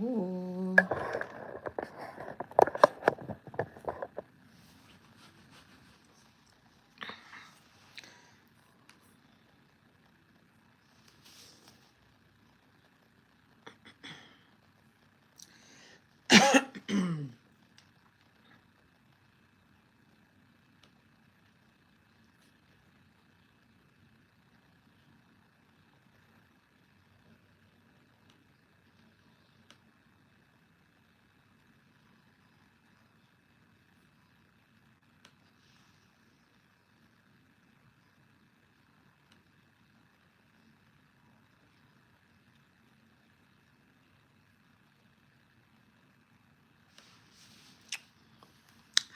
Ooh.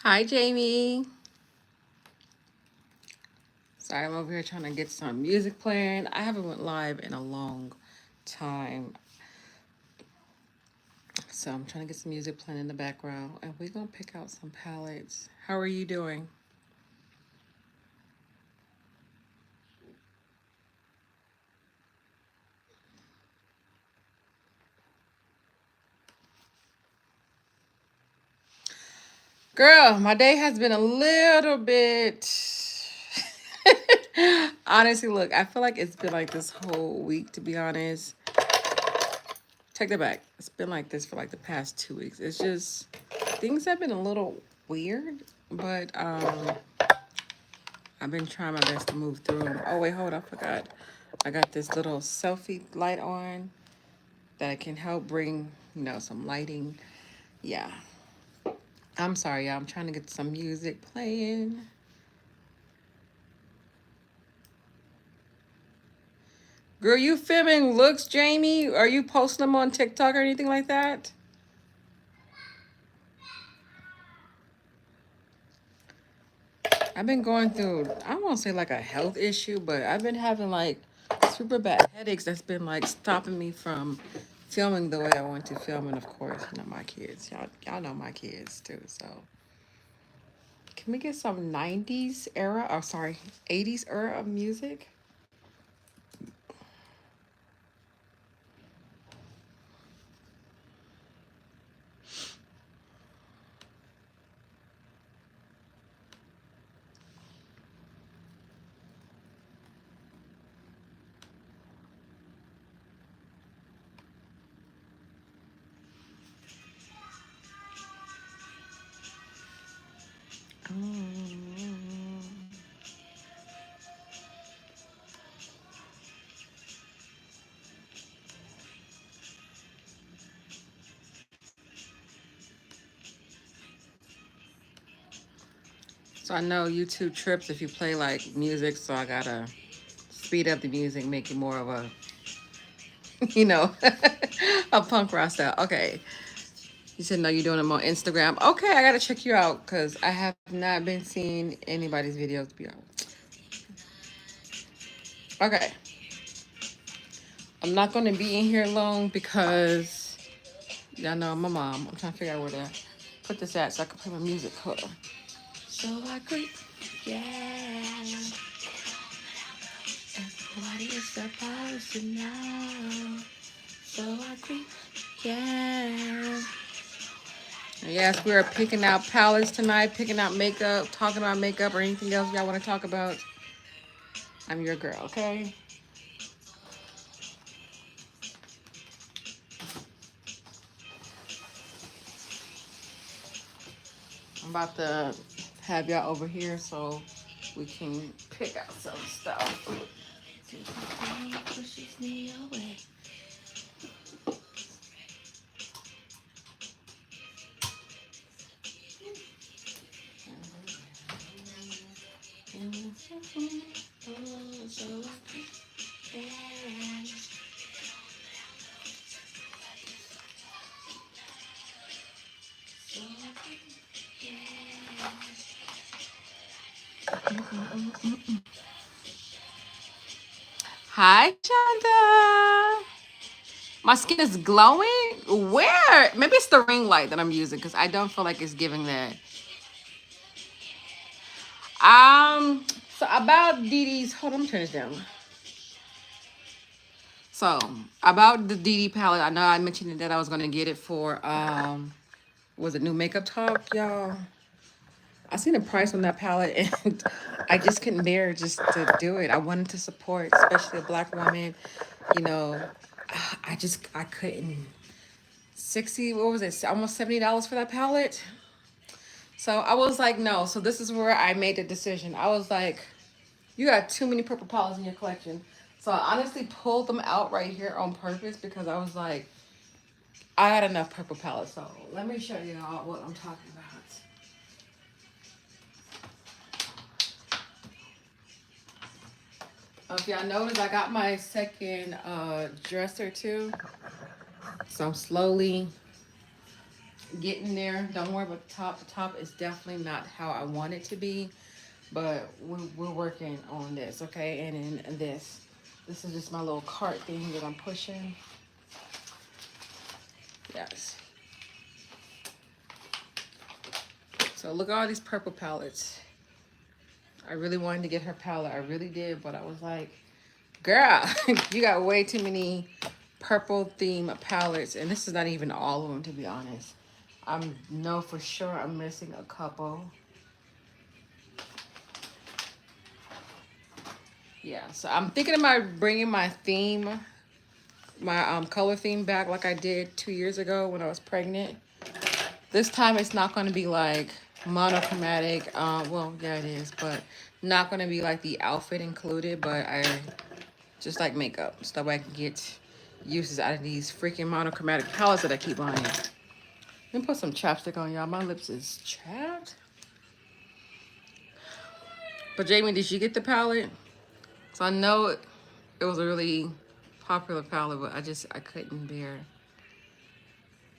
Hi, Jamie. Sorry, I'm over here trying to get some music playing. I haven't went live in a long time. So I'm trying to get some music playing in the background. And we're going to pick out some palettes. How are you doing? Girl, my day has been a little bit. Honestly, look, I feel like it's been like this whole week, to be honest. Take that back. It's been like this for like the past 2 weeks. It's just things have been a little weird, but I've been trying my best to move through them. Oh wait, hold on, I forgot. I got this little selfie light on that can help bring, some lighting. Yeah. I'm sorry, y'all. I'm trying to get some music playing. Girl, you filming looks, Jamie? Are you posting them on TikTok or anything like that? I've been going through, I won't say like a health issue, but I've been having like super bad headaches that's been like stopping me from filming the way I want to film. And of course, my kids. Y'all know my kids too. So can we get some 90s era, or sorry, 80s era of music? So I know YouTube trips if you play like music, so I gotta speed up the music, make it more of a, you know, a punk rock style. Okay. You said no, you're doing them on Instagram. Okay, I gotta check you out because I have not been seeing anybody's videos. To be honest. Okay, I'm not gonna be in here long because y'all know my mom. I'm trying to figure out where to put this at so I can play my music. Hold on. So I creep, yeah. Everybody is supposed to know. So I creep, yeah. Yes, we are picking out palettes tonight, picking out makeup, talking about makeup or anything else y'all want to talk about. I'm your girl, okay? I'm about to have y'all over here so we can pick out some stuff. Hi, Shonda. My skin is glowing? Where? Maybe it's the ring light that I'm using because I don't feel like it's giving that. So about Dee Dee's, hold on, turn this down. So about the Dee Dee palette, I know I mentioned that I was gonna get it for was it New Makeup Talk, y'all? I seen the price on that palette and I just couldn't bear just to do it. I wanted to support, especially a black woman. You know, I couldn't. 60, what was it? Almost $70 for that palette. So I was like, no. So this is where I made the decision. I was like, you got too many purple palettes in your collection. So I honestly pulled them out right here on purpose because I was like, I had enough purple palettes. So let me show you all what I'm talking about. If y'all notice, I got my second dresser too. So I'm slowly getting there. Don't worry about the top. The top is definitely not how I want it to be. But we're working on this, okay? And then this is just my little cart thing that I'm pushing. Yes. So look at all these purple palettes. I really wanted to get her palette. I really did, but I was like, girl, you got way too many purple theme palettes. And this is not even all of them, to be honest. I know for sure I'm missing a couple. Yeah, so I'm thinking about bringing my theme, my color theme back like I did 2 years ago when I was pregnant. This time it's not going to be like monochromatic. Well, yeah, it is, but not going to be like the outfit included. But I just like makeup, so that way I can get uses out of these freaking monochromatic palettes that I keep buying. Let me put some chapstick on, y'all. My lips is chapped. But Jamie, did you get the palette? So I know it was a really popular palette, but I couldn't bear.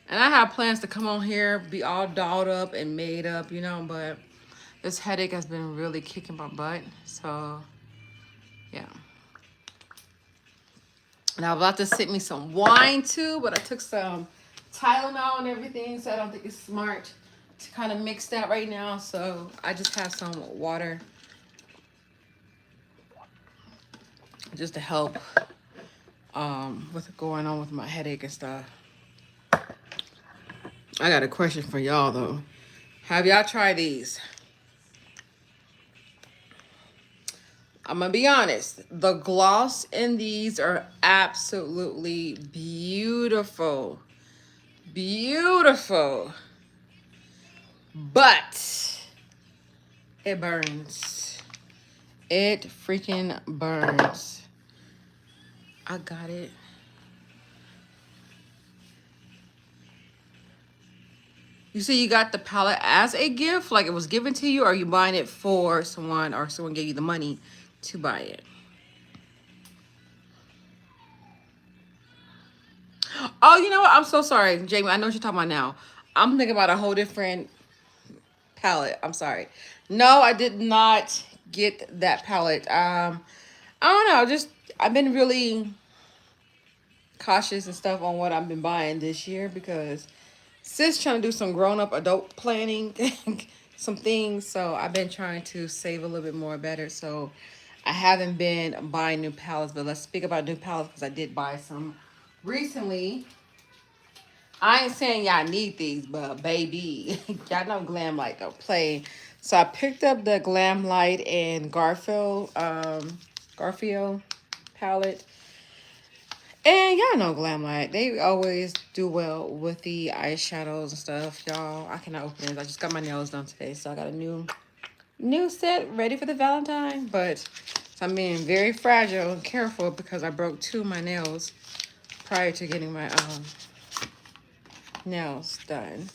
And I have plans to come on here, be all dolled up and made up, you know, but this headache has been really kicking my butt. So, yeah. And I was about to sip me some wine too, but I took some Tylenol and everything, so I don't think it's smart to kind of mix that right now. So I just have some water just to help with going on with my headache and stuff. I got a question for y'all though. Have y'all tried these? I'm gonna be honest. The gloss in these are absolutely beautiful. Beautiful. But it burns. It freaking burns. I got it. You see, you got the palette as a gift, like it was given to you, or are you buying it for someone, or someone gave you the money to buy it? Oh, you know what? I'm so sorry, Jamie. I know what you're talking about now. I'm thinking about a whole different palette. I'm sorry. No, I did not get that palette. I don't know. Just I've been really cautious and stuff on what I've been buying this year because sis trying to do some grown up adult planning, some things. So I've been trying to save a little bit more better. So I haven't been buying new palettes, but let's speak about new palettes because I did buy some recently. I ain't saying y'all need these, but baby, y'all know Glam Light don't play. So I picked up the Glam Light and Garfield palette. And y'all know Glam Light. They always do well with the eyeshadows and stuff, y'all. I cannot open it. I just got my nails done today, so I got a new set ready for the Valentine. But so I'm being very fragile and careful because I broke 2 of my nails prior to getting my nails done.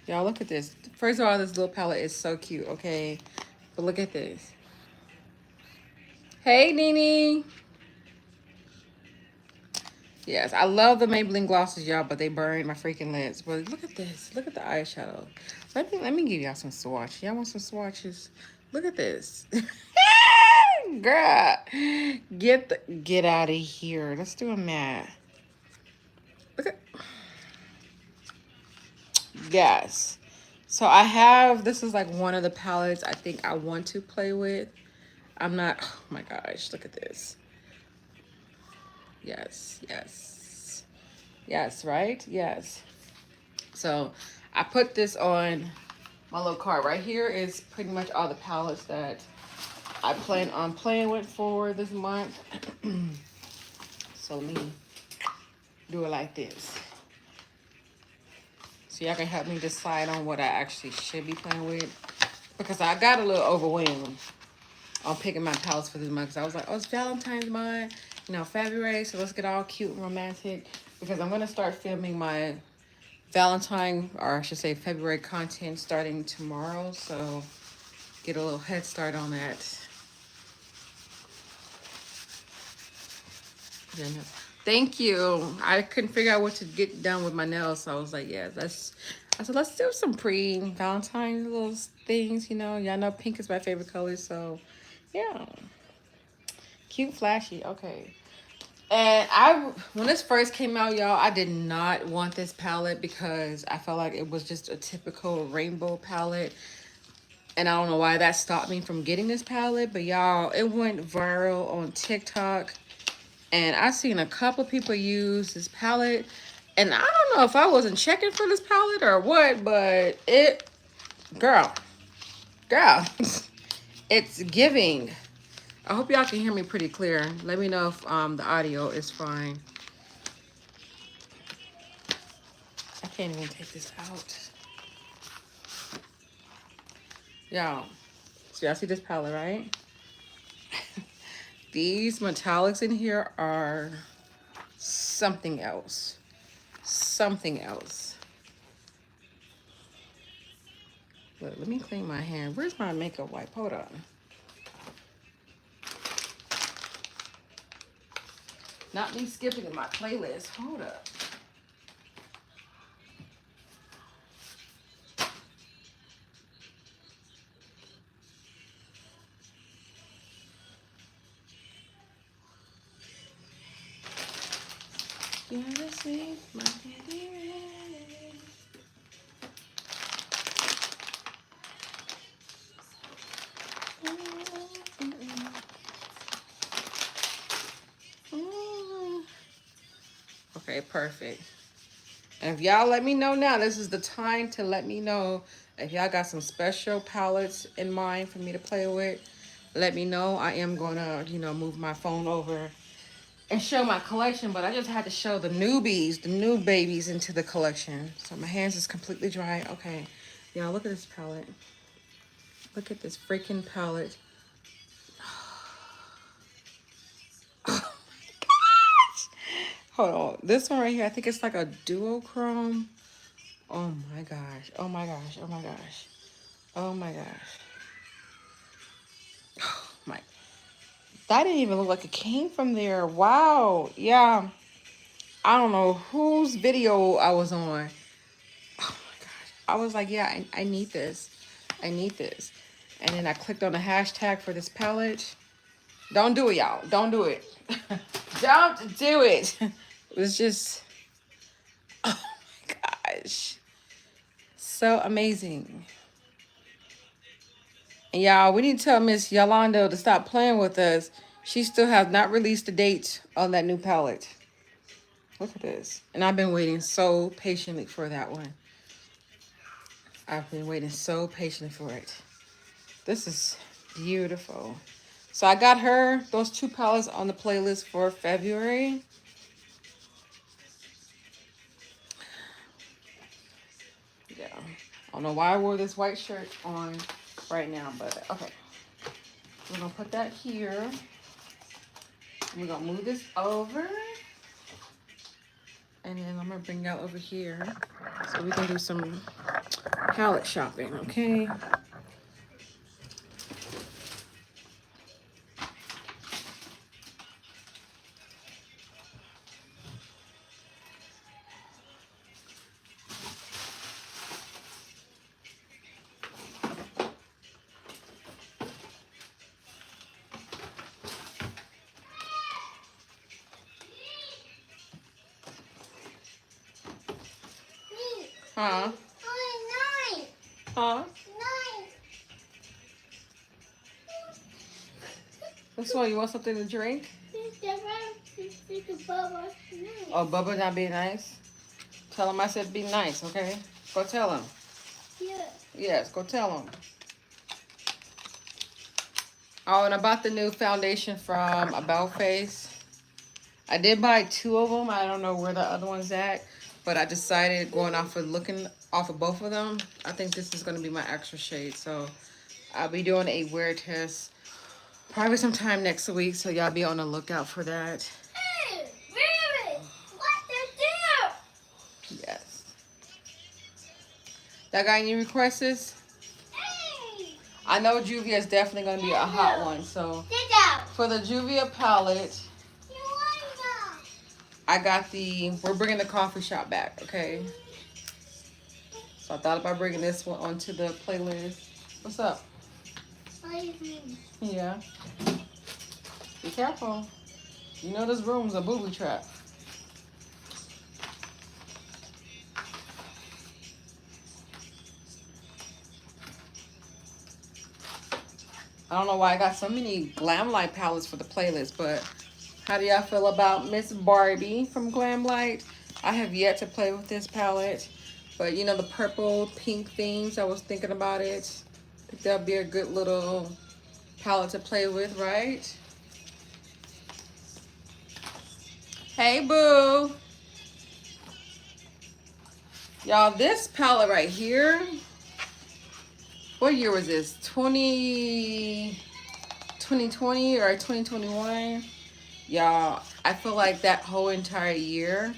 Y'all look at this. First of all, this little palette is so cute, okay? But look at this. Hey, Nene. Yes, I love the Maybelline glosses, y'all, but they burn my freaking lids. But look at this. Look at the eyeshadow. Let me give y'all some swatches. Y'all want some swatches? Look at this. Girl, get out of here. Let's do a matte. Yes. So I have, this is like one of the palettes I think I want to play with. I'm not, oh my gosh, look at this. Yes, yes. Yes, right? Yes. So I put this on my little card. Right here is pretty much all the palettes that I plan on playing with for this month. So let me do it like this. So y'all can help me decide on what I actually should be playing with. Because I got a little overwhelmed on picking my palettes for this month. Because I was like, oh, it's Valentine's month, you know, February. So let's get all cute and romantic. Because I'm going to start filming my Valentine, or I should say February content starting tomorrow. So get a little head start on that. Yeah, no. Thank you. I couldn't figure out what to get done with my nails, so I was like, yeah, I said, let's do some pre-Valentine's little things, you know. Y'all know pink is my favorite color, so yeah. Cute, flashy, okay. And when this first came out, y'all, I did not want this palette because I felt like it was just a typical rainbow palette. And I don't know why that stopped me from getting this palette, but y'all, it went viral on TikTok. And I seen a couple people use this palette. And I don't know if I wasn't checking for this palette or what, but girl, it's giving. I hope y'all can hear me pretty clear. Let me know if the audio is fine. I can't even take this out. Y'all, so y'all see this palette, right? These metallics in here are something else. Something else. But let me clean my hand. Where's my makeup wipe? Hold on. Not me skipping in my playlist. Hold up. You gotta see my baby. Okay, perfect. And if y'all let me know now, this is the time to let me know if y'all got some special palettes in mind for me to play with. Let me know. I am gonna, you know, move my phone over and show my collection, but I just had to show the newbies, the new babies into the collection. So my hands is completely dry. Okay, y'all look at this palette. Look at this freaking palette. Hold on. This one right here, I think it's like a duochrome. Oh my gosh. Oh my gosh. Oh my gosh. Oh my gosh. Oh my. That didn't even look like it came from there. Wow. Yeah. I don't know whose video I was on. Oh my gosh. I was like, yeah, I need this. I need this. And then I clicked on the hashtag for this palette. Don't do it, y'all. Don't do it. Don't do it. It was just, oh my gosh. So amazing. And y'all, we need to tell Miss Yolanda to stop playing with us. She still has not released the date on that new palette. Look at this. And I've been waiting so patiently for that one. I've been waiting so patiently for it. This is beautiful. So I got her those two palettes on the playlist for February. Yeah. I don't know why I wore this white shirt on right now, but okay. We're going to put that here. We're going to move this over. And then I'm going to bring y'all over here so we can do some palette shopping, okay? Huh? Huh? This one, you want something to drink? Oh, Bubba not being nice? Tell him I said be nice, okay? Go tell him. Yeah. Yes, go tell him. Oh, and I bought the new foundation from About Face. I did buy 2 of them. I don't know where the other one's at, but I decided going off of looking off of both of them, I think this is going to be my extra shade. So I'll be doing a wear test probably sometime next week. So y'all be on the lookout for that. Hey, really? What the do? Yes. That got any requests? Hey. I know Juvia is definitely going to be a hot one. So for the Juvia palette, I got we're bringing the coffee shop back, okay? So I thought about bringing this one onto the playlist. What's up? Yeah. Be careful. You know this room's a booby trap. I don't know why I got so many Glamlight palettes for the playlist, but how do y'all feel about Miss Barbie from Glamlight? I have yet to play with this palette, but you know the purple, pink themes, I was thinking about it. I think that'll be a good little palette to play with, right? Hey, boo. Y'all, this palette right here, what year was this? 2020 or 2021? Y'all, I feel like that whole entire year,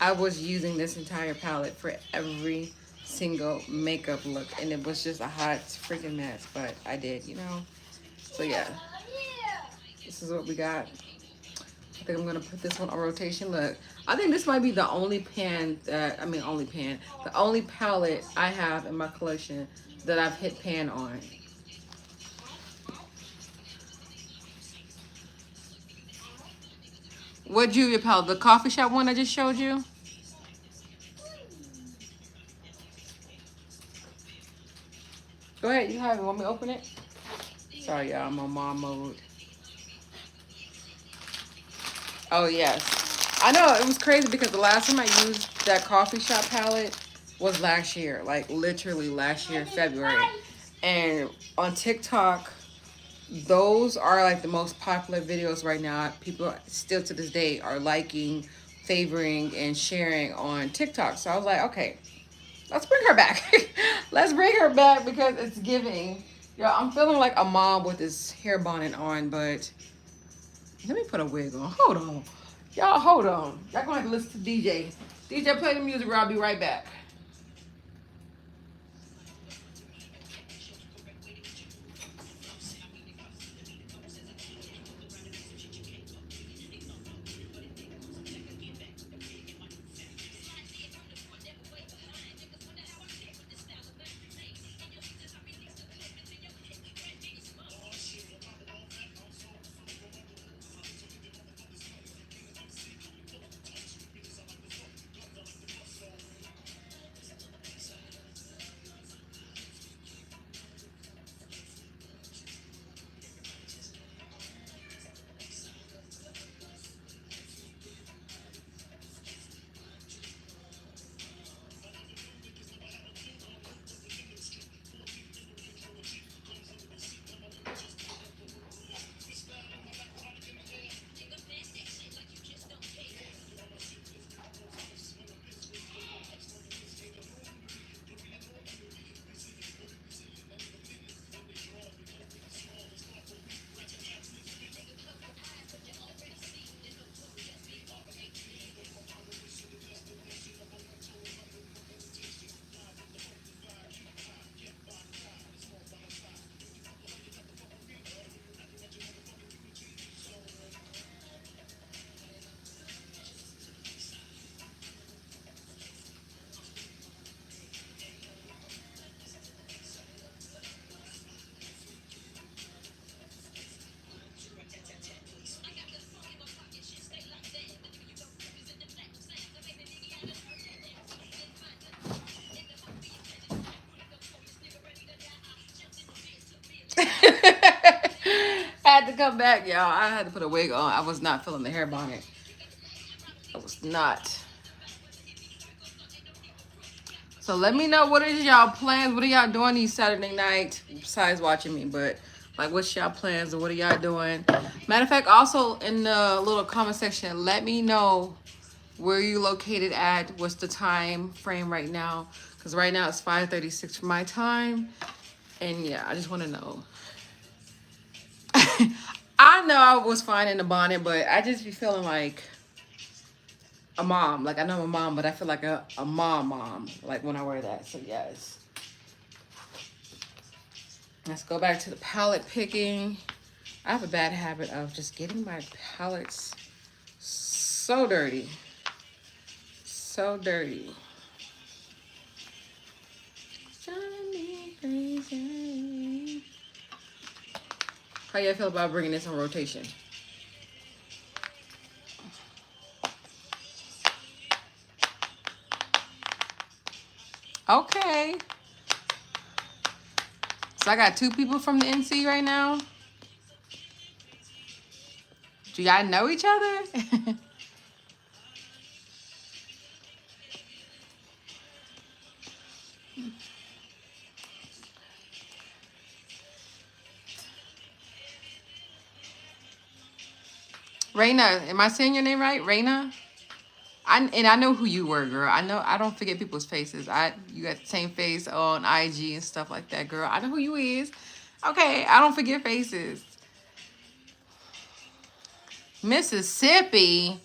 I was using this entire palette for every single makeup look. And it was just a hot freaking mess, but I did, you know? So yeah, this is what we got. I think I'm gonna put this one on rotation. Look, I think this might be the only the only palette I have in my collection that I've hit pan on. What Juvia palette? The coffee shop one I just showed you? Go ahead, you have it. Want me to open it? Sorry, y'all, I'm on mom mode. Oh, yes. I know, it was crazy because the last time I used that coffee shop palette was last year. Like, literally last year, February. And on TikTok, those are like the most popular videos right now. People still to this day are liking, favoring, and sharing on TikTok. So I was like, okay, let's bring her back. Let's bring her back because it's giving. Yeah, I'm feeling like a mom with this hair bonnet on, but let me put a wig on. Hold on. Y'all, hold on. Y'all gonna have to listen to DJ. DJ, play the music or I'll be right back. had to come back, y'all. I had to put a wig on. I was not feeling the hair bonnet. I was not. So let me know, what is y'all plans? What are y'all doing these Saturday nights besides watching me? But like, what's y'all plans or what are y'all doing? Matter of fact, also in the little comment section, let me know where you located at. What's the time frame right now? Because right now it's 5:36 for my time. And yeah, I just want to know. I know I was fine in the bonnet, but I just be feeling like a mom. Like, I know I'm a mom, but I feel like a mom, like when I wear that. So yes. Let's go back to the palette picking. I have a bad habit of just getting my palettes so dirty. So dirty. Driving me crazy. How y'all feel about bringing this on rotation? Okay. So I got 2 people from the NC right now. Do y'all know each other? Raina, am I saying your name right? Raina? I know who you were, girl. I don't forget people's faces. You got the same face on IG and stuff like that, girl. I know who you is. Okay, I don't forget faces. Mississippi.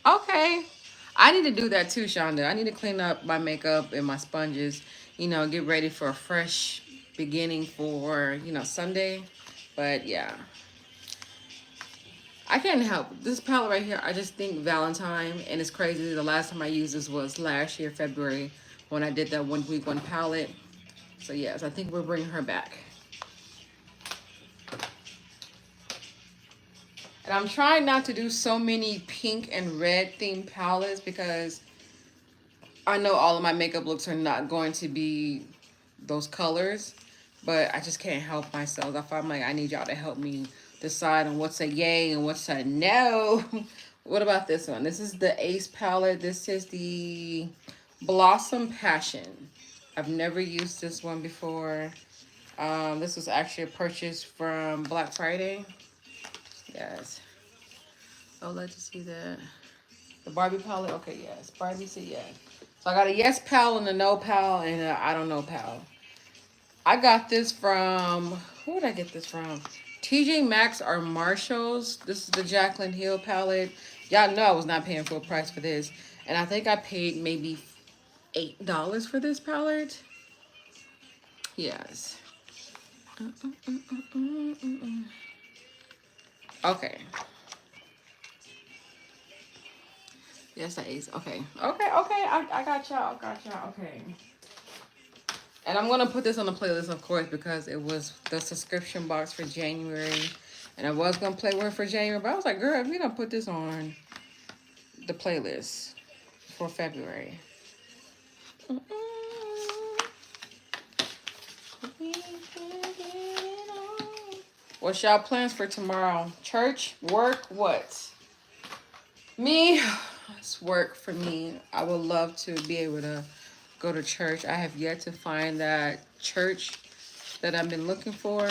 Okay. I need to do that too, Shonda. I need to clean up my makeup and my sponges, get ready for a fresh beginning for, Sunday. But yeah. I can't help this palette right here. I just think Valentine, and it's crazy. The last time I used this was last year, February, when I did that 1 week 1 palette. So yes, I think we're bringing her back. And I'm trying not to do so many pink and red themed palettes because I know all of my makeup looks are not going to be those colors, but I just can't help myself. I find like I need y'all to help me decide on what's a yay and what's a no. What about this one? This is the Ace palette. This is the Blossom Passion. I've never used this one before. This was actually a purchase from Black Friday. Yes. Oh, let's see that. The Barbie palette. Okay, yes. Barbie said yes. So I got a yes pal and a no pal and a I don't know pal. I got this from, who did I get this from? TJ Maxx or Marshalls. This is the Jaclyn Hill palette. Y'all know I was not paying full price for this. And I think I paid maybe $8 for this palette. Yes. Okay. Yes, that is. Okay. Okay. I got y'all. Okay. And I'm going to put this on the playlist, of course, because it was the subscription box for January. And I was going to play with it for January, but I was like, girl, we're going to put this on the playlist for February. What's y'all plans for tomorrow? Church, work, what? Me, it's work for me. I would love to be able to go to church. I have yet to find that church that I've been looking for.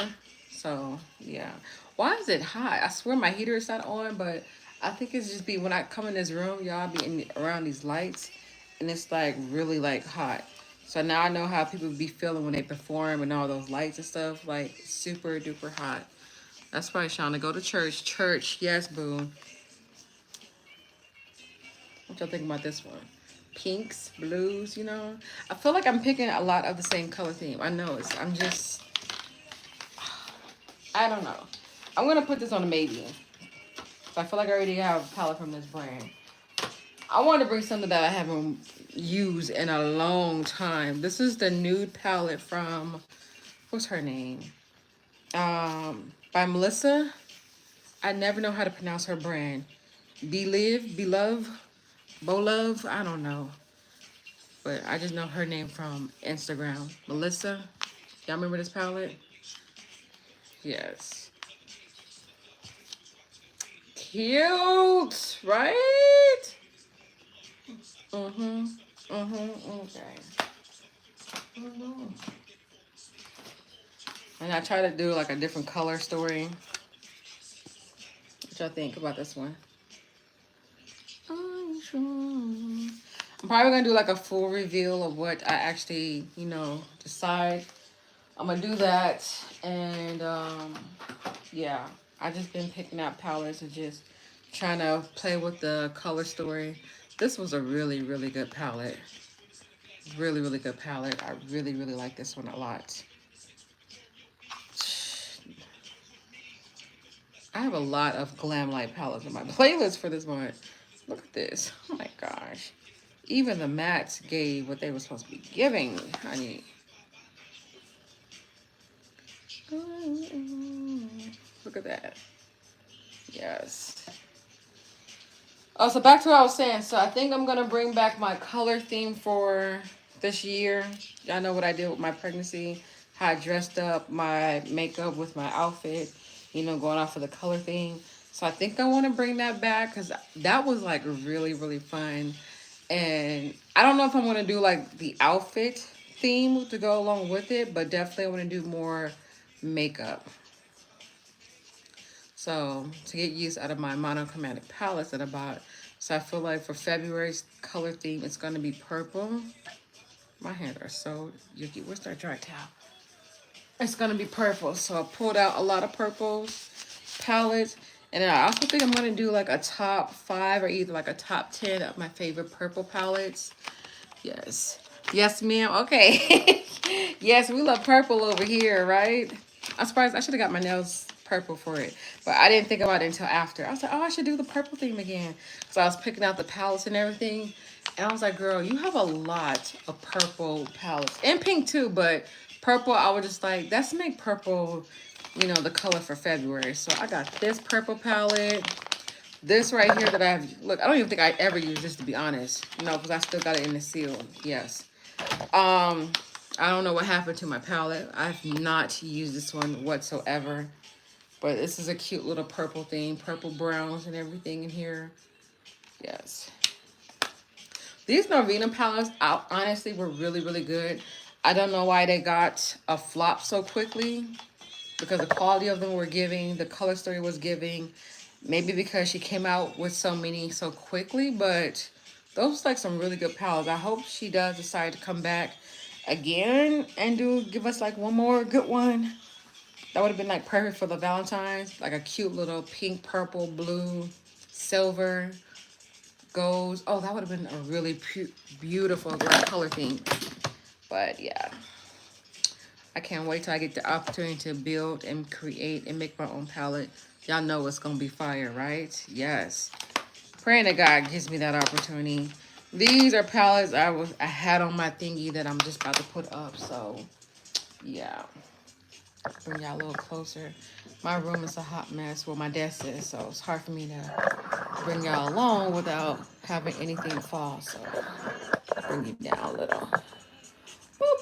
So, yeah. Why is it hot? I swear my heater is not on, but I think it's just when I come in this room, y'all be around these lights, and it's like really like hot. So now I know how people be feeling when they perform and all those lights and stuff, like super duper hot. That's why Shauna, to go to church. Church, yes, boo. What y'all think about this one? Pinks, blues, I feel like I'm picking a lot of the same color theme. I know I don't know. I'm going to put this on a maybe. So I feel like I already have a palette from this brand. I want to bring something that I haven't used in a long time. This is the nude palette from, what's her name? By Melissa. I never know how to pronounce her brand. Beloved, Bolove, I don't know. But I just know her name from Instagram. Melissa. Y'all remember this palette? Yes. Cute, right? Mm-hmm. Mm-hmm. Okay. Mhm. And I try to do like a different color story. What y'all think about this one? I'm probably gonna do like a full reveal of what I actually, decide. I'm gonna do that, and yeah, I just been picking out palettes and just trying to play with the color story. This was a really, really good palette. Really, really good palette. I really, really like this one a lot. I have a lot of glam light palettes in my playlist for this month. Look at this. Oh my gosh. Even the mattes gave what they were supposed to be giving, honey. Look at that. Yes. Oh, so back to what I was saying. So I think I'm going to bring back my color theme for this year. Y'all know what I did with my pregnancy. How I dressed up my makeup with my outfit. Going off of the color theme. So I think I want to bring that back because that was like really, really fun. And I don't know if I'm going to do like the outfit theme to go along with it. But definitely I want to do more makeup. So to get use out of my monochromatic palettes that I bought. So I feel like for February's color theme, it's going to be purple. My hands are so yucky. Where's that dry towel? It's going to be purple. So I pulled out a lot of purples, palettes. And then I also think I'm going to do like a top 5 or either like a top 10 of my favorite purple palettes. Yes. Yes, ma'am. Okay. Yes, we love purple over here, right? I'm surprised. I should have got my nails purple for it. But I didn't think about it until after. I was like, oh, I should do the purple theme again. So I was picking out the palettes and everything. And I was like, girl, you have a lot of purple palettes. And pink too, but purple, I was just like, let's make purple, the color for February. So I got this purple palette. This right here that I have, look, I don't even think I ever used this to be honest. No, because I still got it in the seal. Yes. I don't know what happened to my palette. I've not used this one whatsoever. But this is a cute little purple thing. Purple browns and everything in here. Yes. These Norvina palettes, honestly, were really, really good. I don't know why they got a flop so quickly. Because the quality of them were giving. The color story was giving. Maybe because she came out with so many so quickly. But those like some really good palettes. I hope she does decide to come back again and give us like one more good one. That would have been like perfect for the Valentine's. Like a cute little pink, purple, blue, silver, gold. Oh, that would have been a really beautiful color theme. But yeah, I can't wait till I get the opportunity to build and create and make my own palette. Y'all know it's going to be fire, right? Yes. Praying that God gives me that opportunity. These are palettes I had on my thingy that I'm just about to put up. So, yeah. Bring y'all a little closer. My room is a hot mess where my desk is, so it's hard for me to bring y'all along without having anything fall. So, bring you down a little. Boop.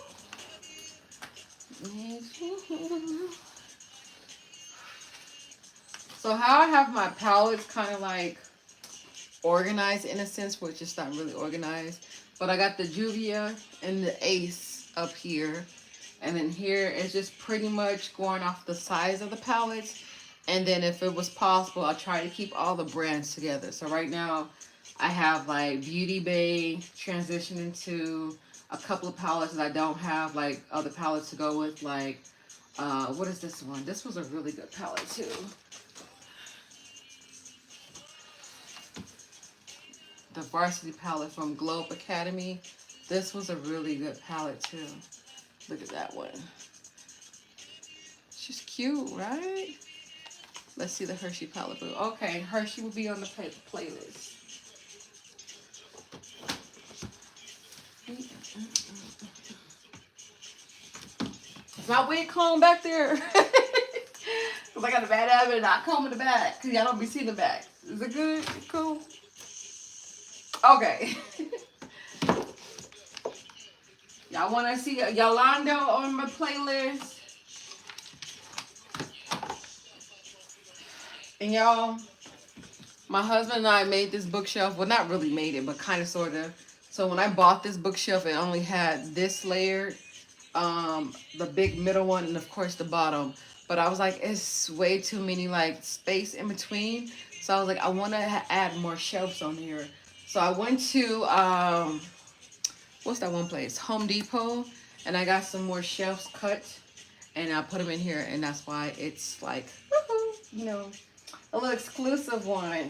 So how I have my palettes kind of like organized in a sense, which is not really organized. But I got the Juvia and the Ace up here. And then here is just pretty much going off the size of the palettes. And then if it was possible, I'll try to keep all the brands together. So right now I have like Beauty Bay transitioning to a couple of palettes that I don't have like other palettes to go with. Like, what is this one? This was a really good palette too. The Varsity palette from Globe Academy. This was a really good palette too. Look at that one. She's cute, right? Let's see the Hershey palette. Okay, Hershey will be on the playlist. Is my wig comb back there? Because I got a bad habit of not combing the back. Because y'all don't be seeing the back. Is it good? Cool? Okay. Y'all want to see Yolanda on my playlist? And y'all, my husband and I made this bookshelf. Well, not really made it, but kind of, sort of. So when I bought this bookshelf, it only had this layer, the big middle one, and of course the bottom. But I was like, it's way too many like space in between. So I was like, I want to add more shelves on here. So I went to what's that one place? Home Depot, and I got some more shelves cut, and I put them in here, and that's why it's like, you know, a little exclusive one.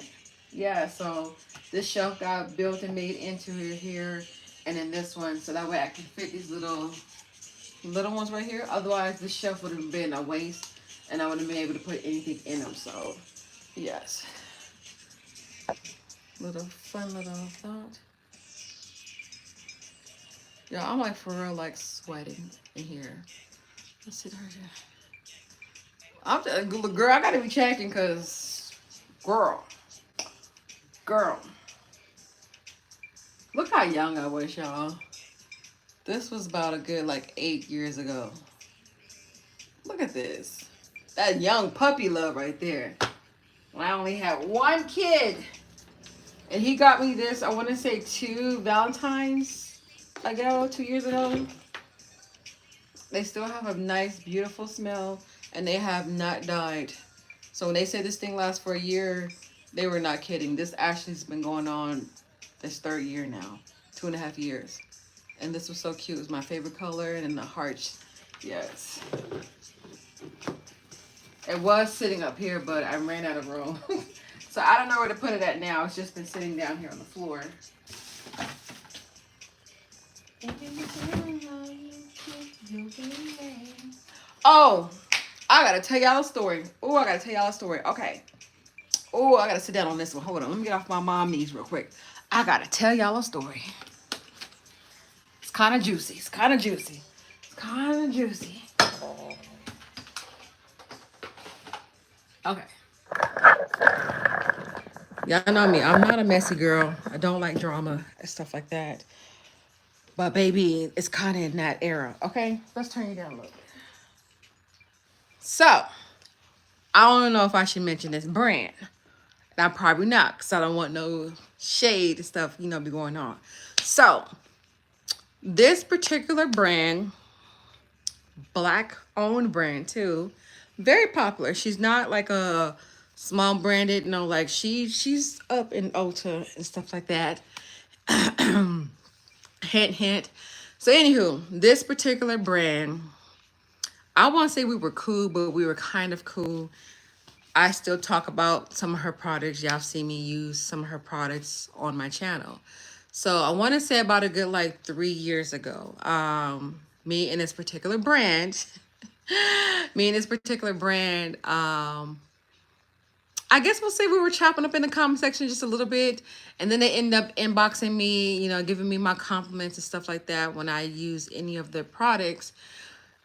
Yeah, so this shelf got built and made into here, and then this one, so that way I can fit these little ones right here. Otherwise, this shelf would have been a waste, and I wouldn't have been able to put anything in them. So, yes, fun little thought. Yeah, I'm like for real, like sweating in here. Let's sit right here. Girl, I gotta be checking, cause girl, look how young I was, y'all. This was about a good like 8 years ago. Look at this. That young puppy love right there. When I only had one kid. And he got me this, I want to say 2 Valentines ago, 2 years ago. They still have a nice, beautiful smell. And they have not died. So when they say this thing lasts for a year, they were not kidding. This actually has been going on this 3rd year now. 2.5 years. And this was so cute. It was my favorite color. And the hearts. Yes. It was sitting up here, but I ran out of room. So I don't know where to put it at now. It's just been sitting down here on the floor. Oh, I gotta tell y'all a story. Oh, I gotta tell y'all a story. Okay. Oh, I gotta sit down on this one. Hold on. Let me get off my mom knees real quick. I gotta tell y'all a story. It's kind of juicy. It's kind of juicy. It's kind of juicy. Okay. Y'all know me. I'm not a messy girl. I don't like drama and stuff like that. But baby, it's kind of in that era. Okay, let's turn you down a little bit. So, I don't know if I should mention this brand. And I probably not, because I don't want no shade and stuff, you know, be going on. So, this particular brand, black-owned brand too, very popular. She's not like a small branded, no, like she's up in Ulta and stuff like that. Hint, hint. So, anywho, this particular brand, I won't say we were cool, but we were kind of cool. I still talk about some of her products. Y'all see me use some of her products on my channel. So I want to say about a good like 3 years ago, me and this particular brand, I guess we'll say we were chopping up in the comment section just a little bit. And then they end up inboxing me, you know, giving me my compliments and stuff like that when I use any of their products.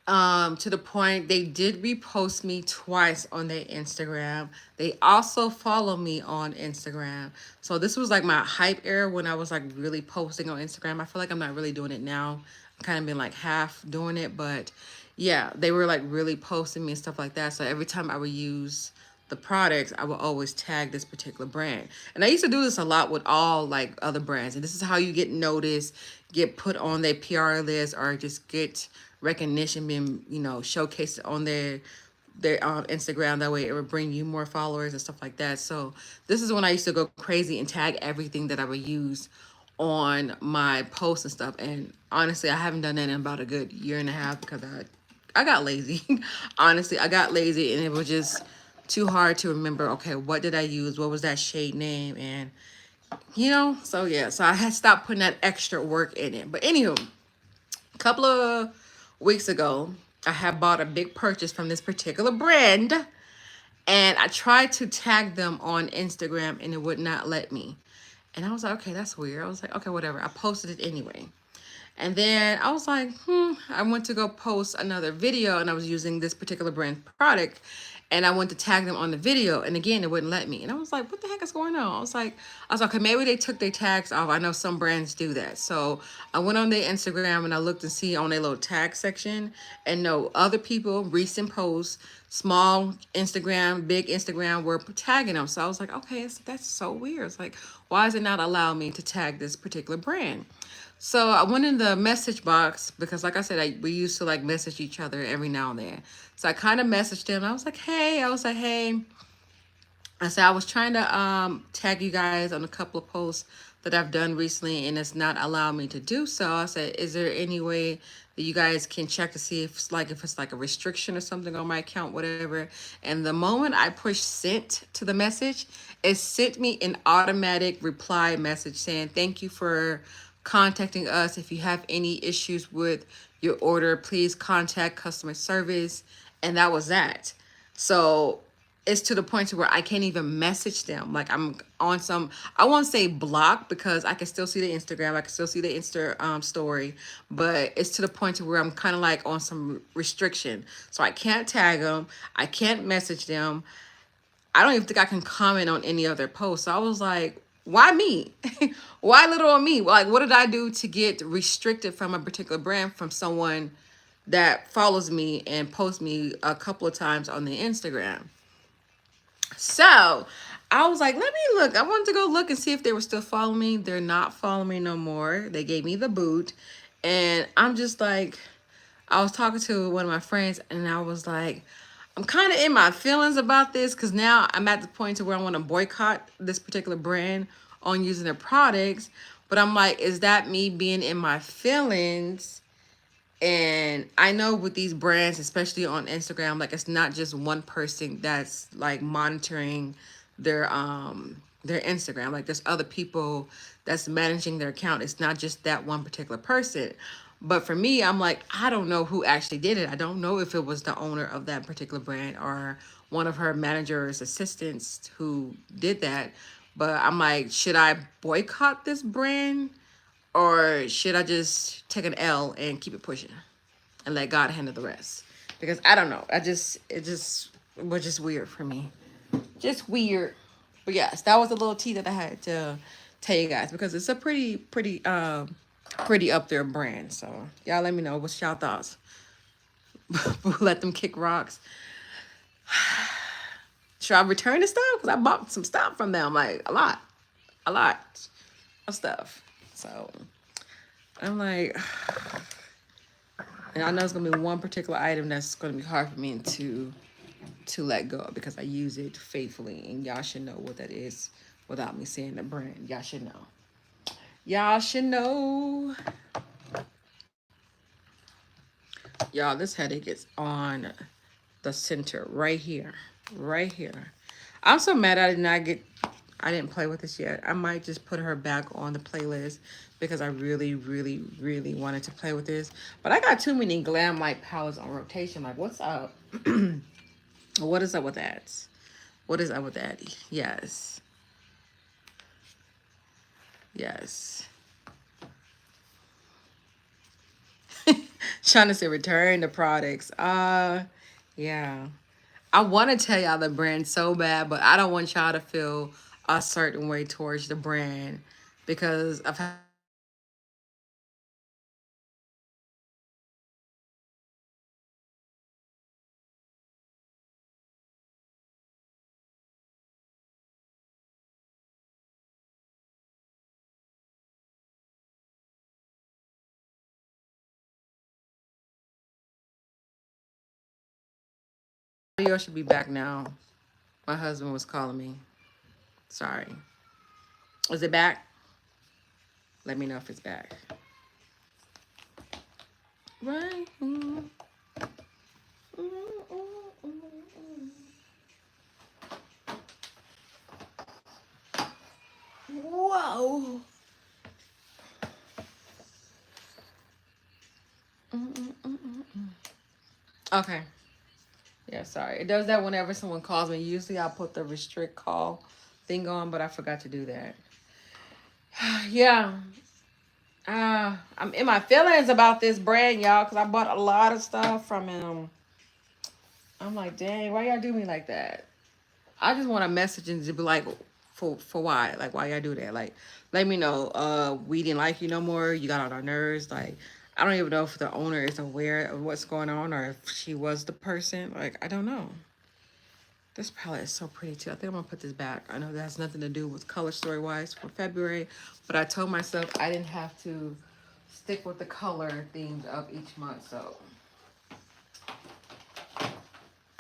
To the point they did repost me twice on their Instagram. They also follow me on Instagram. So this was like my hype era when I was like really posting on Instagram. I feel like I'm not really doing it now. I've kind of been like half doing it, but yeah, they were like really posting me and stuff like that. So every time I would use the products, I would always tag this particular brand. And I used to do this a lot with all like other brands. And this is how you get noticed, get put on their PR list, or just get recognition, being, you know, showcased on their Instagram. That way it would bring you more followers and stuff like that. So this is when I used to go crazy and tag everything that I would use on my posts and stuff. And honestly, I haven't done that in about a good year and a half because I got lazy. Honestly, I got lazy, and it was just too hard to remember, okay, what did I use? What was that shade name? And, you know, so yeah, so I had stopped putting that extra work in it. But anywho, a couple of weeks ago, I had bought a big purchase from this particular brand, and I tried to tag them on Instagram, and it would not let me. And I was like, okay, that's weird. I was like, okay, whatever. I posted it anyway. And then I was like, I went to go post another video, and I was using this particular brand product, and I went to tag them on the video, and again, it wouldn't let me. And I was like, what the heck is going on? I was like, okay, maybe they took their tags off. I know some brands do that. So I went on their Instagram, and I looked and see on their little tag section, and no, other people, recent posts, small Instagram, big Instagram were tagging them. So I was like, okay, that's so weird. It's like, why is it not allow me to tag this particular brand? So I went in the message box because, like I said, we used to like message each other every now and then. So I kind of messaged them. Hey. I said I was trying to tag you guys on a couple of posts that I've done recently, and it's not allowing me to do so. I said, is there any way that you guys can check to see if it's like a restriction or something on my account, whatever? And the moment I push sent to the message, it sent me an automatic reply message saying, thank you for contacting us. If you have any issues with your order, please contact customer service. And that was that. So it's to the point to where I can't even message them. Like I'm on some, I won't say block because I can still see the Instagram, I can still see the Insta story, but it's to the point to where I'm kind of like on some restriction. So I can't tag them, I can't message them. I don't even think I can comment on any other posts. So I was like, why me? Why little on me? Like, what did I do to get restricted from a particular brand from someone that follows me and posts me a couple of times on the Instagram? So I was like, let me look. I wanted to go look and see if they were still following me. They're not following me no more. They gave me the boot. And I'm just like, I was talking to one of my friends and I was like, I'm kind of in my feelings about this because now I'm at the point to where I want to boycott this particular brand on using their products. But I'm like, is that me being in my feelings? And I know with these brands, especially on Instagram, like it's not just one person that's like monitoring their Instagram. Like there's other people that's managing their account. It's not just that one particular person. But for me, I'm like, I don't know who actually did it. I don't know if it was the owner of that particular brand or one of her manager's assistants who did that. But I'm like, should I boycott this brand? Or should I just take an L and keep it pushing and let God handle the rest? Because I don't know. It just was just weird for me. Just weird. But yes, that was a little tea that I had to tell you guys because it's a pretty up there brand. So y'all let me know what's y'all thoughts. Let them kick rocks. Should I return the stuff? Because I bought some stuff from them, like a lot of stuff. So I'm like, and I know it's gonna be one particular item that's gonna be hard for me to let go of because I use it faithfully, and y'all should know what that is without me saying the brand. Y'all should know. Y'all should know. Y'all, this headache is on the center right here, right here. I'm so mad I didn't play with this yet. I might just put her back on the playlist because I really, really, really wanted to play with this. But I got too many Glam Light palettes on rotation. Like, what's up? What is up with that? What is up with that? Yes. Yes. Trying to say return the products. Yeah. I want to tell y'all the brand so bad, but I don't want y'all to feel a certain way towards the brand because I've had video should be back now. My husband was calling me. Sorry. Is it back? Let me know if it's back. Right. Whoa. Okay. Yeah, sorry. It does that whenever someone calls me. Usually I'll put the restrict call thing on, but I forgot to do that. Yeah. I'm in my feelings about this brand, y'all, because I bought a lot of stuff from him. I'm like, dang, why y'all do me like that? I just want a message and to be like, for why? Like, why y'all do that? Like, let me know. We didn't like you no more. You got on our nerves. Like, I don't even know if the owner is aware of what's going on or if she was the person. Like, I don't know. This palette is so pretty too. I think I'm gonna put this back. I know that has nothing to do with color story wise for February, but I told myself I didn't have to stick with the color themes of each month. So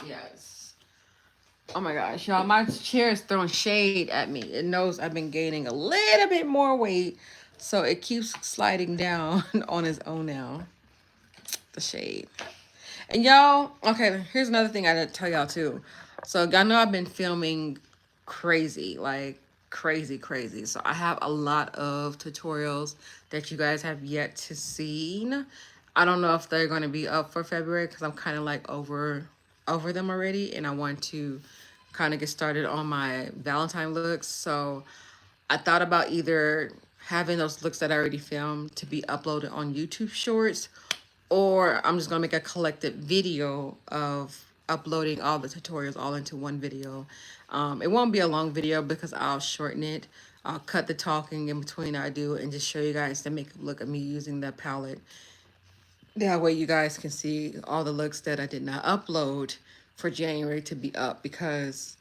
yes. Oh my gosh, y'all, my chair is throwing shade at me. It knows I've been gaining a little bit more weight, so it keeps sliding down on its own now. The shade. And y'all, okay, here's another thing I didn't tell y'all too. So y'all know I've been filming crazy, like crazy, crazy. So I have a lot of tutorials that you guys have yet to see. I don't know if they're going to be up for February because I'm kind of like over them already, and I want to kind of get started on my Valentine looks. So I thought about either having those looks that I already filmed to be uploaded on YouTube Shorts, or I'm just gonna make a collected video of uploading all the tutorials all into one video. It won't be a long video because I'll shorten it. I'll cut the talking in between I do and just show you guys the makeup look of me using that palette. That way you guys can see all the looks that I did not upload for January to be up, because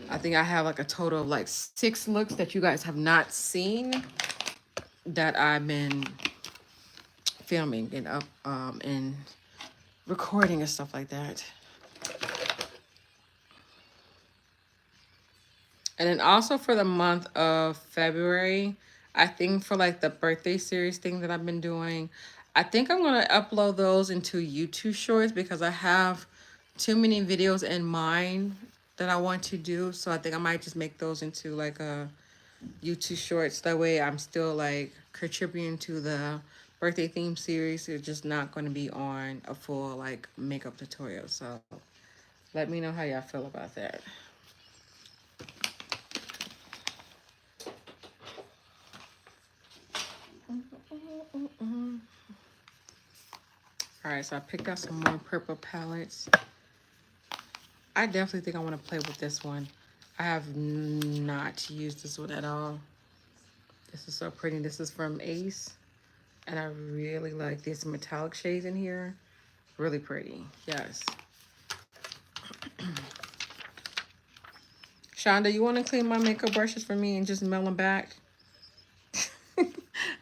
I think I have like a total of like 6 looks that you guys have not seen that I've been filming and up and recording and stuff like that. And then also for the month of February, I think for like the birthday series thing that I've been doing, I think I'm going to upload those into YouTube Shorts because I have too many videos in mind that I want to do. So I think I might just make those into like a YouTube Shorts. That way I'm still like contributing to the birthday theme series. It's just not going to be on a full like makeup tutorial. So let me know how y'all feel about that. All right, so I picked out some more purple palettes. I definitely think I want to play with this one. I have not used this one at all. This is so pretty. This is from Ace, and I really like these metallic shades in here. Really pretty. Yes. Shonda, you want to clean my makeup brushes for me and just mail them back?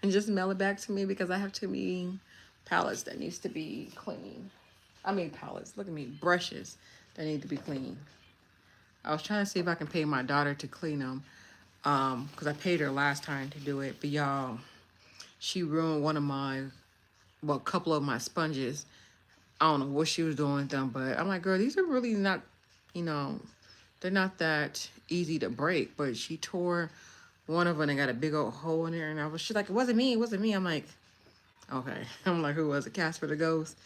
And just mail it back to me because I have too many palettes that needs to be clean. I mean palettes. Look at me. Brushes that need to be clean. I was trying to see if I can pay my daughter to clean them. Because I paid her last time to do it. But y'all, she ruined one of my, well, a couple of my sponges. I don't know what she was doing with them, but I'm like, girl, these are really not, you know, they're not that easy to break. But she tore one of them and got a big old hole in there. And she's like, it wasn't me, it wasn't me. I'm like, okay. I'm like, who was it? Casper the Ghost?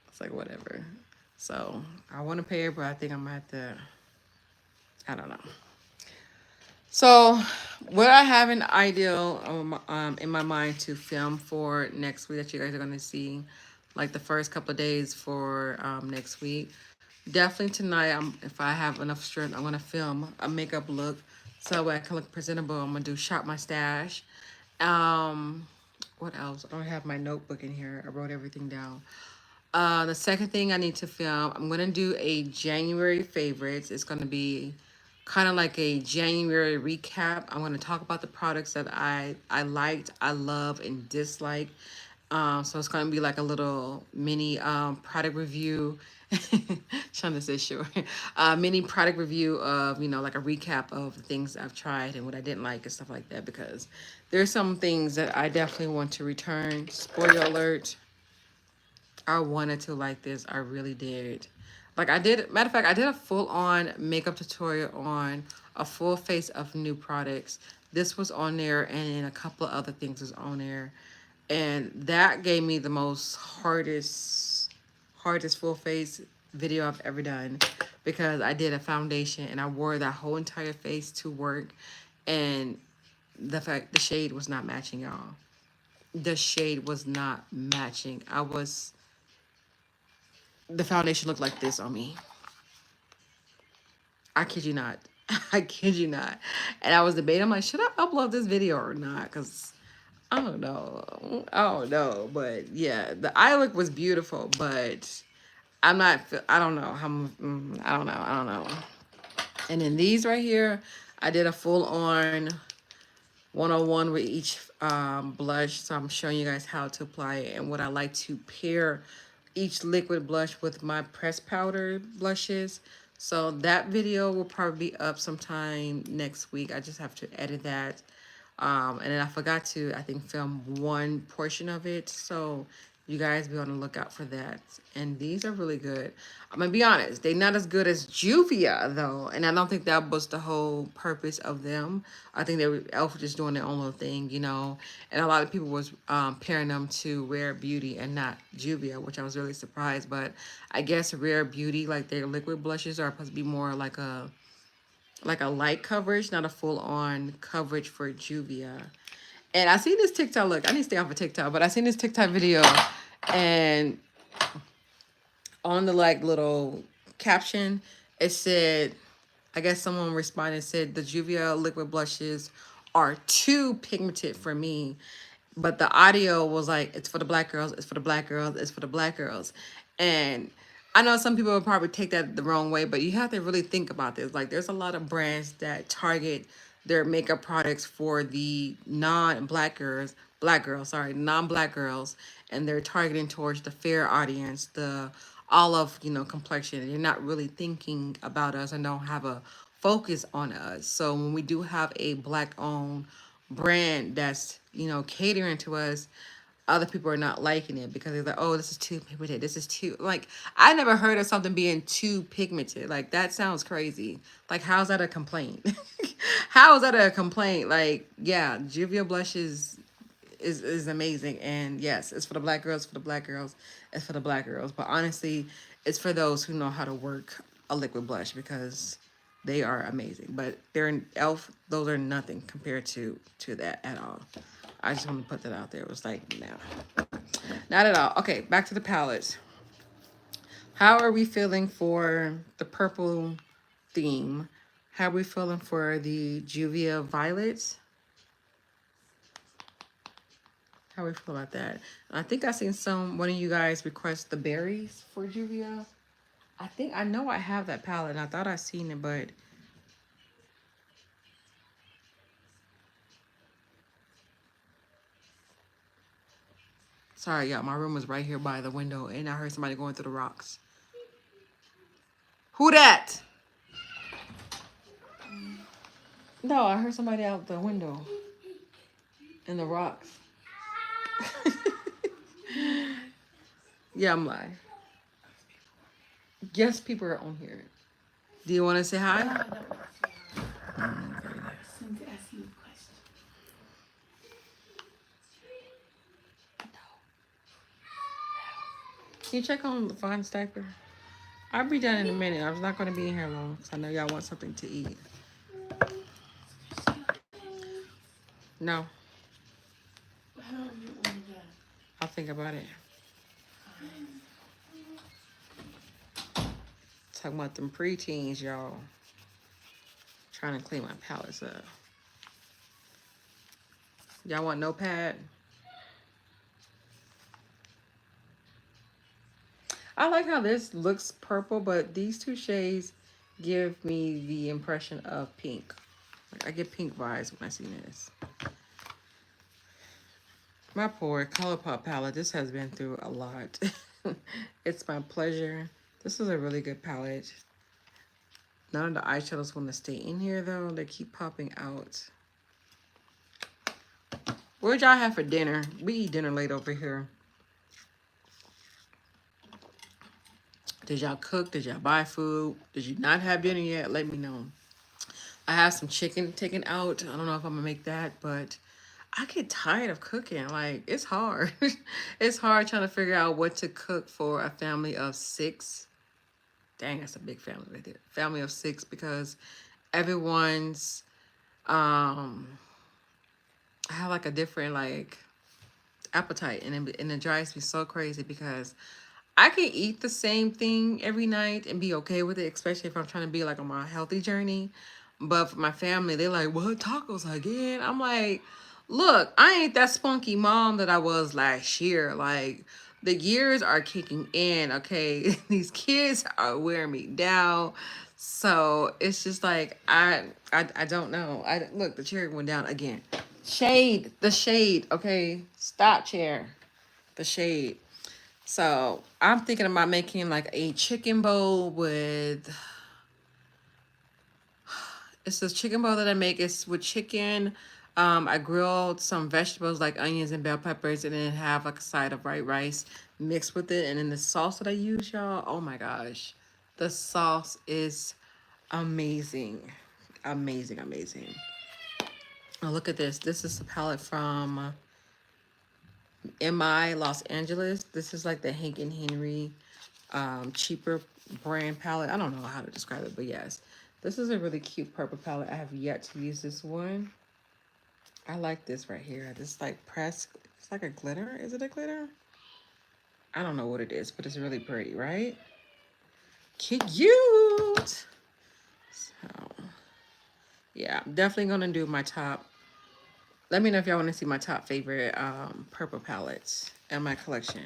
It's like, whatever. So I want to pay her, but I think I'm going to have to, I don't know. So what I have an ideal in my mind to film for next week that you guys are going to see, like the first couple of days for next week. Definitely tonight, if I have enough strength, I'm going to film a makeup look so I can look presentable. I'm going to do Shop My Stash. What else? I don't have my notebook in here. I wrote everything down. The second thing I need to film, I'm going to do a January favorites. It's going to be kind of like a January recap. I'm going to talk about the products that I liked, I love, and dislike. So it's going to be like a little mini product review. Shonda says sure. Mini product review of, you know, like a recap of the things I've tried and what I didn't like and stuff like that, because there's some things that I definitely want to return. Spoiler alert. I wanted to like this. I really did. Like I did, matter of fact, I did a full-on makeup tutorial on a full face of new products. This was on there, and a couple of other things was on there. And that gave me the most hardest full face video I've ever done, because I did a foundation and I wore that whole entire face to work, and the shade was not matching, y'all. The shade was not matching. The foundation looked like this on me. I kid you not. I kid you not. And I was debating, I'm like, should I upload this video or not? Because I don't know. I don't know, but yeah, the eye look was beautiful, but I'm not. I don't know how. I don't know. I don't know. And then these right here, I did a full on 101 with each blush. So I'm showing you guys how to apply it and what I like to pair each liquid blush with my pressed powder blushes. So that video will probably be up sometime next week. I just have to edit that. And then I forgot to, I think, film one portion of it. So you guys be on the lookout for that. And these are really good. I'm gonna be honest, they're not as good as Juvia though. And I don't think that was the whole purpose of them. I think they were Elf was just doing their own little thing, you know. And a lot of people was pairing them to Rare Beauty and not Juvia, which I was really surprised. But I guess Rare Beauty, like their liquid blushes, are supposed to be more like a light coverage, not a full on coverage for Juvia. And I seen this TikTok, look, I need to stay off of TikTok, but I seen this TikTok video and on the like little caption, it said, I guess someone responded and said the Juvia liquid blushes are too pigmented for me. But the audio was like, it's for the black girls, it's for the black girls, it's for the black girls. And I know some people will probably take that the wrong way, but you have to really think about this. Like, there's a lot of brands that target their makeup products for the black girls, sorry, non-black girls, and they're targeting towards the fair audience, the olive, you know, complexion. You're not really thinking about us and don't have a focus on us. So when we do have a black owned brand that's, you know, catering to us, other people are not liking it because they're like, oh, this is too pigmented. This is too, like, I never heard of something being too pigmented. Like, that sounds crazy. Like, how's that a complaint? How is that a complaint? Like, yeah, Juvia blushes is amazing. And yes, it's for the black girls, for the black girls, it's for the black girls. But honestly, it's for those who know how to work a liquid blush because they are amazing. But they're an Elf, those are nothing compared to that at all. I just want to put that out there. It was like, no, not at all. Okay, back to the palettes. How are we feeling for the purple theme? How are we feeling for the Juvia Violets? How we feel about that? I think I seen one of you guys request the berries for Juvia. I know I have that palette and I thought I seen it, but sorry, y'all. My room was right here by the window and I heard somebody going through the rocks. Who that? No, I heard somebody out the window in the rocks. Yeah, I'm lying. Yes, people are on here. Do you want to say hi? Can you check on the Fine Stiper? I'll be done in a minute. I'm not going to be in here long because I know y'all want something to eat. No. I'll think about it. Talking about them preteens, y'all. Trying to clean my palettes up. Y'all want notepad? I like how this looks purple, but these two shades give me the impression of pink. Like, I get pink vibes when I see this. My poor ColourPop palette, this has been through a lot. It's my pleasure. This is a really good palette. None of the eyeshadows want to stay in here though. They keep popping out. What y'all have for dinner? We eat dinner late over here. Did y'all cook? Did y'all buy food? Did you not have dinner yet? Let me know. I have some chicken taken out. I don't know if I'm gonna make that, but I get tired of cooking. Like, it's hard. It's hard trying to figure out what to cook for a family of 6. Dang, that's a big family right there. Family of 6 because everyone's I have like a different like appetite, and it drives me so crazy because I can eat the same thing every night and be okay with it, especially if I'm trying to be like on my healthy journey. But for my family, they're like, what, tacos again? I'm like, Look, I ain't that spunky mom that I was last year. Like, the years are kicking in, okay? These kids are wearing me down. So it's just like I don't know. I look, the chair went down again. Shade, the shade, okay? Stop chair. The shade. So I'm thinking about making like a chicken bowl with it's this chicken bowl that I make. It's with chicken. I grilled some vegetables like onions and bell peppers, and then have like a side of white rice mixed with it. And then the sauce that I use, y'all. Oh my gosh, the sauce is amazing, amazing, amazing. Oh, look at this. This is a palette from MI Los Angeles. This is like the Hank and Henry cheaper brand palette. I don't know how to describe it, but yes, this is a really cute purple palette. I have yet to use this one. I like this right here. This like press. It's like a glitter. Is it a glitter? I don't know what it is, but it's really pretty, right? Cute. So yeah, I'm definitely gonna do my top. Let me know if y'all want to see my top favorite purple palettes in my collection.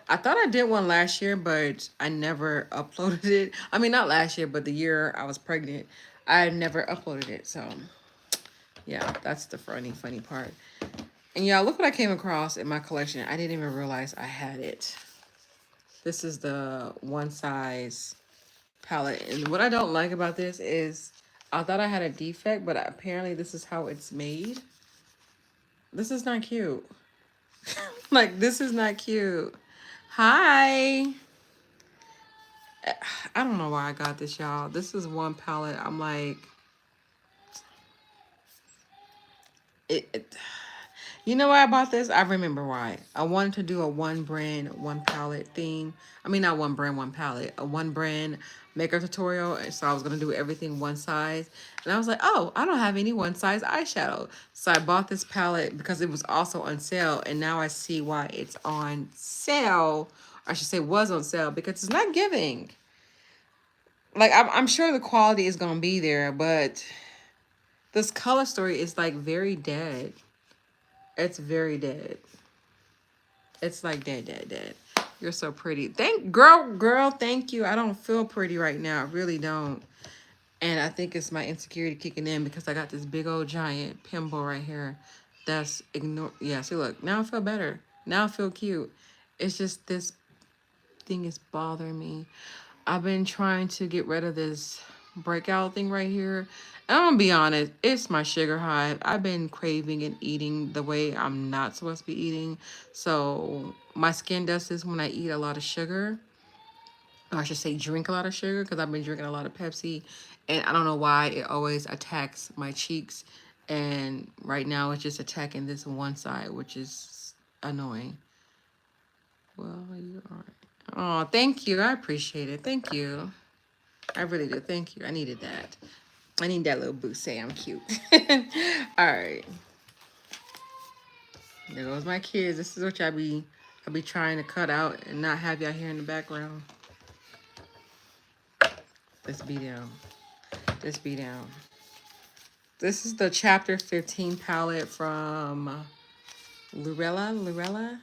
I thought I did one last year, but I never uploaded it. I mean, not last year, but the year I was pregnant, I never uploaded it. So yeah, that's the funny part. And y'all, look what I came across in my collection. I didn't even realize I had it. This is the one size palette. And what I don't like about this is I thought I had a defect, but apparently this is how it's made. This is not cute. Like, this is not cute. Hi. I don't know why I got this, y'all. This is one palette. I'm like, it you know why I bought this? I remember why. I wanted to do a one brand, one palette theme. I mean, not one brand, one palette. A one brand makeup tutorial. And so I was going to do everything one size. And I was like, oh, I don't have any one size eyeshadow. So I bought this palette because it was also on sale. And now I see why it's on sale. I should say was on sale because it's not giving. Like, I'm sure the quality is going to be there. But this color story is like very dead. It's very dead. It's like dead. You're so pretty. Girl, thank you. I don't feel pretty right now. I really don't. And I think it's my insecurity kicking in because I got this big old giant pimple right here. That's yeah, see look, now I feel better. Now I feel cute. It's just this thing is bothering me. I've been trying to get rid of this breakout thing right here. And I'm gonna be honest, it's my sugar high. I've been craving and eating the way I'm not supposed to be eating. So my skin does this when I eat a lot of sugar. Or I should say drink a lot of sugar because I've been drinking a lot of Pepsi. And I don't know why it always attacks my cheeks. And right now it's just attacking this one side, which is annoying. Well, you are. Oh, thank you. I appreciate it. Thank you. I really do. Thank you. I needed that. I need that little boost. Say I'm cute. All right. There goes my kids. This is what I be trying to cut out and not have y'all here in the background. Let's be down. Let's be down. This is the chapter 15 palette from Lurella.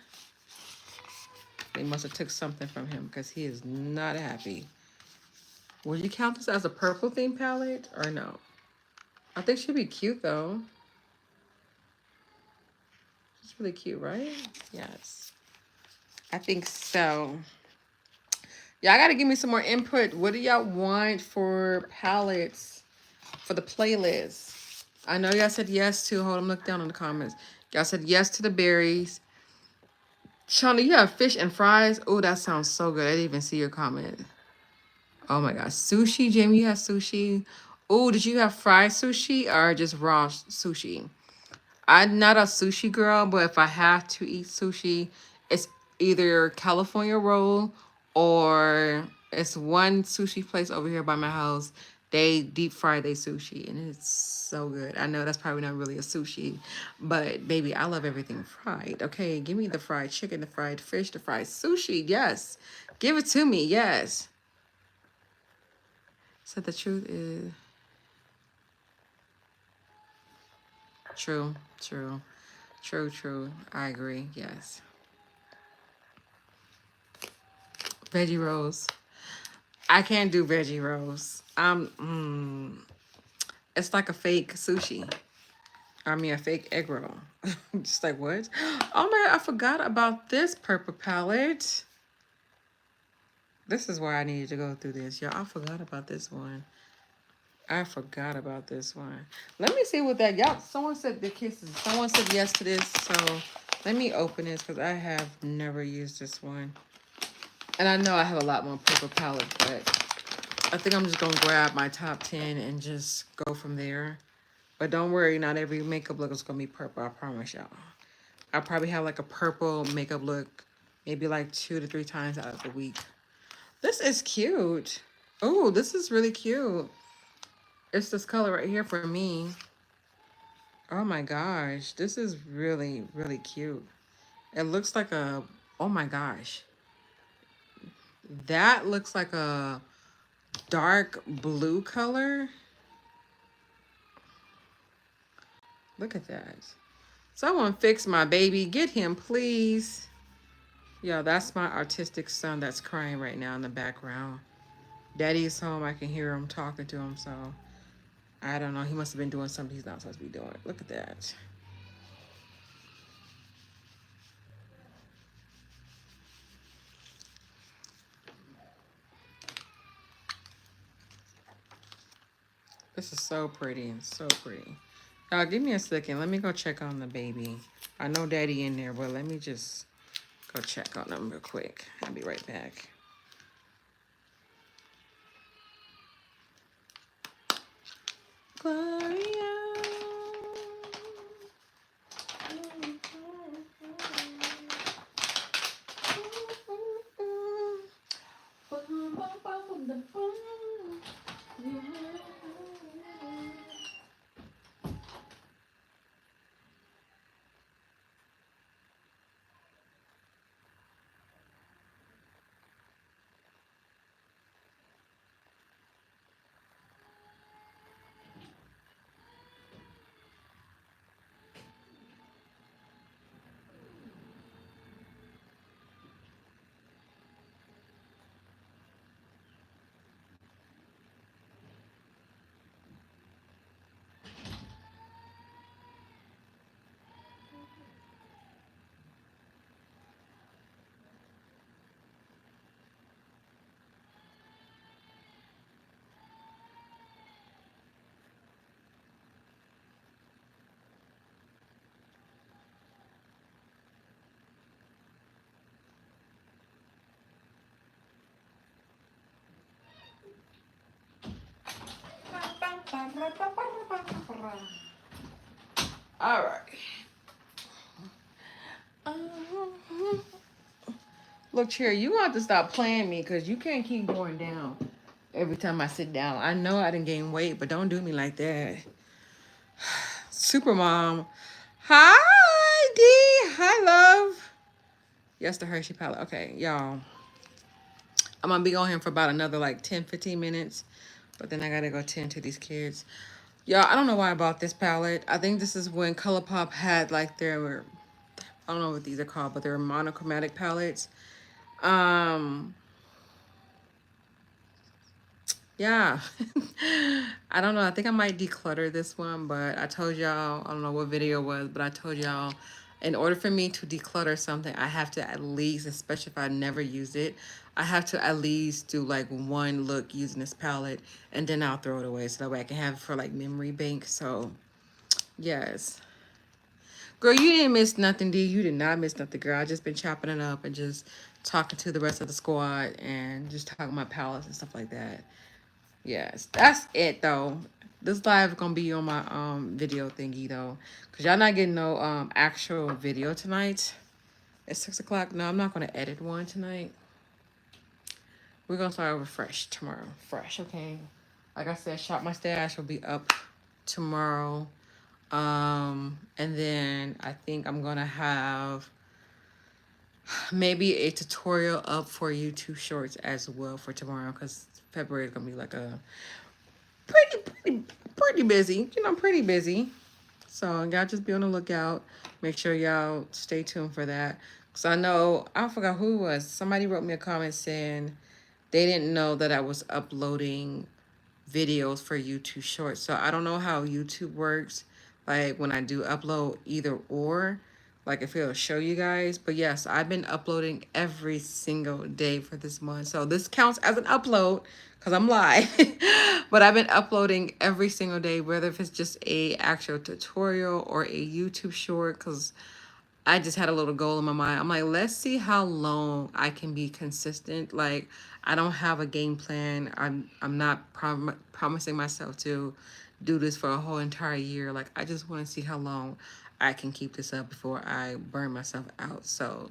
They must have took something from him because he is not happy. Would you count this as a purple theme palette or no? I think she'd be cute though. It's really cute, right? Yes. I think so. Y'all gotta give me some more input. What do y'all want for palettes for the playlist? I know y'all said yes to, hold on, look down in the comments. Y'all said yes to the berries. Shauna, you have fish and fries? Oh, that sounds so good. I didn't even see your comment. Oh my gosh. Sushi, Jamie, you have sushi. Oh, did you have fried sushi or just raw sushi? I'm not a sushi girl, but if I have to eat sushi, it's either California roll or it's one sushi place over here by my house. They deep fry their sushi and it's so good. I know that's probably not really a sushi, but baby, I love everything fried. Okay, give me the fried chicken, the fried fish, the fried sushi. Yes, give it to me. Yes. So the truth is true. True, true. I agree. Yes. Veggie rolls. I can't do veggie rolls. It's like a fake sushi. I mean, a fake egg roll. Just like what? Oh my! I forgot about this purple palette. This is why I needed to go through this. Y'all, I forgot about this one. I forgot about this one. Let me see what that y'all. Someone said the kisses. Someone said yes to this. So let me open this because I have never used this one. And I know I have a lot more purple palette, but I think I'm just gonna grab my top 10 and just go from there. But don't worry, not every makeup look is gonna be purple. I promise y'all. I probably have like a purple makeup look, maybe like 2 to 3 times out of the week. This is cute. Oh, this is really cute. It's this color right here for me. Oh my gosh, this is really, really cute. It looks like a, oh my gosh. That looks like a dark blue color. Look at that. Someone fix my baby. Get him, please. Yeah, that's my autistic son that's crying right now in the background. Daddy's home. I can hear him talking to him, so I don't know. He must have been doing something he's not supposed to be doing. Look at that. This is so pretty. So pretty. Y'all, give me a second. Let me go check on the baby. I know Daddy in there, but let me just go check on him real quick. I'll be right back. Gloria. All right. Look, Cherry, you have to stop playing me because you can't keep going down every time I sit down. I know I didn't gain weight, but don't do me like that. Super mom. Hi, D. Hi, love. Yes, the Hershey palette. Okay, y'all. I'm going to be on here for about another like 10, 15 minutes. But then I got to go tend to these kids. Y'all, I don't know why I bought this palette. I think this is when ColourPop had like their, I don't know what these are called, but they're monochromatic palettes. Yeah. I don't know. I think I might declutter this one, but I told y'all, I don't know what video it was, but I told y'all in order for me to declutter something, I have to at least, especially if I never use it, I have to at least do like one look using this palette and then I'll throw it away so that way I can have it for like memory bank. So, yes. Girl, you didn't miss nothing, D. You did not miss nothing, girl. I just been chopping it up and just talking to the rest of the squad and just talking about palettes and stuff like that. Yes, that's it though. This live gonna be on my video thingy though, cause y'all not getting no actual video tonight. It's 6 o'clock. No, I'm not gonna edit one tonight. We're gonna start over fresh tomorrow. Fresh, okay. Like I said, Shop My Stash will be up tomorrow. And then I think I'm gonna have maybe a tutorial up for YouTube Shorts as well for tomorrow, cause February is gonna be like a pretty busy. You know, pretty busy. So y'all just be on the lookout. Make sure y'all stay tuned for that. Cause I know I forgot who it was. Somebody wrote me a comment saying they didn't know that I was uploading videos for YouTube Shorts. So I don't know how YouTube works. Like when I do upload either or, like if it'll show you guys. But yes, I've been uploading every single day for this month. So this counts as an upload because I'm live. But I've been uploading every single day, whether if it's just a actual tutorial or a YouTube short, because I just had a little goal in my mind. I'm like, let's see how long I can be consistent. Like, I don't have a game plan. I'm not promising myself to do this for a whole entire year. Like, I just want to see how long I can keep this up before I burn myself out. So,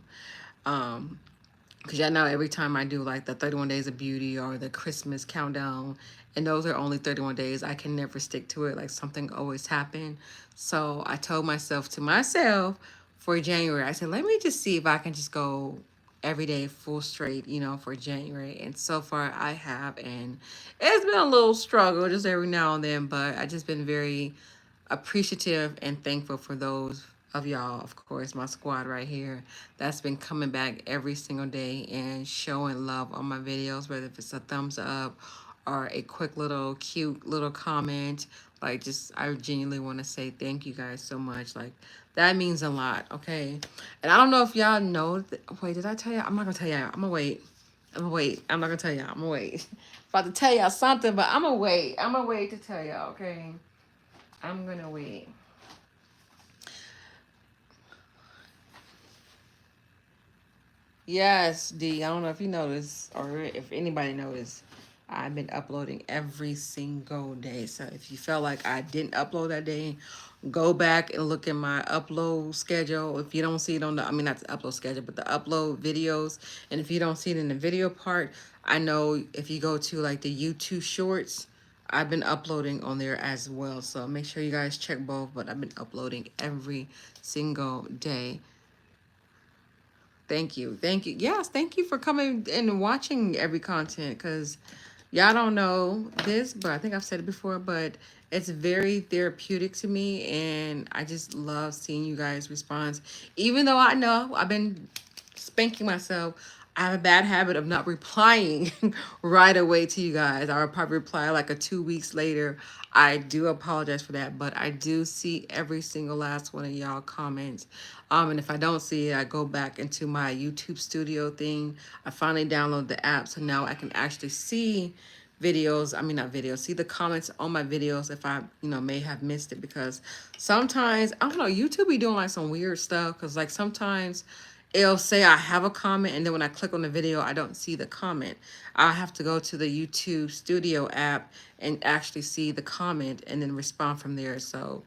because y'all know every time I do like the 31 Days of Beauty or the Christmas countdown, and those are only 31 days, I can never stick to it. Like something always happen. So I told myself to myself for January, I said, let me just see if I can just go every day full straight, for January. And so far I have, and it's been a little struggle just every now and then, but I just been very appreciative and thankful for those of y'all, of course, my squad right here that's been coming back every single day and showing love on my videos, whether if it's a thumbs up or a quick little cute little comment. Like, just I genuinely want to say thank you guys so much. Like, that means a lot. Okay. And I don't know if y'all know wait, did I tell y'all? I'm not gonna tell y'all. I'm gonna wait. I'm not gonna tell y'all. I'm gonna wait. About to tell y'all something, but I'm gonna wait. I'm gonna wait to tell y'all. Okay. I'm gonna wait. Yes, D. I don't know if you noticed or if anybody noticed. I've been uploading every single day. So if you felt like I didn't upload that day, go back and look at my upload schedule. If you don't see it on the, I mean, not the upload schedule, but the upload videos. And if you don't see it in the video part, I know if you go to like the YouTube shorts, I've been uploading on there as well. So make sure you guys check both, but I've been uploading every single day. Thank you. Thank you. Yes, thank you for coming and watching every content, because y'all don't know this, but I think I've said it before, but it's very therapeutic to me, and I just love seeing you guys' response. Even though I know I've been spanking myself, I have a bad habit of not replying right away to you guys. I'll probably reply like a 2 weeks later. I do apologize for that, but I do see every single last one of y'all comments. And if I don't see it, I go back into my YouTube studio thing. I finally download the app, so now I can actually see videos. I mean, not videos, see the comments on my videos if I, may have missed it, because sometimes, I don't know, YouTube be doing like some weird stuff, because like sometimes it'll say I have a comment, and then when I click on the video, I don't see the comment. I have to go to the YouTube Studio app and actually see the comment and then respond from there. So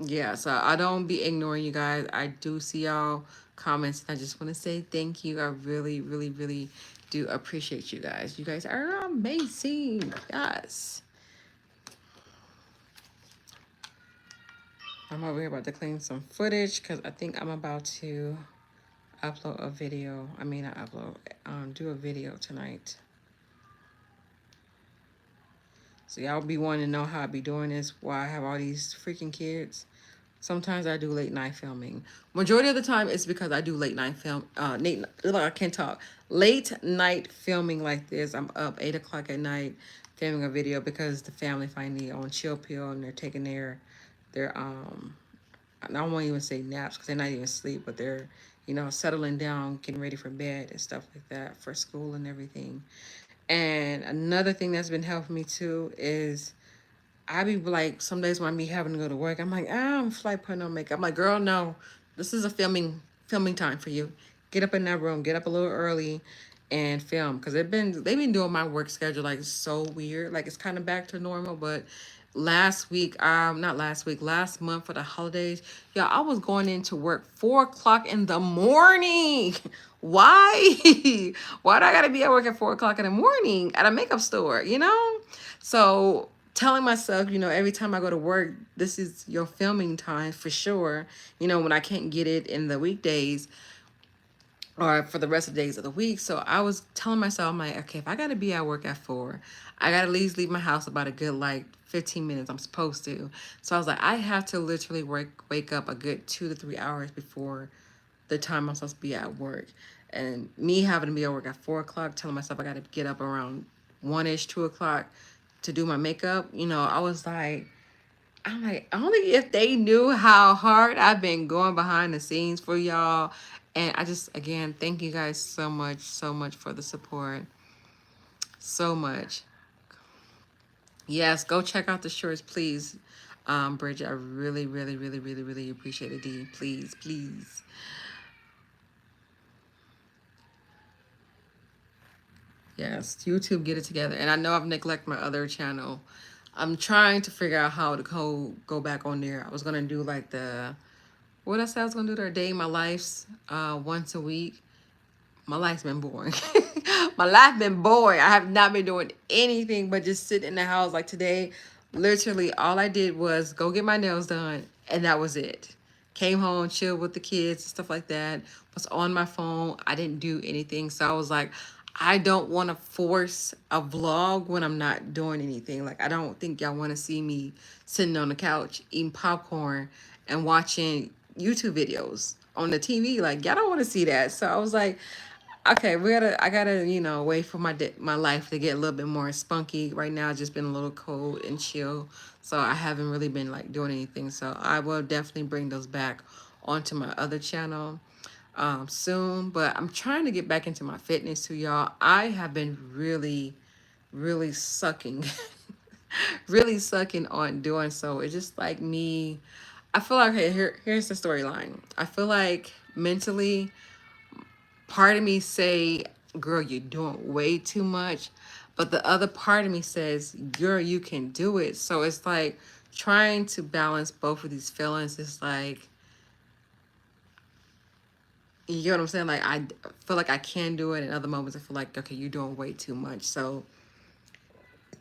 yeah, so I don't be ignoring you guys. I do see y'all comments, and I just want to say thank you. I really, really, really do appreciate you guys. You guys are amazing. Yes. I'm over here about to clean some footage because I think I'm about to upload a video. I mean, not upload, do a video tonight. So y'all be wanting to know how I be doing this while I have all these freaking kids. Sometimes I do late night filming. Majority of the time it's because I do late night film. I can't talk. Late night filming like this. I'm up 8 o'clock at night filming a video because the family finally on chill pill, and they're taking their I don't want to even say naps because they're not even asleep, but they're, settling down, getting ready for bed and stuff like that for school and everything. And another thing that's been helping me too is I be like, some days when I be having to go to work, I'm like, I'm flight putting on makeup. I'm like, girl, no, this is a filming time for you. Get up in that room, get up a little early and film. Cause they've been doing my work schedule like so weird. Like it's kind of back to normal, but not last week, last month for the holidays, yeah, I was going into work 4 o'clock in the morning. Why? Why do I gotta be at work at 4 o'clock in the morning at a makeup store? So telling myself, every time I go to work, this is your filming time for sure. When I can't get it in the weekdays, or for the rest of the days of the week. So I was telling myself, I'm like, okay, if I gotta be at work at 4, I gotta at least leave my house about a good like 15 minutes. I'm supposed to. So I was like, I have to literally wake up a good 2 to 3 hours before the time I'm supposed to be at work. And me having to be at work at 4 o'clock, telling myself I gotta get up around 1 ish, 2 o'clock to do my makeup. I was like, I'm like, only if they knew how hard I've been going behind the scenes for y'all. And I just, again, thank you guys so much for the support. So much. Yes, go check out the shorts, please. Bridget, I really, really, really, really, really appreciate it, D. Please, please. Yes, YouTube, get it together. And I know I've neglected my other channel. I'm trying to figure out how to go back on there. I was gonna do like what I said I was gonna do their day in my lives once a week. My life's been boring. My life been boring. I have not been doing anything but just sitting in the house. Like today, literally all I did was go get my nails done, and that was it. Came home, chilled with the kids and stuff like that. Was on my phone. I didn't do anything. So I was like, I don't want to force a vlog when I'm not doing anything. Like I don't think y'all want to see me sitting on the couch eating popcorn and watching YouTube videos on the TV. Like y'all don't want to see that. So I was like, okay, I gotta, wait for my life to get a little bit more spunky. Right now, it's just been a little cold and chill, so I haven't really been like doing anything. So I will definitely bring those back onto my other channel soon. But I'm trying to get back into my fitness too, y'all. I have been really, really sucking, really sucking on doing so. It's just like me. I feel like, okay, here's the storyline. I feel like mentally part of me say, girl, you're doing way too much. But the other part of me says, girl, you can do it. So it's like trying to balance both of these feelings. It's like, you get what I'm saying? Like, I feel like I can do it. In other moments, I feel like, okay, you're doing way too much. So,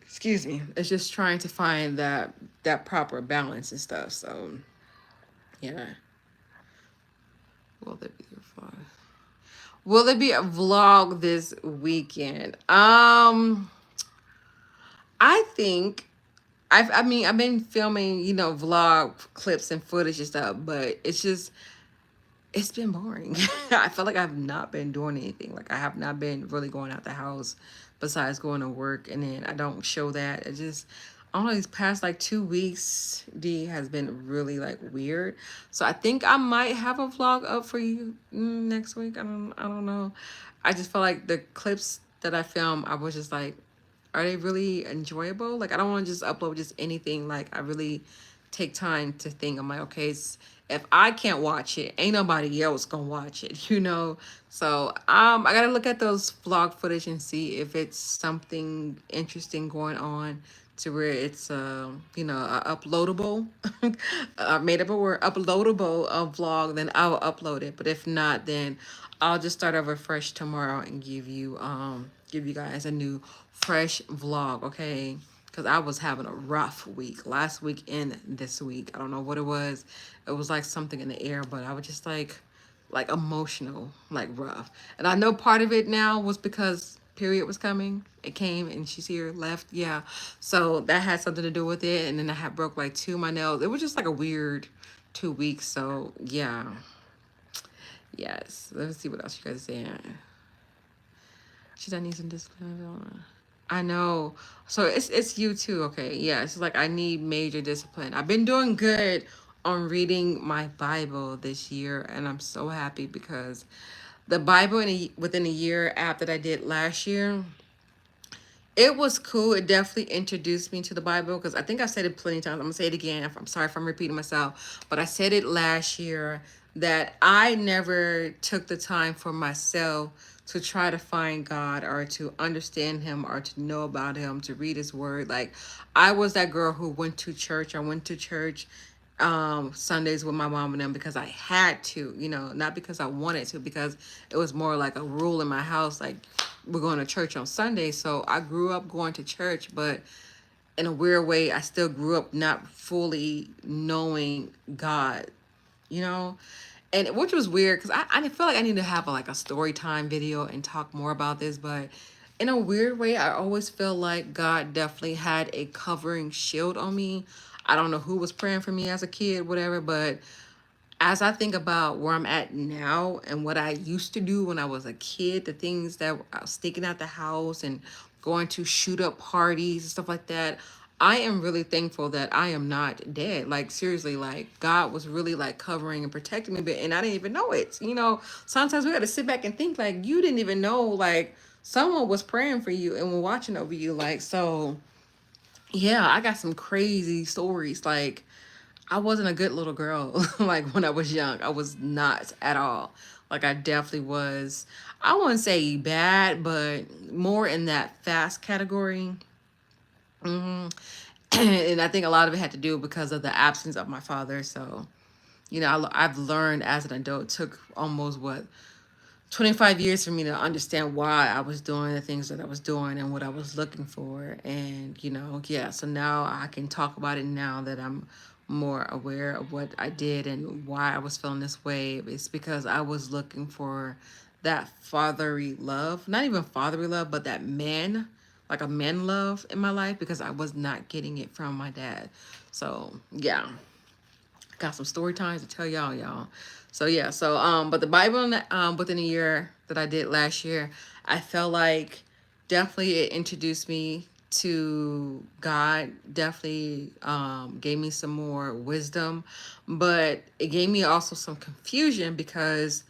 excuse me. It's just trying to find that proper balance and stuff. So, yeah. Will there be a vlog? Will there be a vlog this weekend? I think I've been filming, vlog clips and footage and stuff, but it's been boring. I feel like I've not been doing anything. Like I have not been really going out the house besides going to work, and then I don't show that. It just, I don't know, these past like 2 weeks, D has been really like weird. So I think I might have a vlog up for you next week. I don't know. I just feel like the clips that I film, I was just like, are they really enjoyable? Like I don't want to just upload just anything. Like I really take time to think. I'm like, okay, if I can't watch it, ain't nobody else gonna watch it, So I gotta look at those vlog footage and see if it's something interesting going on to where it's a uploadable made up a word, uploadable vlog, then I'll upload it. But if not, then I'll just start over fresh tomorrow and give you guys a new fresh vlog, okay? Because I was having a rough week last week and this week. I don't know what it was. It was like something in the air, but I was just like emotional, like rough. And I know part of it now was because period was coming. It came and she's here, left. Yeah. So that had something to do with it. And then I had broke like 2 of my nails. It was just like a weird 2 weeks. So yeah. Yes. Let's see what else you guys are saying. Should I need some discipline? I know. So it's you too, okay? Yeah, it's like I need major discipline. I've been doing good on reading my Bible this year, and I'm so happy because the Bible within a year app that I did last year, it was cool. It definitely introduced me to the Bible because I think I said it plenty of times. I'm gonna say it again. I'm sorry if I'm repeating myself, but I said it last year that I never took the time for myself to try to find God or to understand him or to know about him, to read his word. Like I was that girl who went to church. I went to church Sundays with my mom and them because I had to, not because I wanted to, because it was more like a rule in my house, like we're going to church on Sunday. So I grew up going to church, but in a weird way, I still grew up not fully knowing God, you know? and which was weird because I feel like I need to have like a story time video and talk more about this, but in a weird way, I always feel like God definitely had a covering shield on me. I don't know who was praying for me as a kid, whatever, but as I think about where I'm at now and what I used to do when I was a kid, the things that I was sneaking out the house and going to shoot up parties and stuff like that, I am really thankful that I am not dead. Like seriously, like God was really like covering and protecting me, but and I didn't even know it. You know, sometimes we got to sit back and think like you didn't even know like someone was praying for you and were watching over you. Like so, yeah, I got some crazy stories. Like I wasn't a good little girl like when I was young. I was not at all. Like I definitely was. I wouldn't say bad, but more in that fast category. hmm and I think a lot of it had to do because of the absence of my father. So, you know, I've learned as an adult. It took almost what 25 years for me to understand why I was doing the things that I was doing and what I was looking for. And, you know, yeah, so now I can talk about it now that I'm more aware of what I did and why I was feeling this way. It's because I was looking for that fatherly love, not even fatherly love, but that man, like a man love in my life because I was not getting it from my dad. So, yeah. Got some story times to tell y'all. So yeah, so but the Bible within a year that I did last year, I felt like definitely it introduced me to God, definitely gave me some more wisdom, but it gave me also some confusion because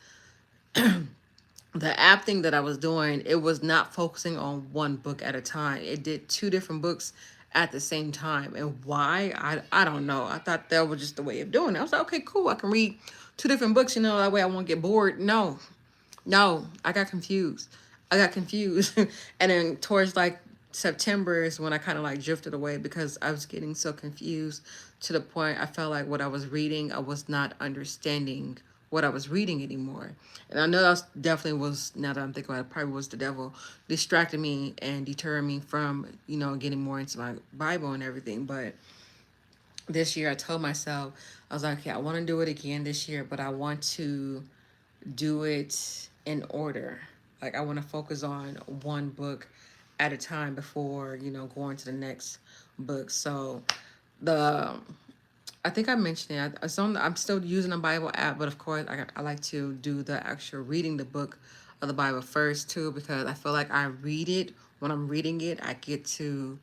the app thing that I was doing, it was not focusing on one book at a time. It did two different books at the same time. And why? I don't know. I thought that was just the way of doing it. I was like, okay, cool. I can read two different books, you know, that way I won't get bored. No, no, I got confused. I got confused. And then towards like September is when I kind of like drifted away because I was getting so confused to the point I felt like what I was reading, I was not understanding what I was reading anymore. And I know that definitely was, now that I'm thinking about it, probably was the devil distracting me and deterring me from, you know, getting more into my Bible and everything. But this year I told myself, I was like, okay, I want to do it again this year, but I want to do it in order. Like I want to focus on one book at a time before, you know, going to the next book. So the I think I mentioned it. I'm still using a Bible app, but of course I like to do the actual reading the book of the Bible first too because I feel like I read it when I'm reading it. I get to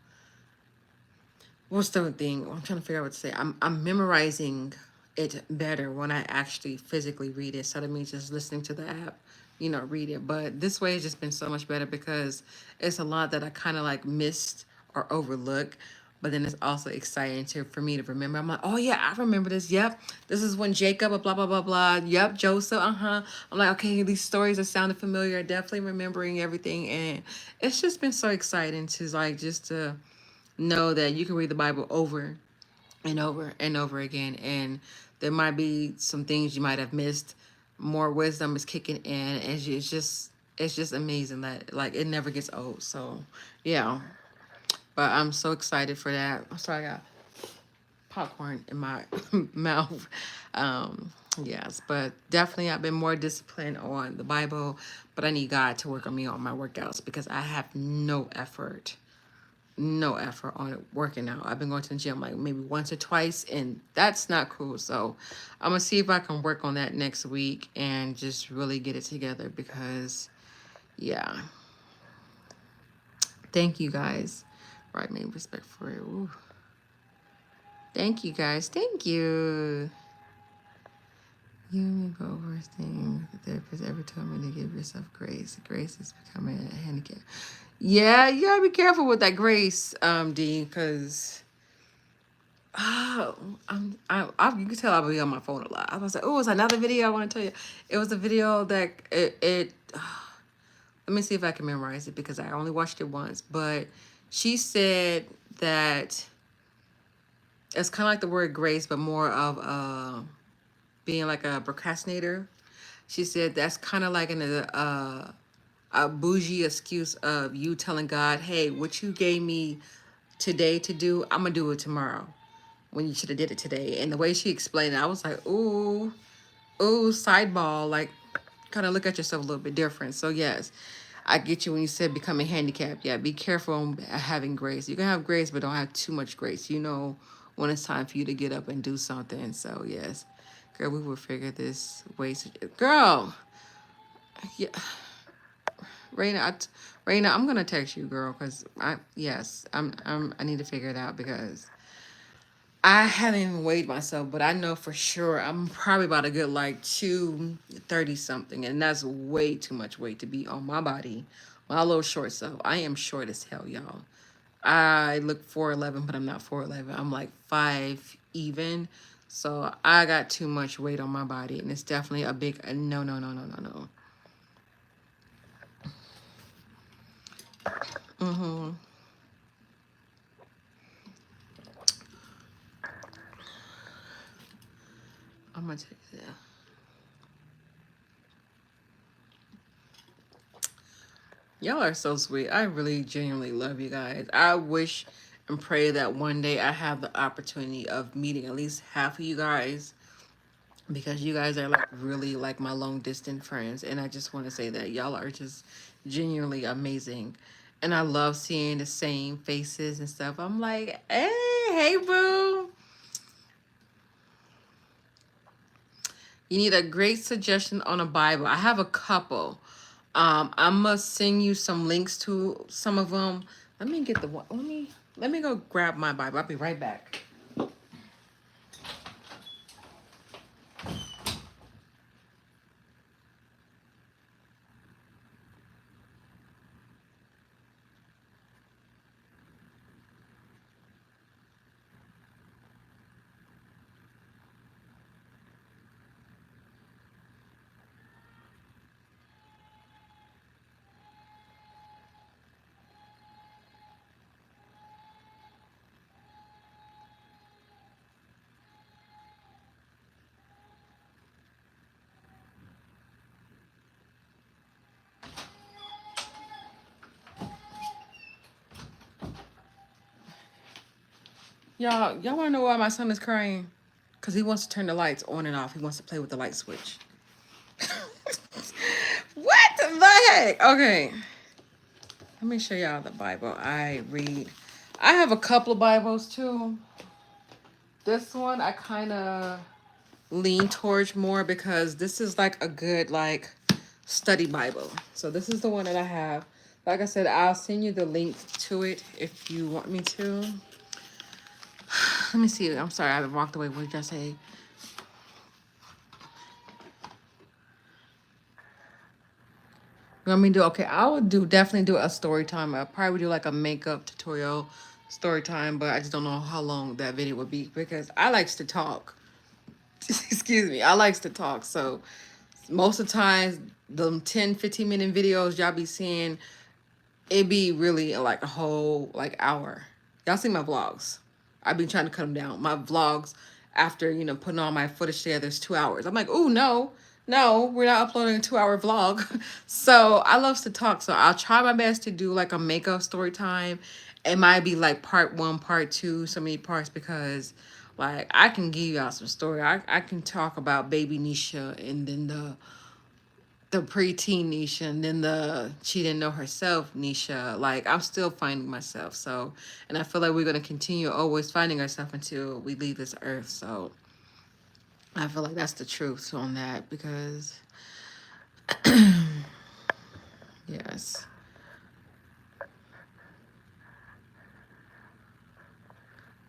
what's the thing? I'm trying to figure out what to say. I'm memorizing it better when I actually physically read it instead of me just listening to the app, you know, read it. But this way has just been so much better because it's a lot that I kind of like missed or overlook. But then it's also exciting to for me to remember. I'm like, oh yeah, I remember this. Yep, this is when Jacob, blah blah blah blah. Yep, Joseph. I'm like, okay, these stories are sounding familiar. Definitely remembering everything, and it's just been so exciting to like just to know that you can read the Bible over and over and over again. And there might be some things you might have missed. More wisdom is kicking in. And it's just amazing that like it never gets old. So yeah. But I'm so excited for that. I'm sorry, I got popcorn in my mouth. Yes, but definitely I've been more disciplined on the Bible, but I need God to work on me on my workouts because I have no effort on it working out. I've been going to the gym like maybe once or twice, and that's not cool. So I'm gonna see if I can work on that next week and just really get it together because, yeah. Thank you guys. Right, maybe respect for it. Ooh. Thank you guys. Thank you. You go over things. The therapist ever told me to give yourself grace. Grace is becoming a handicap. Yeah, you gotta be careful with that grace, D, because oh, you can tell I'll be on my phone a lot. I was like, oh, it's another video I want to tell you. It was a video that let me see if I can memorize it because I only watched it once. But she said that it's kind of like the word grace, but more of being like a procrastinator. She said that's kind of like a bougie excuse of you telling God, hey, what you gave me today to do, I'm gonna do it tomorrow when you should have did it today. And the way she explained it, I was like, ooh, ooh, sideball, like kind of look at yourself a little bit different. So yes, I get you when you said becoming handicapped. Yeah, be careful on having grace. You can have grace, but don't have too much grace. You know when it's time for you to get up and do something. So yes, girl, we will figure this way. Girl, yeah, Raina, Raina, I'm gonna text you, girl, because I need to figure it out because I haven't even weighed myself, but I know for sure I'm probably about a good like 230 something, and that's way too much weight to be on my body. My little short self. I am short as hell, y'all. I look 4'11", but I'm not 4'11". I'm like 5 even. So I got too much weight on my body, and it's definitely a big no, no, no, no, no, no. Mm-hmm. I'm gonna take that. Y'all are so sweet. I really genuinely love you guys. I wish and pray that one day I have the opportunity of meeting at least half of you guys because you guys are like really like my long distance friends. And I just want to say that y'all are just genuinely amazing. And I love seeing the same faces and stuff. I'm like, hey, boo. You need a great suggestion on a Bible. I have a couple. I'm gonna send you some links to some of them. Let me get the one. Let me go grab my Bible. I'll be right back. Y'all wanna know why my son is crying? Cause he wants to turn the lights on and off. He wants to play with the light switch. What the heck? Okay. Let me show y'all the Bible I read. I have a couple of Bibles too. This one I kind of lean towards more because this is like a good like study Bible. So this is the one that I have. Like I said, I'll send you the link to it if you want me to. Let me see. I'm sorry, I walked away. What did I say? You want me to do? Okay, I would definitely do a story time. I probably would do like a makeup tutorial story time, but I just don't know how long that video would be because I likes to talk. Excuse me, I likes to talk. So most of the times, the 10-15 minute videos y'all be seeing, it be really like a whole like hour. Y'all see my vlogs. I've been trying to cut them down. My vlogs, after putting all my footage together, is 2 hours. I'm like, oh no, we're not uploading a 2 hour vlog. So I love to talk. So I'll try my best to do like a makeup story time. It might be like part 1, part 2, so many parts because like I can give y'all some story. I can talk about baby Nisha and then the preteen Nisha and then the she didn't know herself Nisha. Like I'm still finding myself. So, and I feel like we're gonna continue always finding ourselves until we leave this earth. So I feel like that's the truth on that because yes.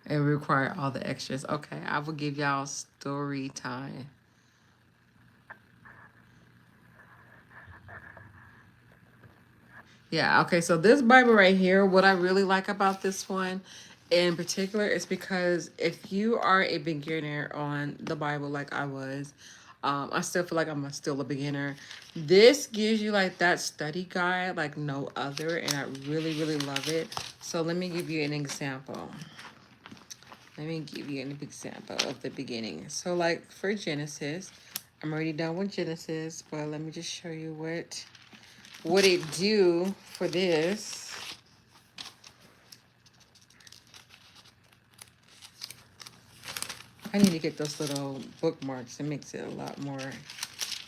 It require all the extras. Okay, I will give y'all story time. Yeah, okay, so this Bible right here, what I really like about this one in particular is because if you are a beginner on the Bible like I was, I still feel like still a beginner. This gives you like that study guide like no other, and I really, really love it. So let me give you an example. Let me give you an example of the beginning. So like for Genesis, I'm already done with Genesis, but let me just show you what it do for this. I need to get those little bookmarks. It makes it a lot more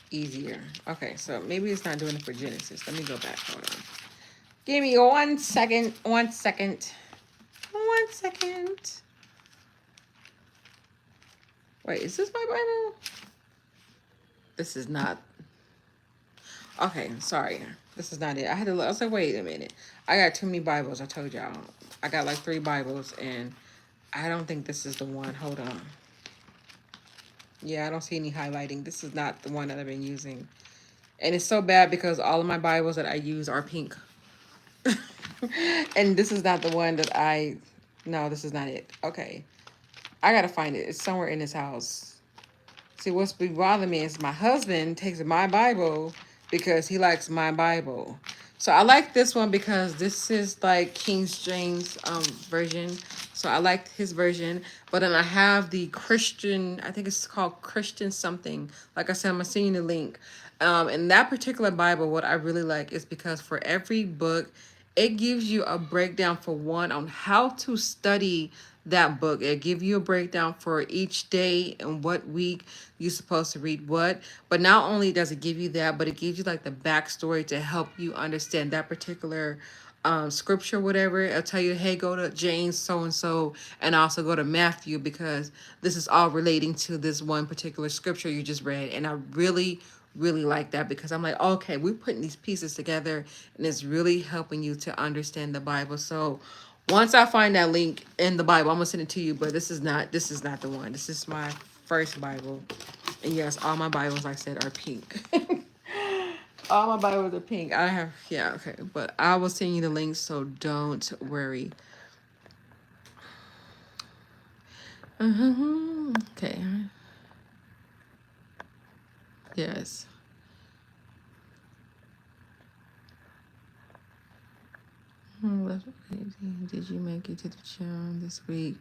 easier. Okay, so maybe it's not doing it for Genesis. Let me go back. Hold on. Give me 1 second. 1 second. 1 second. Wait, is this my Bible? This is not. Okay, sorry. This is not it. I had to look. I was like, wait a minute. I got too many Bibles. I told y'all. I got like 3 Bibles, and I don't think this is the one. Hold on. Yeah, I don't see any highlighting. This is not the one that I've been using. And it's so bad because all of my Bibles that I use are pink. And this is not the one that I... No, this is not it. Okay. I gotta find it. It's somewhere in this house. See, what's been bothering me is my husband takes my Bible because he likes my Bible. So I like this one because this is like King James version. So I like his version. But then I have the Christian, I think it's called Christian something. Like I said, I'm going to send you the link. In that particular Bible, what I really like is because for every book, it gives you a breakdown for one on how to study that book. It give you a breakdown for each day and what week you're supposed to read what. But not only does it give you that, but it gives you like the backstory to help you understand that particular scripture, whatever. It'll tell you, hey, go to James so and so, and also go to Matthew because this is all relating to this one particular scripture you just read. And I really like that because I'm like, okay, we're putting these pieces together and it's really helping you to understand the Bible. So once I find that link in the Bible, I'm gonna send it to you, but this is not the one. This is my first Bible. And yes, all my Bibles, like I said, are pink. All my Bibles are pink. I have, yeah, okay. But I will send you the link, so don't worry. Okay. Yes. Did you make it to the gym this week?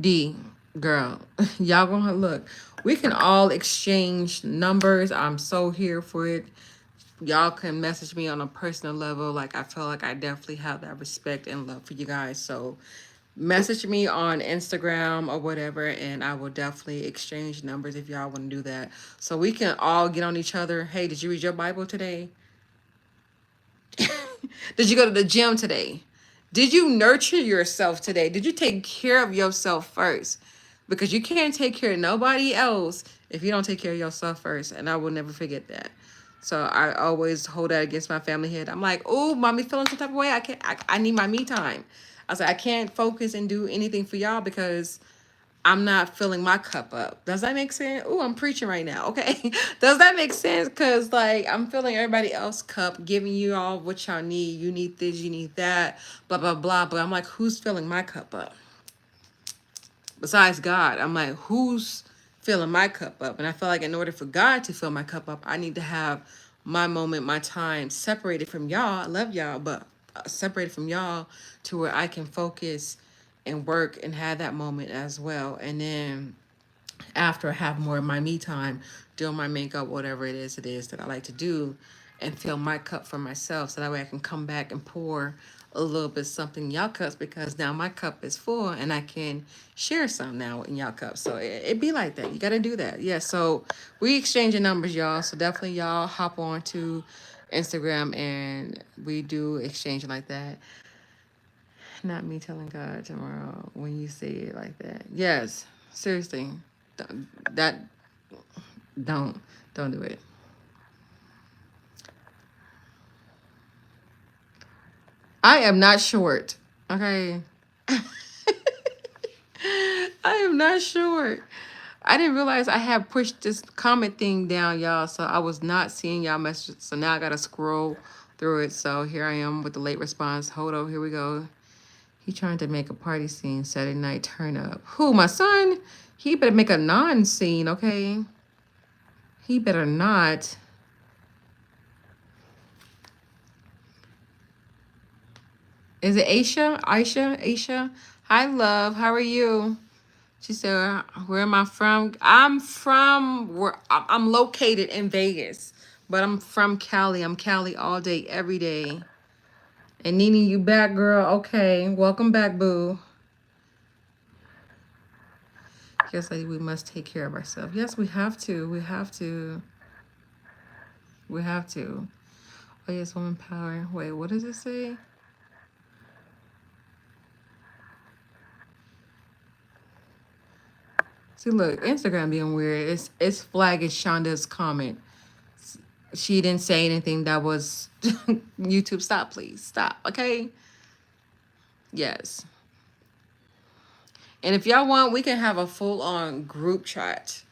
D, girl, y'all gonna look. We can all exchange numbers. I'm so here for it. Y'all can message me on a personal level. Like, I feel like I definitely have that respect and love for you guys. So message me on Instagram or whatever, and I will definitely exchange numbers if y'all want to do that. So we can all get on each other. Hey, did you read your Bible today? Did you go to the gym today? Did you nurture yourself today? Did you take care of yourself first? Because you can't take care of nobody else if you don't take care of yourself first. And I will never forget that. So I always hold that against my family head. I'm like, oh, mommy feeling some type of way. I need my me time. I was like, I can't focus and do anything for y'all because I'm not filling my cup up. Does that make sense? Oh, I'm preaching right now. Okay. Does that make sense? Because, like, I'm filling everybody else's cup, giving you all what y'all need. You need this, you need that, blah, blah, blah. But I'm like, who's filling my cup up? Besides God, I'm like, who's filling my cup up? And I feel like in order for God to fill my cup up, I need to have my moment, my time separated from y'all. I love y'all, but separated from y'all to where I can focus and work and have that moment as well. And then after I have more of my me time, doing my makeup, whatever it is that I like to do, and fill my cup for myself, so that way I can come back and pour a little bit something in y'all cups because now my cup is full and I can share some now in y'all cups. So it be like that. You got to do that. Yeah. So we exchanging numbers, y'all. So definitely y'all hop on to Instagram and we do exchange like that. Not me telling God tomorrow when you say it like that. Yes, seriously, that don't don't do it. I am not short. Okay, I am not short. I didn't realize I had pushed this comment thing down, y'all. So I was not seeing y'all messages. So now I gotta scroll through it. So here I am with the late response. Hold on, here we go. He trying to make a party scene Saturday night turn up. Who, my son? He better make a non-scene, okay? He better not. Is it Aisha? Aisha? Aisha? Hi, love. How are you? She said, where am I from? I'm located in Vegas, but I'm from Cali. I'm Cali all day, every day. And Nene, you back, girl? Okay. Welcome back, boo. Yes, lady, we must take care of ourselves. Yes, we have to. We have to. We have to. Oh, yes, woman power. Wait, what does it say? See, look, Instagram being weird. It's flagging Shonda's comment. She didn't say anything that was YouTube. Stop, please. Stop. Okay. Yes. And if y'all want, we can have a full on group chat.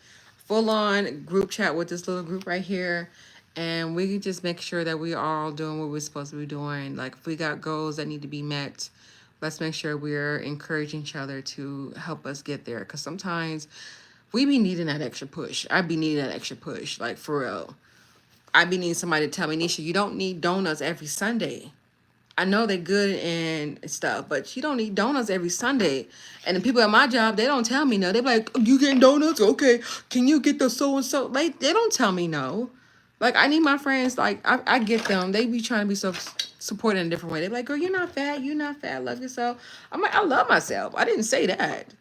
Full on group chat with this little group right here. And we can just make sure that we are all doing what we're supposed to be doing. Like if we got goals that need to be met, let's make sure we're encouraging each other to help us get there. Because sometimes we be needing that extra push. I be needing that extra push. Like for real. I be needing somebody to tell me, Nisha, you don't need donuts every Sunday. I know they're good and stuff, but you don't need donuts every Sunday. And the people at my job, they don't tell me no. They be like, you getting donuts? Okay. Can you get the so and so? Like, they don't tell me no. Like, I need my friends, like, I get them. They be trying to be so supported in a different way. They be like, girl, you're not fat. You're not fat. Love yourself. I'm like, I love myself. I didn't say that.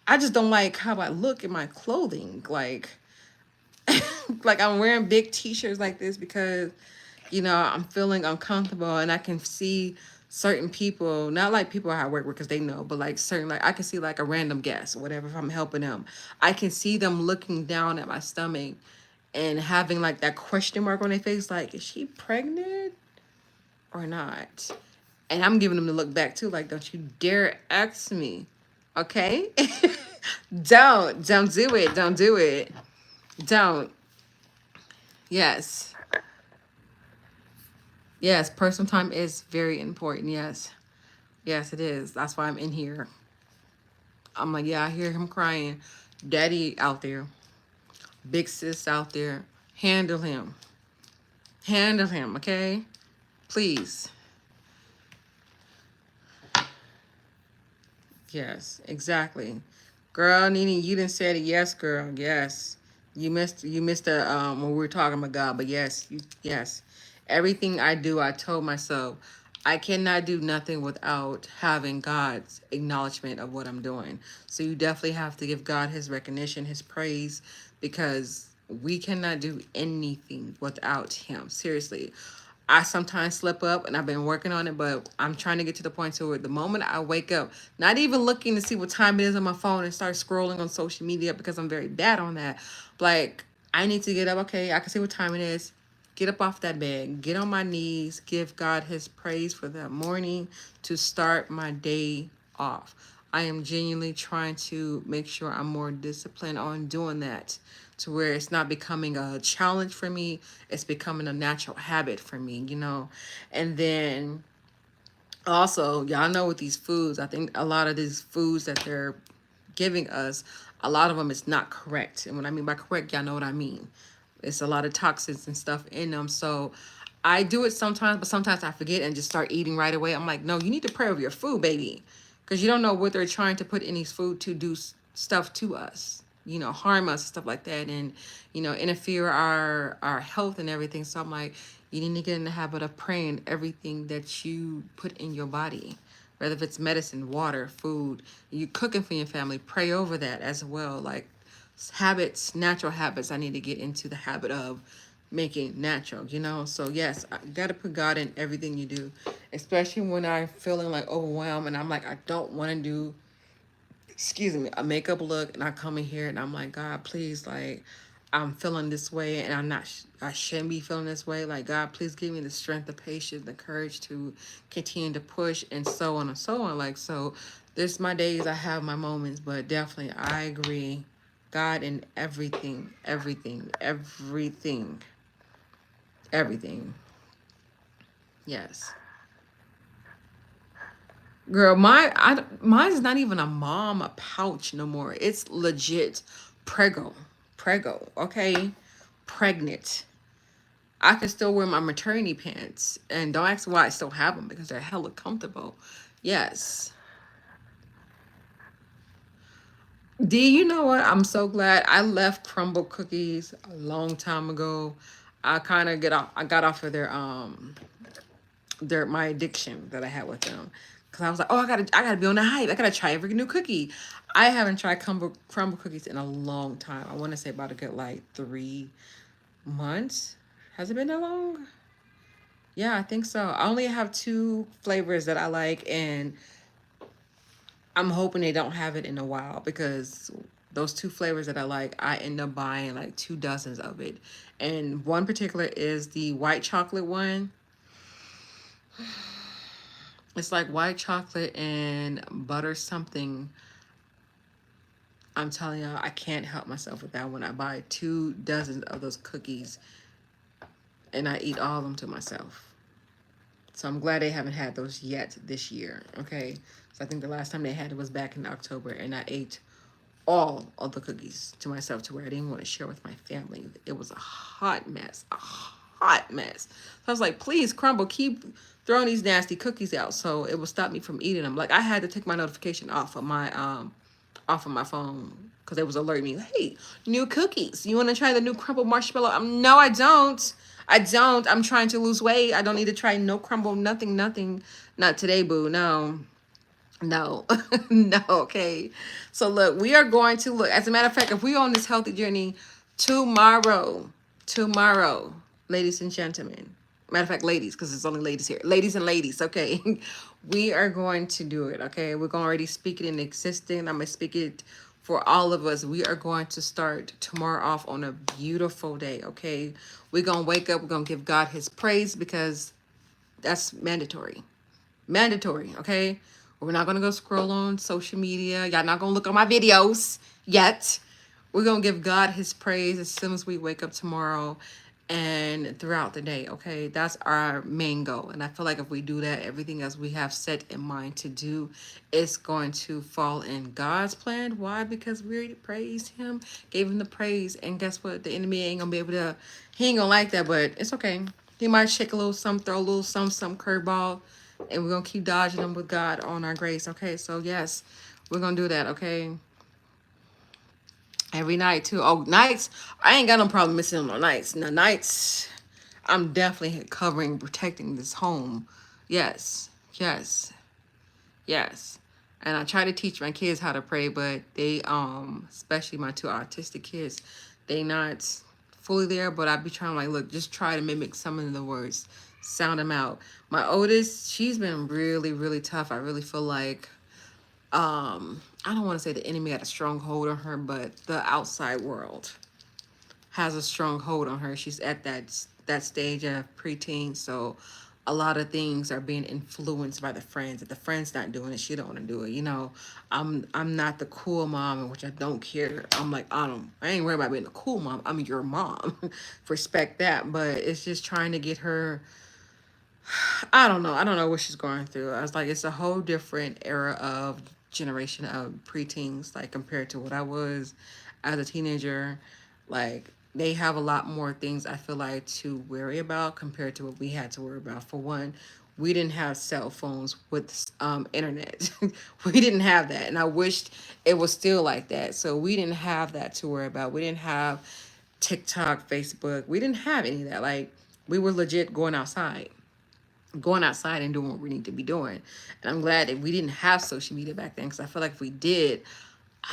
I just don't like how I look in my clothing. Like, like I'm wearing big t-shirts like this because I'm feeling uncomfortable and I can see certain people, not like people I work with because they know, but like certain, like I can see like a random guest or whatever if I'm helping them. I can see them looking down at my stomach and having like that question mark on their face, like, is she pregnant or not? And I'm giving them to look back too, like, don't you dare ask me. Okay? Don't do it. Don't do it. Don't. Yes. Yes, personal time is very important. Yes. Yes, it is. That's why I'm in here. I'm like, yeah, I hear him crying. Daddy out there. Big sis out there. Handle him. Handle him, okay? Please. Yes, exactly. Girl, Nene, you didn't say it. Yes, girl. Yes. You missed the when we were talking about God, but yes. Everything I do, I told myself, I cannot do nothing without having God's acknowledgement of what I'm doing. So you definitely have to give God his recognition, his praise, because we cannot do anything without him. Seriously. I sometimes slip up and I've been working on it, but I'm trying to get to the point to where the moment I wake up, not even looking to see what time it is on my phone and start scrolling on social media because I'm very bad on that. Like, I need to get up. Okay, I can see what time it is. Get up off that bed, get on my knees, give God his praise for that morning to start my day off. I am genuinely trying to make sure I'm more disciplined on doing that to where it's not becoming a challenge for me. It's becoming a natural habit for me. And then also, y'all know with these foods, I think a lot of these foods that they're giving us, a lot of them is not correct. And when I mean by correct, y'all know what I mean. It's a lot of toxins and stuff in them. So I do it sometimes, but sometimes I forget and just start eating right away. I'm like, no, you need to pray over your food, baby. Because you don't know what they're trying to put in these food to do stuff to us, harm us, stuff like that. And, interfere our health and everything. So I'm like, you need to get in the habit of praying everything that you put in your body, whether if it's medicine, water, food, you cooking for your family, pray over that as well. Like habits, natural habits, I need to get into the habit of making natural. So yes, I gotta put God in everything you do, especially when I'm feeling like overwhelmed and I'm like, I don't want to do, excuse me, a makeup look, and I come in here and I'm like, God, please, like, I'm feeling this way and I shouldn't be feeling this way. Like, God, please give me the strength, the patience, the courage to continue to push, and so on and so on. Like, so there's my days, I have my moments, but definitely I agree. God in everything, everything, everything, everything. Yes. Girl, mine's not even a mom a pouch no more. It's legit prego, okay? Pregnant. I can still wear my maternity pants, and don't ask why I still have them because they're hella comfortable. Yes. D, you know what? I'm so glad I left crumble cookies a long time ago. I got off of their my addiction that I had with them. because I was like, oh, I gotta be on the hype. I gotta try every new cookie. I haven't tried crumble cookies in a long time. I want to say about a good like 3 months. Has it been that long? Yeah, I think so. I only have two flavors that I like, and I'm hoping they don't have it in a while because those two flavors that I like, I end up buying like 2 dozens of it. And one particular is the white chocolate one. It's like white chocolate and butter something. I'm telling y'all, I can't help myself with that one. I buy 2 dozens of those cookies and I eat all of them to myself. So I'm glad they haven't had those yet this year. Okay. So I think the last time they had it was back in October, and I ate all of the cookies to myself to where I didn't want to share with my family. It was a hot mess. A hot mess. So I was like, please, Crumble, keep throwing these nasty cookies out so it will stop me from eating them. Like, I had to take my notification off of my phone because it was alerting me, hey, new cookies. You want to try the new crumble marshmallow? No, I don't. I don't. I'm trying to lose weight. I don't need to try no crumble, nothing, nothing. Not today, boo. No. No, no, okay. So look, we are going to look. As a matter of fact, if we're on this healthy journey tomorrow, ladies and gentlemen. Matter of fact, ladies, because it's only ladies here. Ladies and ladies, okay. We are going to do it, okay. We're going to already speak it in existence. I'm going to speak it for all of us. We are going to start tomorrow off on a beautiful day, okay. We're going to wake up. We're going to give God his praise because that's mandatory. Mandatory, okay? We're not gonna go scroll on social media. Y'all not gonna look on my videos yet. We're gonna give God his praise as soon as we wake up tomorrow and throughout the day, okay? That's our main goal. And I feel like if we do that, everything else we have set in mind to do is going to fall in God's plan. Why? Because we already praised him, gave him the praise, and guess what? The enemy ain't gonna be able to, he ain't gonna like that, but it's okay. He might shake a little some, throw a little some curveball, and we're gonna keep dodging them with God on our grace. Okay, so yes, we're gonna do that. Okay, every night too. Oh, nights, I ain't got no problem missing on nights. Now nights, I'm definitely covering, protecting this home. Yes, yes, yes. And I try to teach my kids how to pray, but they especially my two autistic kids, they not fully there, but I be trying to like, look, just try to mimic some of the words, sound them out. My oldest, she's been really, really tough. I really feel like I don't want to say the enemy had a strong hold on her, but the outside world has a strong hold on her. She's at that stage of preteen, so a lot of things are being influenced by the friends. If the friend's not doing it, she don't want to do it. You know, I'm not the cool mom, in which I don't care. I'm like, I ain't worried about being a cool mom. I'm your mom. Respect that. But it's just trying to get her. I don't know. I don't know what she's going through. I was like, it's a whole different era of generation of preteens, like compared to what I was as a teenager. Like they have a lot more things I feel like to worry about compared to what we had to worry about. For one, we didn't have cell phones with internet. We didn't have that, and I wished it was still like that. So we didn't have that to worry about. We didn't have TikTok, Facebook. We didn't have any of that. Like we were legit going outside and doing what we need to be doing. And I'm glad that we didn't have social media back then, because I feel like if we did,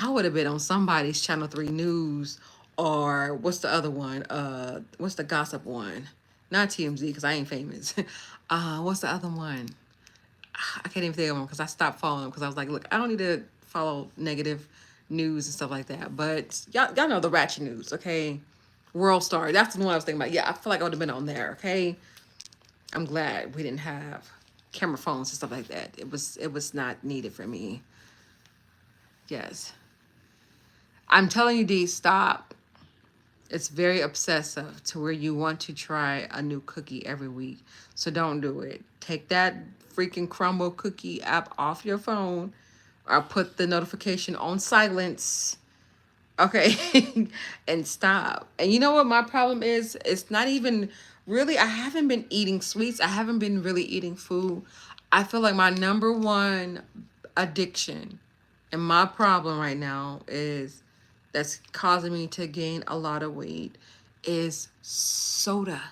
I would have been on somebody's Channel 3 News, or what's the other one? What's the gossip one? Not TMZ, because I ain't famous. What's the other one? I can't even think of them because I stopped following them because I was like, look, I don't need to follow negative news and stuff like that. But y'all know the ratchet news, okay? World Star. That's the one I was thinking about. Yeah, I feel like I would have been on there, okay? I'm glad we didn't have camera phones and stuff like that. It was not needed for me. Yes. I'm telling you, D, stop. It's very obsessive to where you want to try a new cookie every week. So don't do it. Take that freaking Crumble cookie app off your phone, or put the notification on silence. Okay. And stop. And you know what my problem is? It's not even really, I haven't been eating sweets. I haven't been really eating food. I feel like my number one addiction and my problem right now is that's causing me to gain a lot of weight is soda,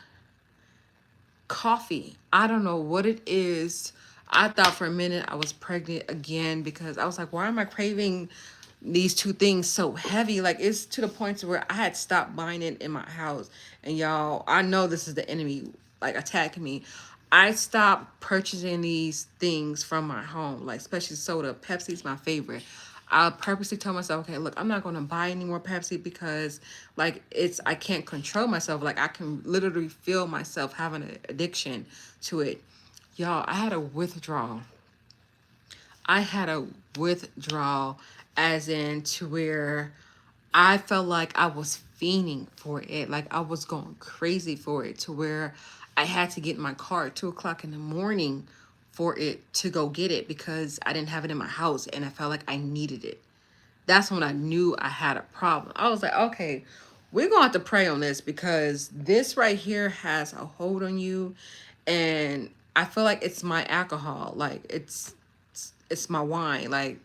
coffee. I don't know what it is. I thought for a minute I was pregnant again because I was like, why am I craving these two things so heavy? Like, it's to the point to where I had stopped buying it in my house. And y'all, I know this is the enemy like attacking me. I stopped purchasing these things from my home, like especially soda. Pepsi's my favorite. I purposely told myself, okay, look, I'm not gonna buy any more Pepsi because like I can't control myself. Like, I can literally feel myself having an addiction to it. Y'all, I had a withdrawal. I had a withdrawal, as in to where I felt like I was fiending for it. Like, I was going crazy for it, to where I had to get in my car at 2 o'clock in the morning for it to go get it because I didn't have it in my house and I felt like I needed it. That's when I knew I had a problem. I was like, okay, we're going to have to pray on this because this right here has a hold on you. And I feel like it's my alcohol. Like, it's my wine. Like,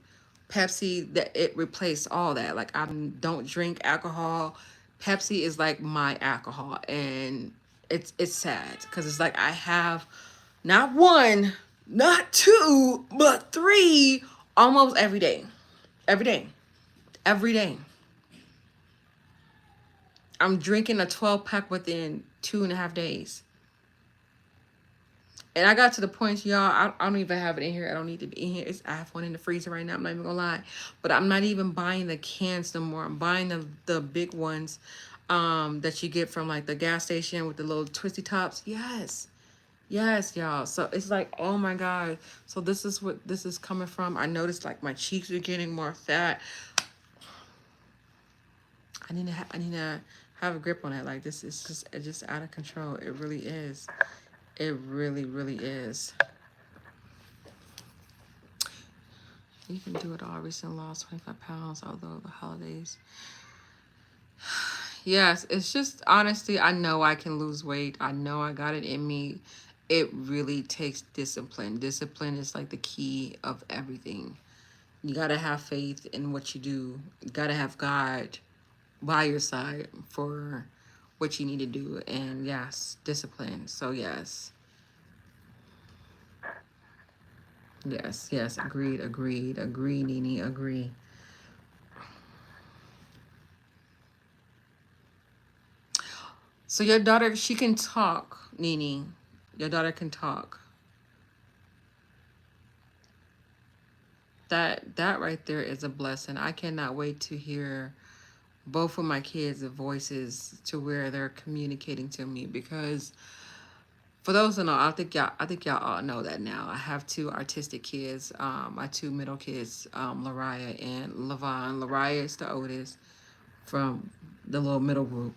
Pepsi, that it replaced all that. Like, I don't drink alcohol. Pepsi is like my alcohol. And it's sad because it's like I have not one, not two, but three almost every day. Every day. Every day. I'm drinking a 12 pack within 2.5 days. And I got to the point, y'all, I don't even have it in here. I don't need to be in here. I have one in the freezer right now. I'm not even gonna lie. But I'm not even buying the cans no more. I'm buying the big ones that you get from like the gas station with the little twisty tops. Yes. Yes, y'all. So it's like, oh my God. So this is what this is coming from. I noticed like my cheeks are getting more fat. I need to have a grip on it. Like, this is just, it's just out of control. It really is. It really, really is. You can do it all. Recent lost 25 pounds, although the holidays. Yes, it's just, honestly, I know I can lose weight. I know I got it in me. It really takes discipline. Discipline is like the key of everything. You got to have faith in what you do. You got to have God by your side for what you need to do. And yes, discipline. So yes. Yes, agree, Nini, agree. So your daughter, she can talk, Nini. Your daughter can talk. That right there is a blessing. I cannot wait to hear both of my kids' voices to where they're communicating to me, because for those who know, I think y'all all know that now. I have two artistic kids, my two middle kids, Lariah and Levon. Lariah is the oldest from the little middle group.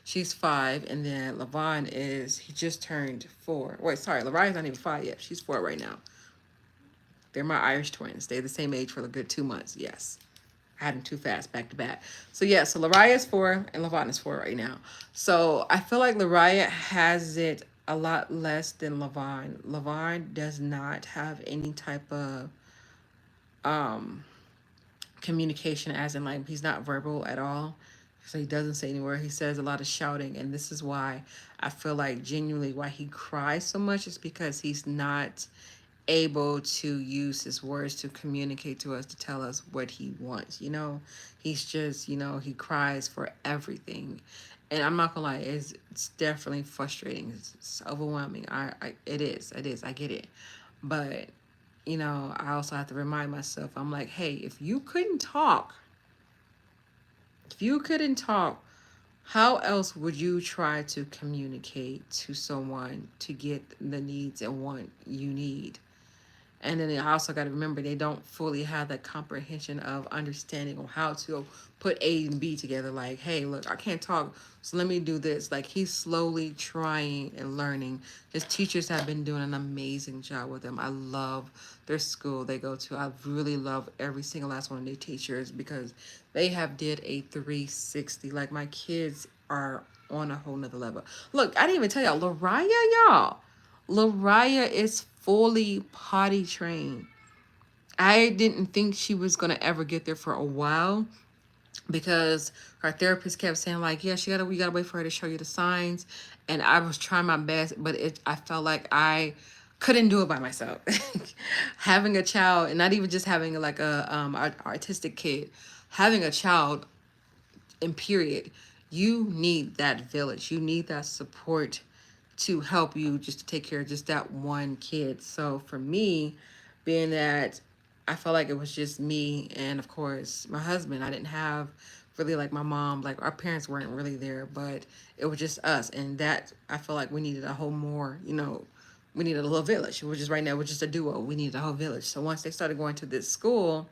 She's 5, and then Levon he just turned 4. Wait, sorry, Lariah's not even 5 yet. She's 4 right now. They're my Irish twins. They're the same age for a good 2 months. Yes. I had them too fast back to back. So yeah, so Lariah is 4 and Levon is 4 right now. So I feel like Lariah has it a lot less than Levon. Levon does not have any type of um communication, as in like he's not verbal at all. So he doesn't say anywhere. He says a lot of shouting, and this is why I feel like genuinely why he cries so much is because he's not able to use his words to communicate to us, to tell us what he wants. He's just, he cries for everything. And I'm not gonna lie, it's definitely frustrating. It's overwhelming. It is. I get it. But, I also have to remind myself, I'm like, hey, if you couldn't talk, how else would you try to communicate to someone to get the needs and want you need? And then I also got to remember they don't fully have that comprehension of understanding on how to put A and B together. Like, hey, look, I can't talk, so let me do this. Like, he's slowly trying and learning. His teachers have been doing an amazing job with him. I love their school they go to. I really love every single last one of their teachers because they have did a 360. Like, my kids are on a whole nother level. Look, I didn't even tell y'all, Lariah is fully potty trained. I didn't think she was gonna ever get there for a while because her therapist kept saying like, yeah, we gotta wait for her to show you the signs. And I was trying my best, but I felt like couldn't do it by myself. Having a child, and not even just having like a artistic kid, having a child in period, you need that village. You need that support to help you just to take care of just that one kid. So for me, being that I felt like it was just me and of course my husband, I didn't have really like my mom, like our parents weren't really there, but it was just us. And that I feel like we needed a whole more, we needed a little village. It was just right now, we're just a duo. We needed a whole village. So once they started going to this school,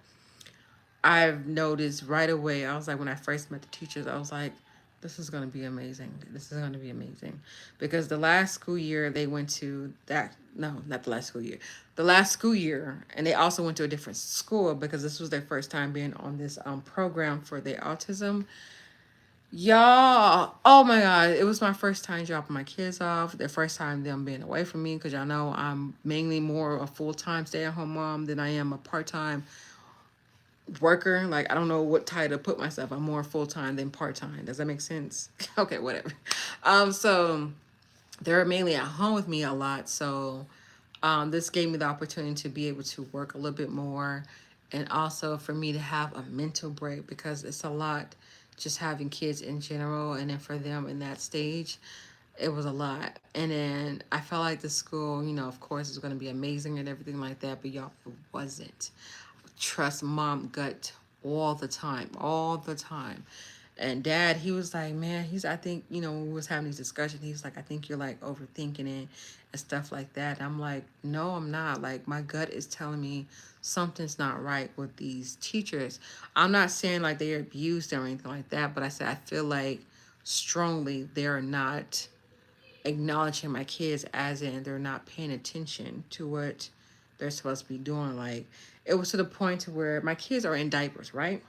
I've noticed right away. I was like, when I first met the teachers, I was like, this is going to be amazing. This is going to be amazing. Because the last school year they went to that, no, not the last school year, the last school year, and they also went to a different school because this was their first time being on this program for their autism. Y'all, oh my God, it was my first time dropping my kids off. The first time them being away from me because y'all know I'm mainly more a full time stay at home mom than I am a part time worker. Like I don't know what title to put myself. I'm more full time than part time. Does that make sense? Okay, whatever. So they're mainly at home with me a lot. So this gave me the opportunity to be able to work a little bit more, and also for me to have a mental break because it's a lot just having kids in general, and then for them in that stage it was a lot. And then I felt like the school, of course, is going to be amazing and everything like that, but y'all, it wasn't. Trust mom gut all the time, all the time. And dad, he was like, man, I think, when we was having these discussions, he's like, I think you're like overthinking it and stuff like that. And I'm like, no, I'm not. Like, my gut is telling me something's not right with these teachers. I'm not saying like they're abused or anything like that, but I said, I feel like strongly they're not acknowledging my kids, as in they're not paying attention to what they're supposed to be doing. Like it was to the point to where my kids are in diapers, right?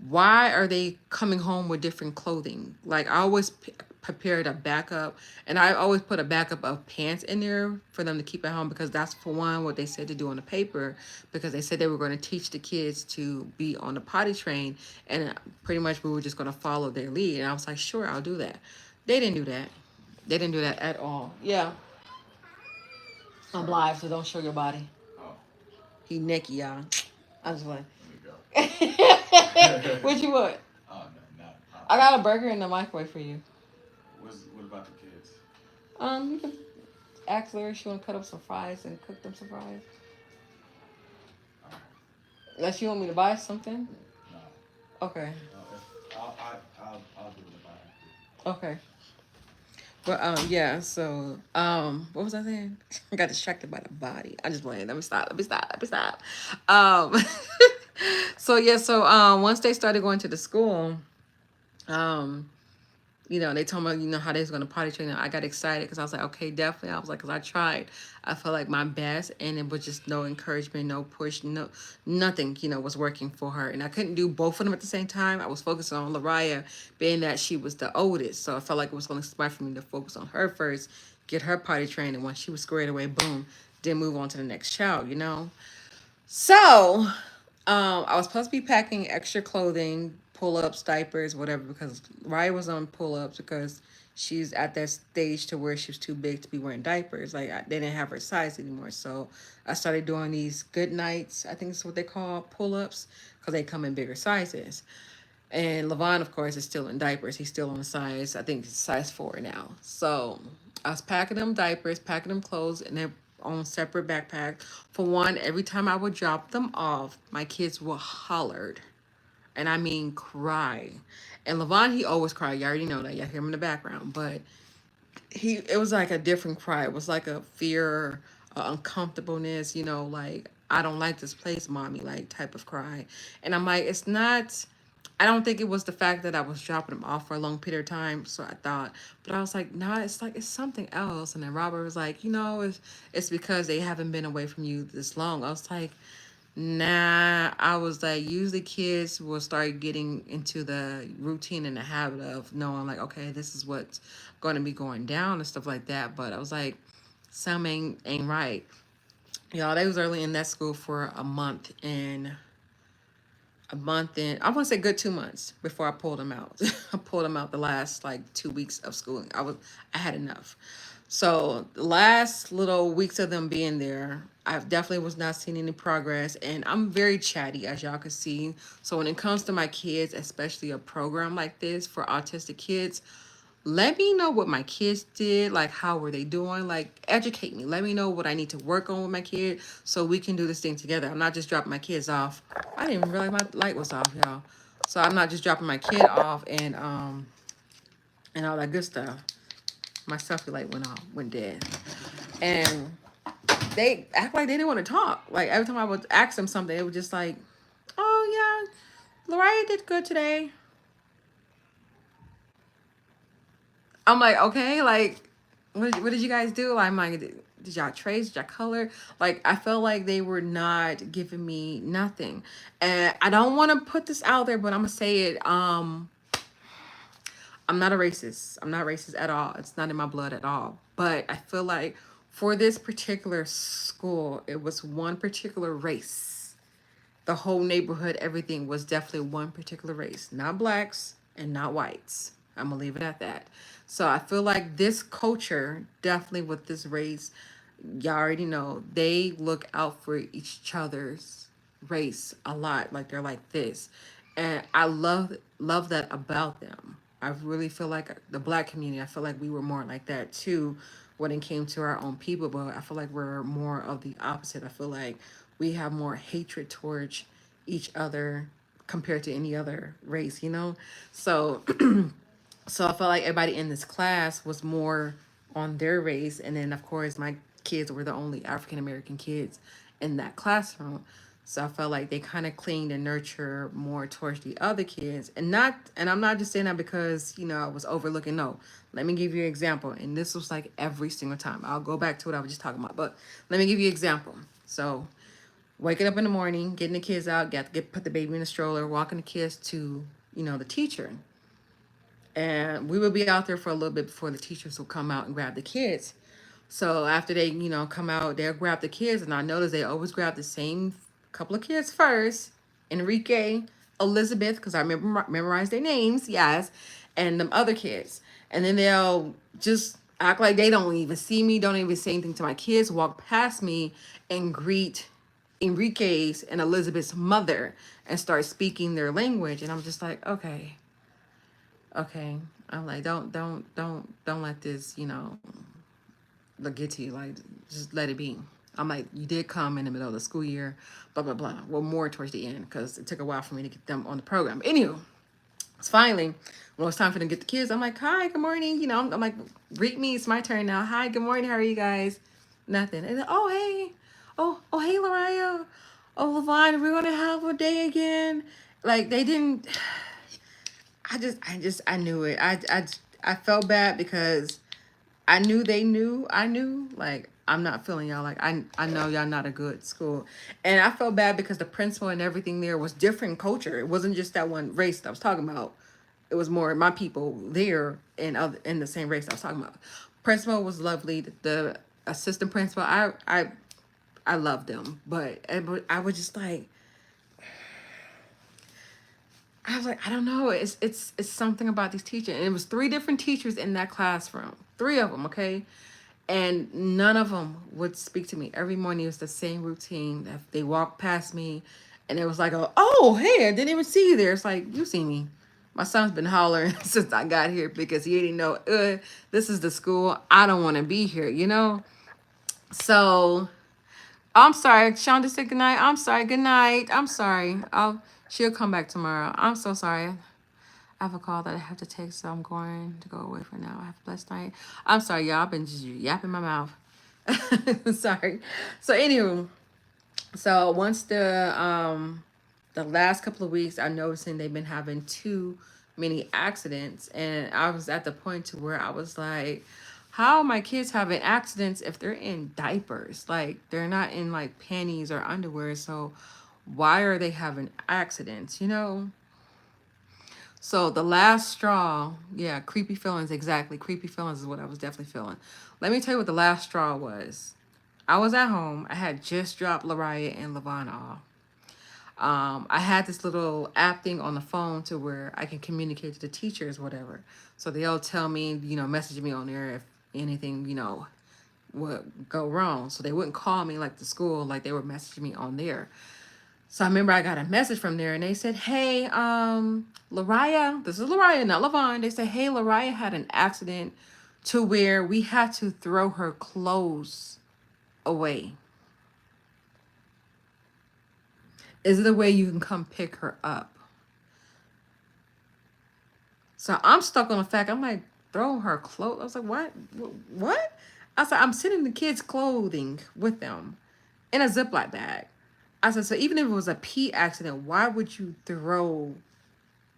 Why are they coming home with different clothing? Like I always prepared a backup, and I always put a backup of pants in there for them to keep at home because that's for one what they said to do on the paper, because they said they were going to teach the kids to be on the potty train, and pretty much we were just going to follow their lead. And I was like, sure, I'll do that. They didn't do that. They didn't do that at all. Yeah, I'm live, so don't show your body. He naked, y'all. I'm just like, what you want? I got a burger in the microwave for you. What about the kids? You can ask Larry if she want to cut up some fries and cook them some fries. Unless you want me to buy something. No. Okay. No, I'll do it. Okay. But yeah, so what was I saying? I got distracted by the body. I just playing. Let me stop. Um so yeah, so once they started going to the school, um, they told me, how they was gonna potty train them. I got excited because I was like, okay, definitely. I was like, because I tried. I felt like my best, and it was just no encouragement, no push, no nothing, was working for her. And I couldn't do both of them at the same time. I was focusing on Lariah, being that she was the oldest. So I felt like it was only smart for me to focus on her first, get her potty trained, and once she was squared away, boom, then move on to the next child. So I was supposed to be packing extra clothing, pull-ups, diapers, whatever, because Raya was on pull-ups because she's at that stage to where she was too big to be wearing diapers. Like they didn't have her size anymore. So I started doing these good nights. I think that's what they call pull-ups because they come in bigger sizes. And Levon, of course, is still in diapers. He's still on the size, I think it's size 4 now. So I was packing them diapers, packing them clothes, and they're on separate backpacks. For one, every time I would drop them off, my kids were hollered. And I mean cry. And Levon, he always cried. You already know that. Y'all hear him in the background. But it was like a different cry. It was like a fear, uncomfortableness, like, I don't like this place, mommy, like type of cry. And I'm like, it's not, I don't think it was the fact that I was dropping them off for a long period of time. So I thought, but I was like, nah, it's like, it's something else. And then Robert was like, it's because they haven't been away from you this long. I was like, nah. I was like, usually kids will start getting into the routine and the habit of knowing like, okay, this is what's going to be going down and stuff like that. But I was like, something ain't right. Y'all, they was early in that school for a month, and a month in, I want to say good 2 months before I pulled them out. I pulled them out the last like 2 weeks of schooling. I had enough. So the last little weeks of them being there, I definitely was not seeing any progress, and I'm very chatty, as y'all can see. So when it comes to my kids, especially a program like this for autistic kids, let me know what my kids did, like how were they doing, like educate me. Let me know what I need to work on with my kid so we can do this thing together. I'm not just dropping my kids off. I didn't even realize my light was off, y'all. So I'm not just dropping my kid off and all that good stuff. My selfie light went dead. And they act like they didn't want to talk. Like every time I would ask them something, it was just like, "Oh yeah, Lariah did good today." I'm like, okay, like, what did you guys do? I'm like, did y'all trace? Did y'all color? Like, I felt like they were not giving me nothing. And I don't want to put this out there, but I'm gonna say it. I'm not a racist. I'm not racist at all. It's not in my blood at all. But I feel like for this particular school, it was one particular race. The whole neighborhood, everything was definitely one particular race, not blacks and not whites. I'm gonna leave it at that. So I feel like this culture, definitely with this race, y'all already know, they look out for each other's race a lot. Like they're like this. And I love that about them. I really feel like the black community, I feel like we were more like that too when it came to our own people, but I feel like we're more of the opposite. I feel like we have more hatred towards each other compared to any other race, you know? So so I felt like everybody in this class was more on their race, and then of course my kids were the only African American kids in that classroom. So I felt like they kind of cleaned and nurture more towards the other kids, and I'm not just saying that because I was overlooking. No, let me give you an example, and this was like every single time. I'll go back to what I was just talking about, but let me give you an example. So waking up in the morning, getting the kids out, got to put the baby in the stroller, walking the kids to the teacher, and we would be out there for a little bit before the teachers will come out and grab the kids. So after they, come out, they'll grab the kids, and I notice they always grab the same couple of kids first. Enrique, Elizabeth, because I remember memorized their names, yes, and them other kids. And then they'll just act like they don't even see me, don't even say anything to my kids, walk past me and greet Enrique's and Elizabeth's mother and start speaking their language. And I'm just like, okay. I'm like, don't let this, get to you. Like, just let it be. I'm like, you did come in the middle of the school year, blah, blah, blah. Well, more towards the end because it took a while for me to get them on the program. Anywho, it's finally, when it was time for them to get the kids, I'm like, hi, good morning. I'm like, greet me. It's my turn now. Hi, good morning. How are you guys? Nothing. And then, oh, hey. Oh, hey, Lariah. Oh, Levine, we're going to have a day again. Like, they didn't, I knew it. I felt bad because I knew they knew I knew. Like, I'm not feeling y'all. Like, I know y'all not a good school. And I felt bad because the principal and everything there was different culture. It wasn't just that one race that I was talking about. It was more my people there in the same race I was talking about. Principal was lovely. The assistant principal, I loved them. But I was just like, I was like, I don't know. It's something about these teachers. And it was 3 different teachers in that classroom. 3 of them, okay? And none of them would speak to me. Every morning it was the same routine. They walked past me and it was like, oh, hey, I didn't even see you there. It's like, you see me. My son's been hollering since I got here because he didn't know, this is the school. I don't want to be here, So I'm sorry. Shonda said good night. I'm sorry. Good night. I'm sorry. She'll come back tomorrow. I'm so sorry. I have a call that I have to take, so I'm going to go away for now. Have a blessed night. I'm sorry, y'all. I've been just yapping my mouth. Sorry. So anywho, so once the last couple of weeks, I'm noticing they've been having too many accidents, and I was at the point to where I was like, how are my kids having accidents if they're in diapers? Like, they're not in like panties or underwear, so why are they having accidents, So the last straw, yeah, creepy feelings, exactly. Creepy feelings is what I was definitely feeling. Let me tell you what the last straw was. I was at home. I had just dropped Lariah and Levon off. I had this little app thing on the phone to where I can communicate to the teachers, whatever. So they'll tell me, message me on there if anything, would go wrong. So they wouldn't call me like the school, like they would message me on there. So I remember I got a message from there and they said, hey, Lariah, this is Lariah, not Lavon. They said, hey, Lariah had an accident to where we had to throw her clothes away. Is there a way you can come pick her up? So I'm stuck on the fact, I'm like, throw her clothes. I was like, what? What? I said, I'm sending the kids' clothing with them in a Ziploc bag. I said, so even if it was a pee accident, why would you throw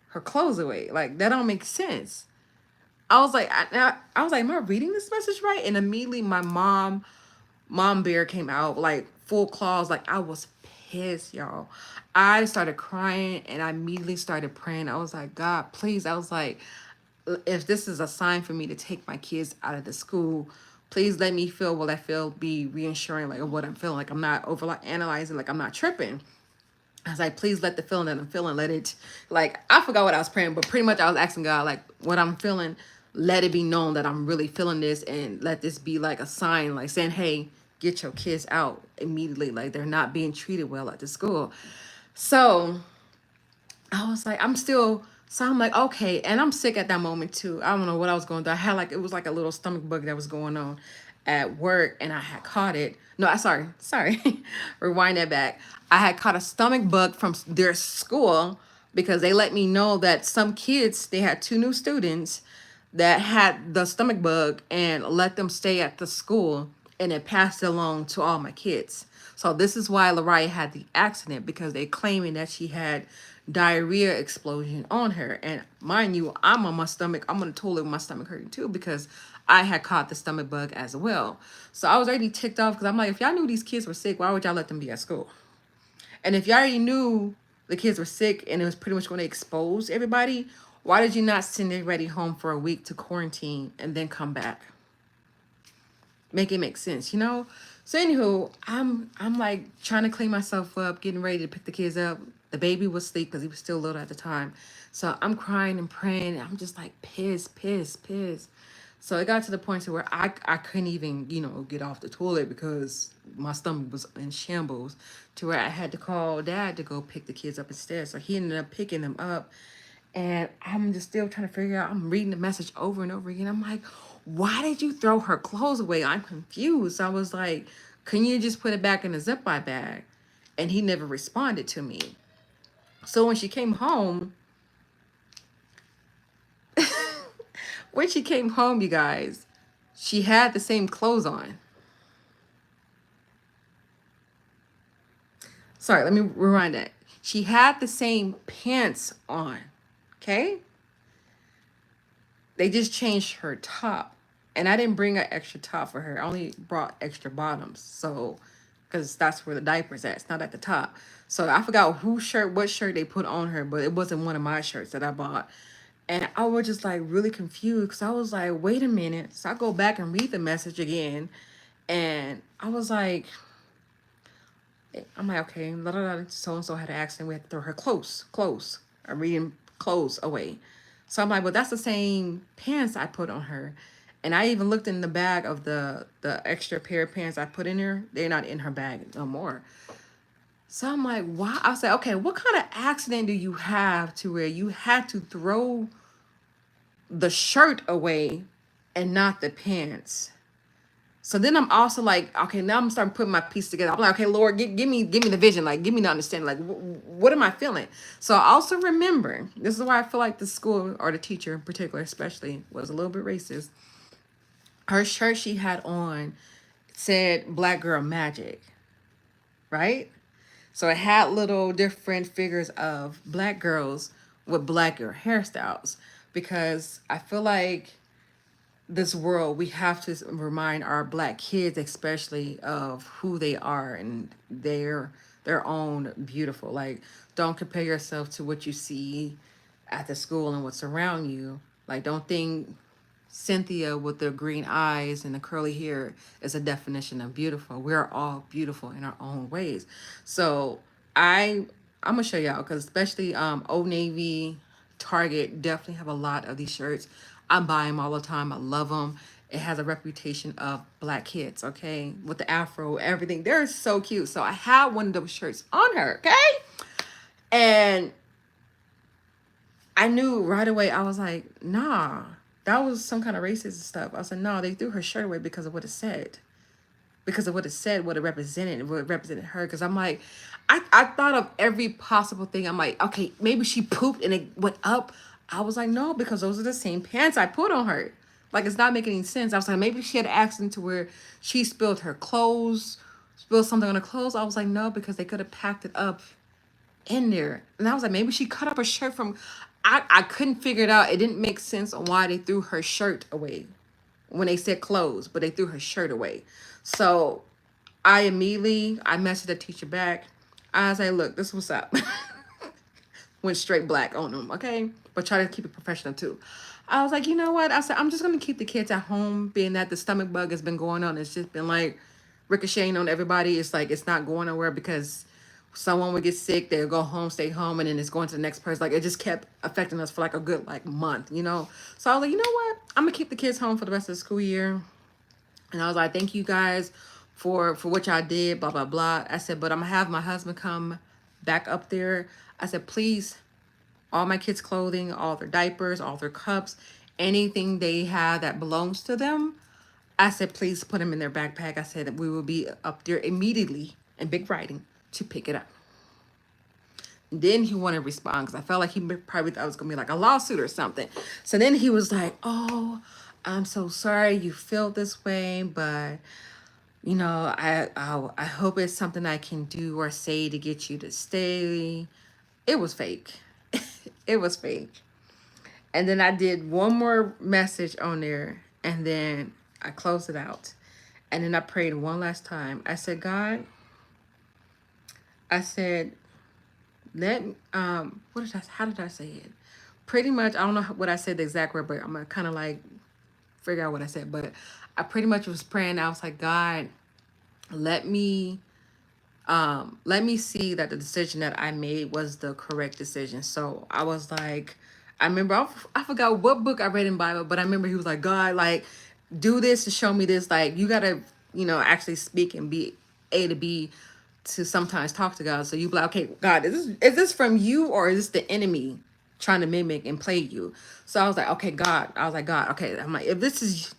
her clothes away? Like, that don't make sense. I was like, I was like, am I reading this message right? And immediately my mom bear came out like full claws. Like, I was pissed, y'all. I started crying and I immediately started praying. I was like, God, please. I was like, if this is a sign for me to take my kids out of the school, please let me feel what I feel, be reassuring, like, of what I'm feeling. Like, I'm not over analyzing, like, I'm not tripping. I was like, please let the feeling that I'm feeling, let it, like, I forgot what I was praying, but pretty much I was asking God, like, what I'm feeling, let it be known that I'm really feeling this, and let this be like a sign, like saying, hey, get your kids out immediately. Like, they're not being treated well at the school. So I was like, so I'm like, okay. And I'm sick at that moment too. I don't know what I was going through. I had like, it was like a little stomach bug that was going on at work and I had caught it. No, sorry. Rewind that back. I had caught a stomach bug from their school because they let me know that some kids, they had 2 new students that had the stomach bug and let them stay at the school, and it passed along to all my kids. So this is why Lariah had the accident, because they claiming that she had diarrhea explosion on her. And mind you, I'm on my stomach. I'm on the toilet with my stomach hurting too, because I had caught the stomach bug as well. So I was already ticked off because I'm like, if y'all knew these kids were sick, why would y'all let them be at school? And if y'all already knew the kids were sick and it was pretty much going to expose everybody, why did you not send everybody home for a week to quarantine and then come back? Make it make sense, you know? So anywho, I'm like trying to clean myself up, getting ready to pick the kids up. The baby was asleep because he was still little at the time. So I'm crying and praying. I'm just like pissed. So it got to the point to where I couldn't even, get off the toilet because my stomach was in shambles, to where I had to call dad to go pick the kids up instead. So he ended up picking them up. And I'm just still trying to figure out, I'm reading the message over and over again. I'm like, why did you throw her clothes away? I'm confused. I was like, can you just put it back in a Ziploc bag? And he never responded to me. So when she came home, you guys, she had the same clothes on. Sorry, let me rewind that. She had the same pants on. Okay? They just changed her top. And I didn't bring an extra top for her. I only brought extra bottoms. So, because that's where the diaper's at. It's not at the top. So I forgot what shirt they put on her, but it wasn't one of my shirts that I bought. And I was just like really confused because I was like, wait a minute. So I go back and read the message again. And I was like, I'm like, okay, so-and-so had an accident. We had to throw her clothes. I'm reading clothes away. So I'm like, well, that's the same pants I put on her. And I even looked in the bag of the extra pair of pants I put in there. They're not in her bag no more. So I'm like, why? I said, okay, what kind of accident do you have to where you had to throw the shirt away and not the pants? So then I'm also like, okay, now I'm starting putting my piece together. I'm like, okay, Lord, give me the vision, like give me the understanding, like what am I feeling? So I also remember, this is why I feel like the school or the teacher in particular, especially, was a little bit racist. Her shirt she had on said "Black Girl Magic," right? So it had little different figures of black girls with black girl hairstyles, because I feel like this world, we have to remind our black kids especially of who they are and their own beautiful. Like, don't compare yourself to what you see at the school and what's around you. Like, don't think Cynthia with the green eyes and the curly hair is a definition of beautiful. We're all beautiful in our own ways. So I I'm gonna show y'all because especially Old Navy, Target definitely have a lot of these shirts. I buy them all the time. I love them. It has a reputation of black kids, okay, with the afro, everything. They're so cute. So I had one of those shirts on her, okay, and I knew right away. I was like, nah, that was some kind of racist stuff. I said, no, they threw her shirt away because of what it said, because of what it said, what it represented her. Because I'm like, I thought of every possible thing. I'm like, okay, maybe she pooped and it went up. I was like, no, because those are the same pants I put on her. Like, it's not making any sense. I was like, maybe she had an accident to where she spilled her clothes, spilled something on her clothes. I was like, no, because they could have packed it up in there. And I was like, maybe she cut up her shirt from. I couldn't figure it out. It didn't make sense on why they threw her shirt away when they said clothes, but they threw her shirt away. So I messaged the teacher back. I was like, look, this is what's up. Went straight black on them, okay? But try to keep it professional too. I was like, you know what? I said, I'm just going to keep the kids at home, being that the stomach bug has been going on. It's just been like ricocheting on everybody. It's like, it's not going nowhere because someone would get sick, they'll go home, stay home, and then it's going to the next person. Like, it just kept affecting us for like a good like month, you know? So I was like, you know what? I'm going to keep the kids home for the rest of the school year. And I was like, thank you guys for what y'all did, blah, blah, blah. I said, but I'm going to have my husband come back up there. I said, please, all my kids' clothing, all their diapers, all their cups, anything they have that belongs to them, I said, please put them in their backpack. I said that we will be up there immediately in big writing to pick it up. Then he wanted to respond because I felt like he probably thought it was going to be like a lawsuit or something. So then he was like, oh, I'm so sorry you feel this way, but you know, I hope it's something I can do or say to get you to stay. It was fake. It was fake. And then I did one more message on there and then I closed it out. And then I prayed one last time. I said, God, I said, how did I say it? Pretty much, I don't know what I said the exact word, but I'm gonna kind of like figure out what I said. But I pretty much was praying. I was like, God, let me see that the decision that I made was the correct decision. So I was like, I remember, I forgot what book I read in Bible, but I remember he was like, God, like, do this to show me this. Like, you gotta, actually speak and be A to B to sometimes talk to God. So you be like, okay, God, is this from you or is this the enemy trying to mimic and play you? So I was like, okay, God. I was like, God, okay. I'm like, if this is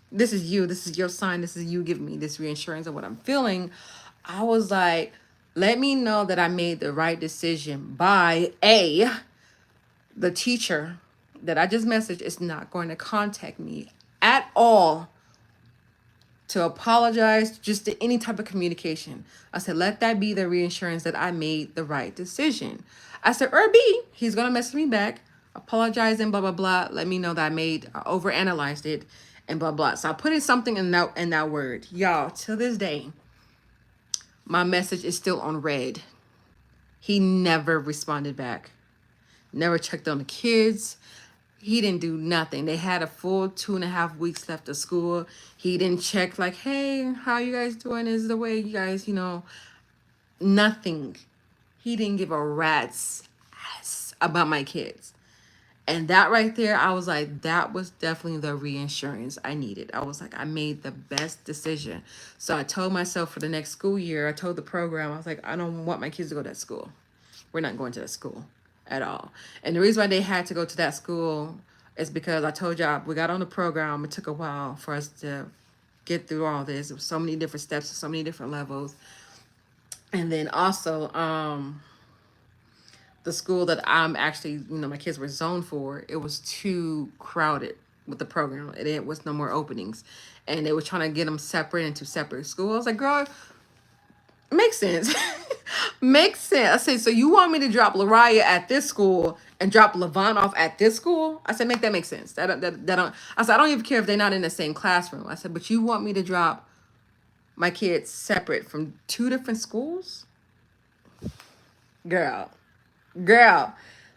you, this is your sign, this is you giving me this reassurance of what I'm feeling. I was like, let me know that I made the right decision by the teacher that I just messaged is not going to contact me at all to apologize, just to any type of communication. I said, let that be the reassurance that I made the right decision. I said, or B, he's going to message me back, apologizing, blah, blah, blah. Let me know that I overanalyzed it and blah, blah. So I put in something in that word. Y'all, to this day, my message is still on red. He never responded back. Never checked on the kids. He didn't do nothing. They had a full 2.5 weeks left of school. He didn't check like, hey, how you guys doing? Is the way you guys, nothing. He didn't give a rat's ass about my kids. And that right there, I was like, that was definitely the reassurance I needed. I was like, I made the best decision. So I told myself for the next school year, I told the program, I was like, I don't want my kids to go to that school. We're not going to that school at all. And the reason why they had to go to that school is because I told y'all, we got on the program. It took a while for us to get through all this. There was so many different steps, so many different levels. And then also, the school that I'm actually, my kids were zoned for, it was too crowded with the program. It was no more openings. And they were trying to get them separate into separate schools. I was like, girl, makes sense. Makes sense. I said, so you want me to drop Lariah at this school and drop Levon off at this school? I said, that makes sense. That don't. I said, I don't even care if they're not in the same classroom. I said, but you want me to drop my kids separate from 2 different schools? Girl.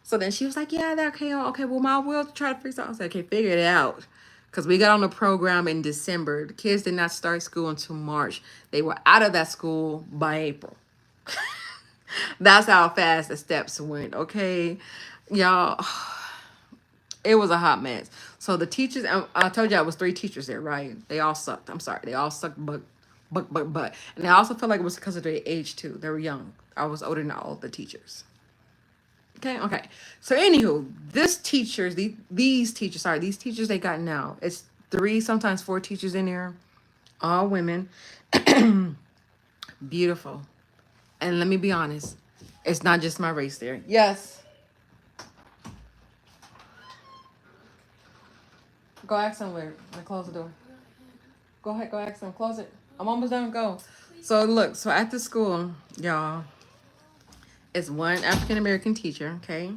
So then she was like, yeah, okay, well, I will try to fix it. I was like, okay, figure it out. Because we got on the program in December. The kids did not start school until March. They were out of that school by April. That's how fast the steps went. Okay, y'all. It was a hot mess. So the teachers, I told you I was three teachers there, right? They all sucked. I'm sorry, they all sucked, but, and I also feel like it was because of their age too. They were young. I was older than all the teachers. Okay. So anywho, this teachers, these teachers, sorry, these teachers they got now. It's three, sometimes four teachers in there, all women, beautiful. And let me be honest, it's not just my race there. Yes. Go ask somewhere and close the door. Go ahead, go ask them. Close it. I'm almost done. Go. So look, so at the school, y'all, it's one African American teacher, okay?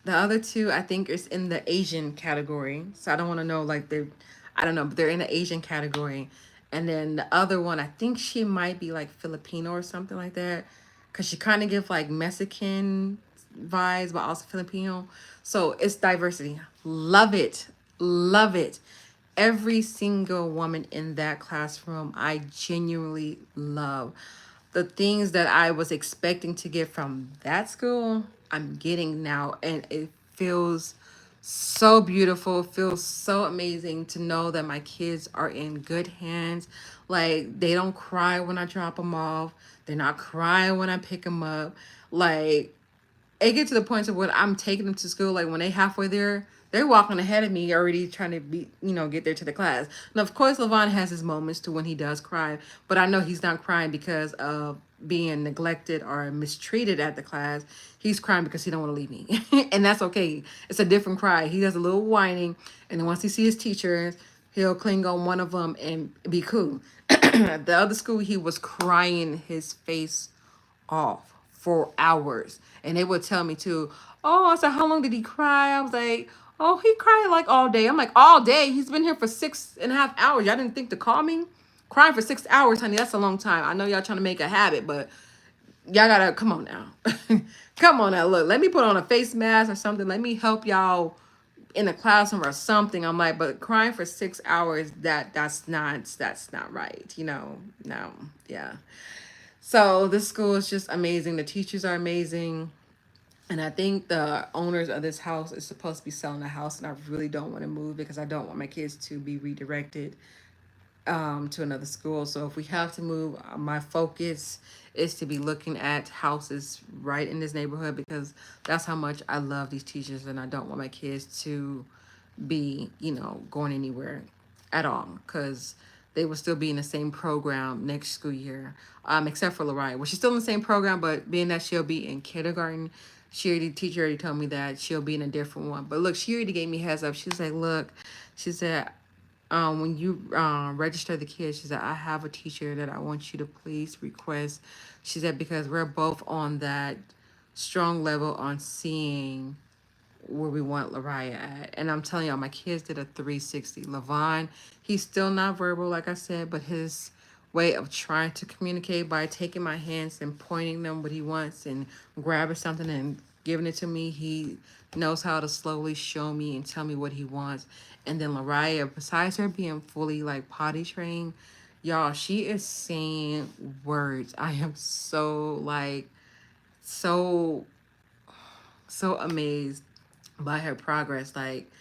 The other two, I think, is in the Asian category. So I don't want to know, like, I don't know, but they're in the Asian category. And then the other one, I think she might be like Filipino or something like that. Because she kind of gives like Mexican vibes, but also Filipino. So it's diversity. Love it. Love it. Every single woman in that classroom, I genuinely love. The things that I was expecting to get from that school, I'm getting now. And it feels so beautiful. It feels so amazing to know that my kids are in good hands. Like, they don't cry when I drop them off. They're not crying when I pick them up. Like, it gets to the point of when I'm taking them to school, like when they halfway there, they're walking ahead of me already trying to be, get there to the class. Now, of course, Levon has his moments to when he does cry, but I know he's not crying because of being neglected or mistreated at the class. He's crying because he don't want to leave me. And that's okay. It's a different cry. He does a little whining, and then once he sees his teachers, he'll cling on one of them and be cool. The other school, he was crying his face off for hours. And they would tell me too, oh, I said, how long did he cry? I was like, oh, he cried like all day. I'm like, all day? He's been here for 6.5 hours. Y'all didn't think to call me? Crying for 6 hours, honey, that's a long time. I know y'all trying to make a habit, but y'all gotta, come on now. Come on now, look, let me put on a face mask or something. Let me help y'all in the classroom or something. I'm like, but crying for 6 hours, that's not right. No, yeah. So this school is just amazing. The teachers are amazing. And I think the owners of this house is supposed to be selling the house, and I really don't want to move because I don't want my kids to be redirected to another school. So if we have to move, my focus is to be looking at houses right in this neighborhood because that's how much I love these teachers, and I don't want my kids to be, going anywhere at all because they will still be in the same program next school year, except for Lariah. Well, she's still in the same program, but being that she'll be in kindergarten, teacher already told me that she'll be in a different one. But look, she already gave me a heads up. She was like, look, she said, when you register the kids, she said, I have a teacher that I want you to please request. She said, because we're both on that strong level on seeing where we want Lariah at. And I'm telling y'all, my kids did a 360. Levon, he's still not verbal, like I said, but his way of trying to communicate by taking my hands and pointing them what he wants and grabbing something and giving it to me, he knows how to slowly show me and tell me what he wants. And then Lariah, besides her being fully like potty trained, y'all, she is saying words. I am so like so so amazed by her progress. Like,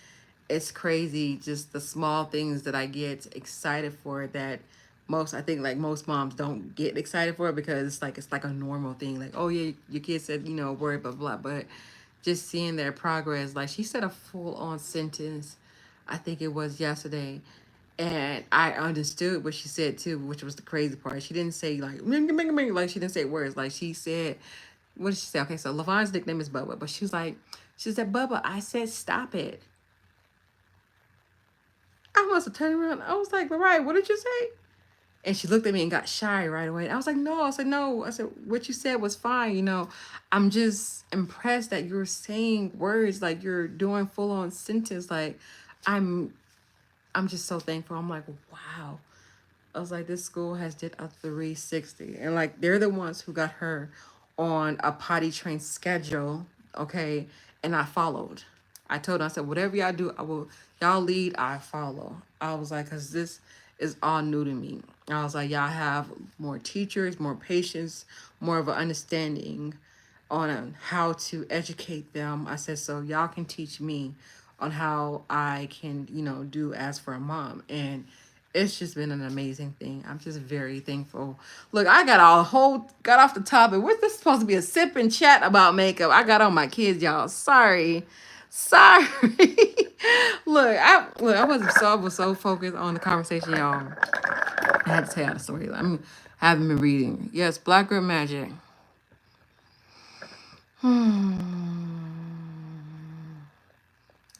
it's crazy just the small things that I get excited for that most, I think, like most moms don't get excited for because it's like a normal thing. Like, oh yeah, your kid said, a word, blah blah. But just seeing their progress, like she said a full on sentence, I think it was yesterday. And I understood what she said too, which was the crazy part. She didn't say like like she didn't say words. Like she said, what did she say? Okay, so Levon's nickname is Bubba, but she said, Bubba, I said stop it. I must have turned around. I was like, Lariah, what did you say? And she looked at me and got shy right away. I was like, no. I said, no. I said, what you said was fine. I'm just impressed that you're saying words like you're doing full on sentence. Like, I'm I'm just so thankful. I'm like, wow. I was like, this school has did a 360. And like, they're the ones who got her on a potty train schedule. Okay. And I followed. I told them, I said, whatever y'all do, y'all lead, I follow. I was like, cause this is all new to me. I was like, y'all have more teachers, more patience, more of an understanding on how to educate them. I said, so y'all can teach me on how I can, do as for a mom. And it's just been an amazing thing. I'm just very thankful. Look, I got off the topic. What's this supposed to be, a sip and chat about makeup? I got on my kids, y'all. Sorry. Sorry. I was so focused on the conversation, y'all. I had to tell y'all the story. I haven't been reading. Yes, Black Girl Magic.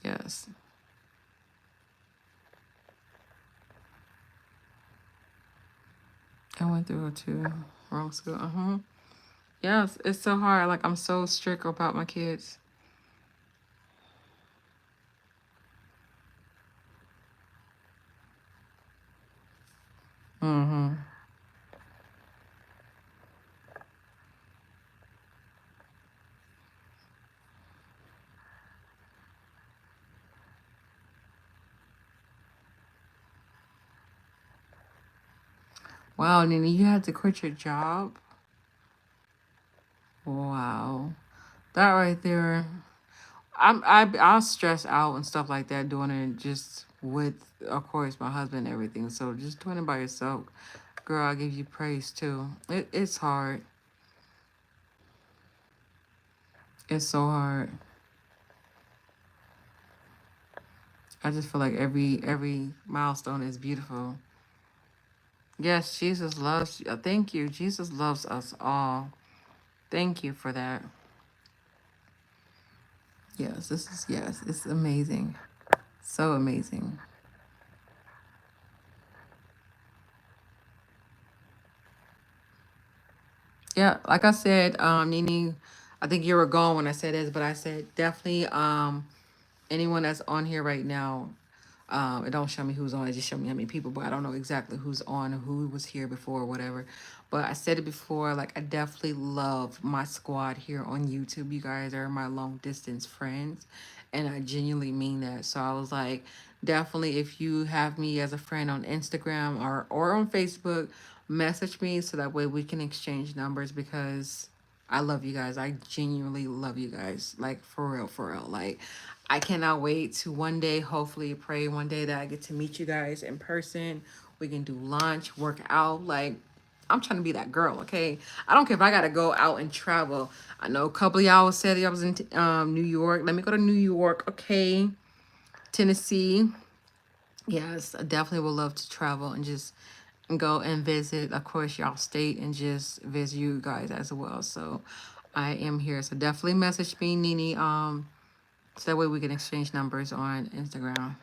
Yes. I went through it too. Wrong school. Yes, it's so hard. Like, I'm so strict about my kids. Wow, Nina, you had to quit your job? Wow. That right there. I'll stress out and stuff like that doing it just with, of course, my husband and everything. So just doing it by yourself, girl, I give you praise too. It's hard. It's so hard. I just feel like every milestone is beautiful. Yes, Jesus loves you. Thank you. Jesus loves us all. Thank you for that. Yes, it's amazing. So amazing. Yeah, like I said, Nini, I think you were gone when I said this, but I said definitely anyone that's on here right now, it don't show me who's on, it just show me how many people, but I don't know exactly who's on or who was here before or whatever. But I said it before, like, I definitely love my squad here on YouTube. You guys are my long distance friends, and I genuinely mean that. So I was like, definitely, if you have me as a friend on Instagram or on Facebook, message me so that way we can exchange numbers, because I love you guys. I genuinely love you guys. Like, for real, for real. Like, I cannot wait to one day, hopefully, pray one day that I get to meet you guys in person. We can do lunch, work out. Like, I'm trying to be that girl, okay? I don't care if I got to go out and travel. I know a couple of y'all said y'all was in New York. Let me go to New York, okay? Tennessee. Yes, I definitely would love to travel and just go and visit, of course, y'all state, and just visit you guys as well. So I am here. So definitely message me, Nini. So that way we can exchange numbers on Instagram.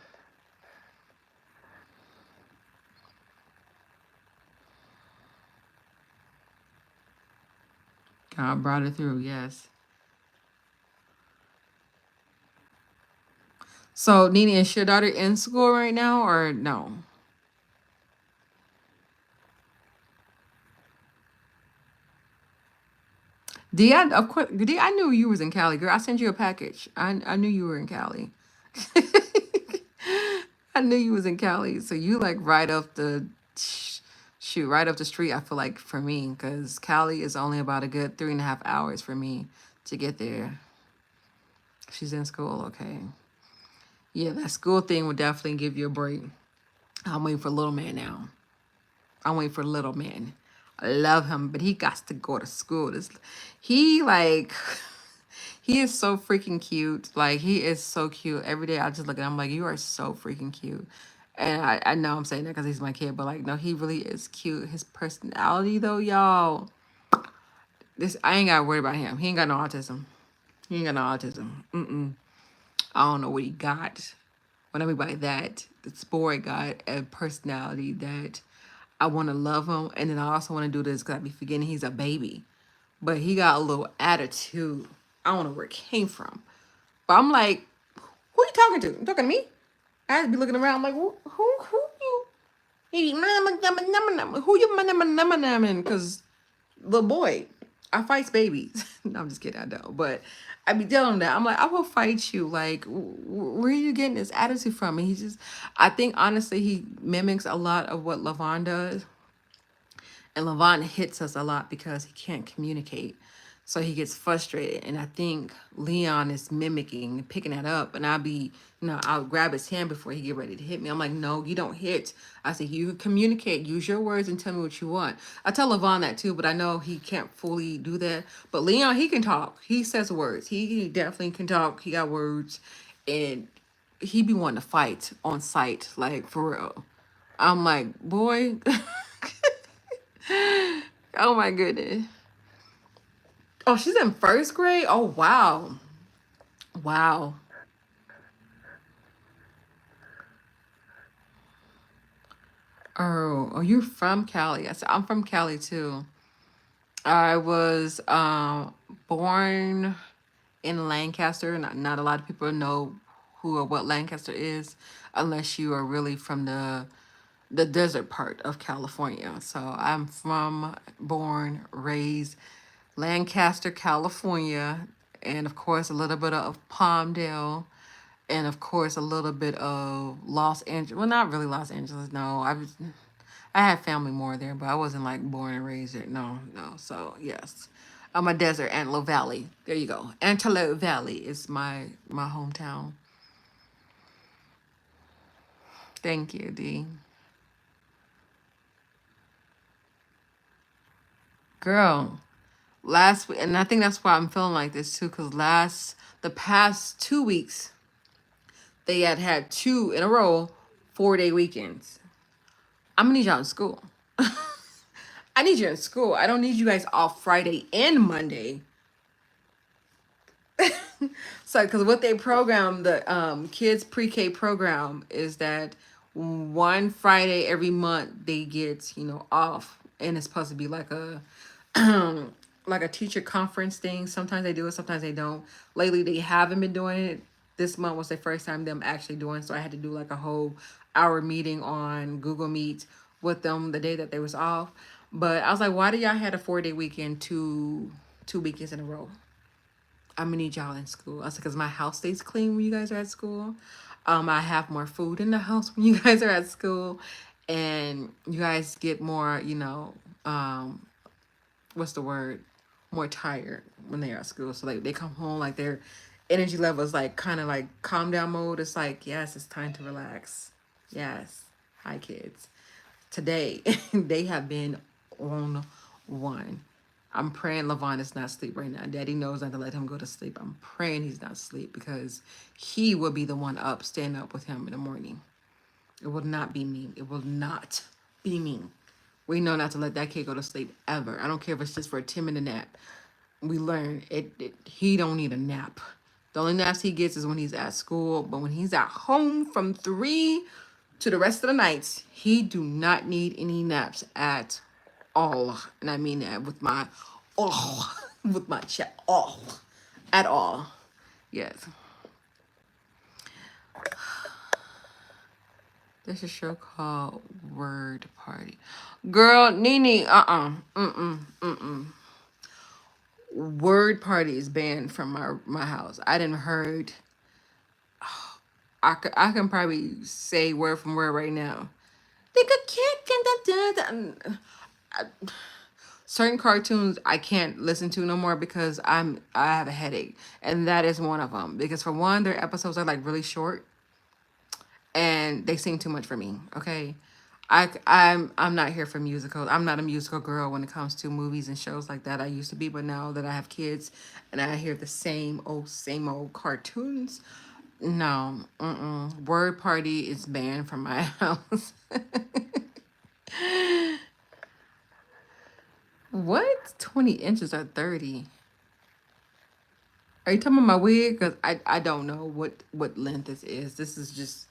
God brought it through, yes. So, Nini, is your daughter in school right now or no? Of course, I knew you was in Cali, girl. I sent you a package. I knew you were in Cali. I knew you was in Cali. So you like right up the shoot, right up the street, I feel like, for me, because Cali is only about a good 3.5 hours for me to get there. She's in school, okay. Yeah, that school thing would definitely give you a break. I'm waiting for little man now. I'm waiting for little man. I love him, but he got to go to school. He like, he is so freaking cute. Like, he is so cute. Every day I just look at him, I'm like, you are so freaking cute. And I know I'm saying that because he's my kid, but like, no, he really is cute. His personality though, y'all. I ain't gotta worry about him. He ain't got no autism. He ain't got no autism. I don't know what he got. What I mean by that, this boy got a personality that I want to love him, and then I also want to do this because I be forgetting he's a baby. But he got a little attitude. I don't know where it came from. But I'm like, who you talking to? You talking to me? I had to be looking around like, who you? Who you? Because little boy. I fights babies. No, I'm just kidding. I don't. But I be telling him that. I'm like, I will fight you. Like, where are you getting this attitude from? And he just, I think honestly, he mimics a lot of what Levon does. And Levon hits us a lot because he can't communicate. So he gets frustrated. And I think Leon is mimicking, picking that up. And I'll grab his hand before he get ready to hit me. I'm like, no, you don't hit. I said, you communicate, use your words and tell me what you want. I tell Levon that too, but I know he can't fully do that. But Leon, he can talk. He says words. He definitely can talk. He got words. And he be wanting to fight on sight, like for real. I'm like, boy. Oh my goodness. Oh, she's in first grade? Oh wow. Wow. Oh, you're from Cali. I said I'm from Cali too. I was born in Lancaster. Not a lot of people know who or what Lancaster is unless you are really from the desert part of California. So I'm from born, raised Lancaster, California, and of course a little bit of Palmdale, and of course a little bit of Los Angeles. Well, not really Los Angeles. No, I had family more there, but I wasn't like born and raised there. No, no. So yes, I'm a desert. Antelope Valley. There you go. Antelope Valley is my hometown. Thank you, D. Girl, last week, and I think that's why I'm feeling like this too, because the past 2 weeks they had two in a row 4-day weekends. I'm gonna need y'all in school. I need you in school. I don't need you guys off Friday and Monday. So, because what they program, the kids pre-K program, is that one Friday every month they get off, and it's supposed to be like a like a teacher conference thing. Sometimes they do it, sometimes they don't. Lately, they haven't been doing it. This month was the first time them actually doing, so I had to do like a whole hour meeting on Google Meet with them the day that they was off. But I was like, why do y'all had a 4-day weekend two weekends in a row? I'm gonna need y'all in school. I said, because my house stays clean when you guys are at school. I have more food in the house when you guys are at school, and you guys get more, what's the word? More tired when they're at school. So like they come home like their energy level is like kind of like calm down mode. It's like, yes, it's time to relax. Yes. Hi kids. Today they have been on one. I'm praying Levon is not asleep right now. Daddy knows not to let him go to sleep. I'm praying he's not asleep because he will be the one up, stand up with him in the morning. It will not be me. It will not be me. We know not to let that kid go to sleep ever. I don't care if it's just for a 10-minute nap. We learn he don't need a nap. The only naps he gets is when he's at school, but when he's at home from 3 to the rest of the nights, he do not need any naps at all. And I mean that with my all, with my chest, all, at all. Yes. There's a show called Word Party. Girl, Nene, Word Party is banned from my house. I didn't heard. I can probably say word from word right now. They could kick. Certain cartoons I can't listen to no more because I have a headache, and that is one of them. Because for one, their episodes are like really short, and they sing too much for me. Okay, I'm not here for musicals. I'm not a musical girl when it comes to movies and shows like that. I used to be, but now that I have kids and I hear the same old cartoons, no, Word Party is banned from my house. What? 20 inches or 30? Are you talking about my wig? Because I don't know what length this is. This is just,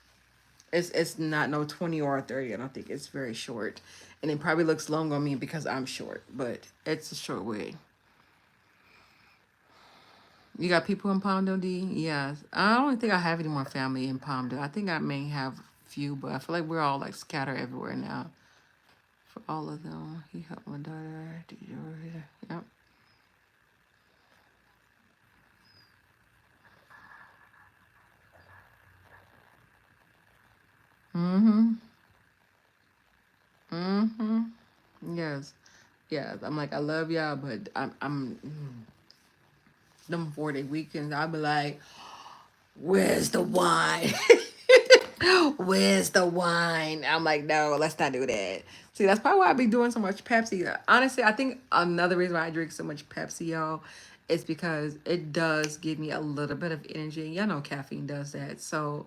it's not no 20 or 30. I don't think it's very short. And it probably looks long on me because I'm short, but it's a short wig. You got people in Palmdale, D? Yes. I don't think I have any more family in Palmdale. I think I may have a few, but I feel like we're all like scattered everywhere now. For all of them, he helped my daughter. Yep. Yes. Yes. I'm like, I love y'all, but them 4-day weekends, I'll be like, where's the wine? Where's the wine? I'm like, no, let's not do that. See, that's probably why I be doing so much Pepsi. Honestly, I think another reason why I drink so much Pepsi, y'all, is because it does give me a little bit of energy. Y'all know caffeine does that. So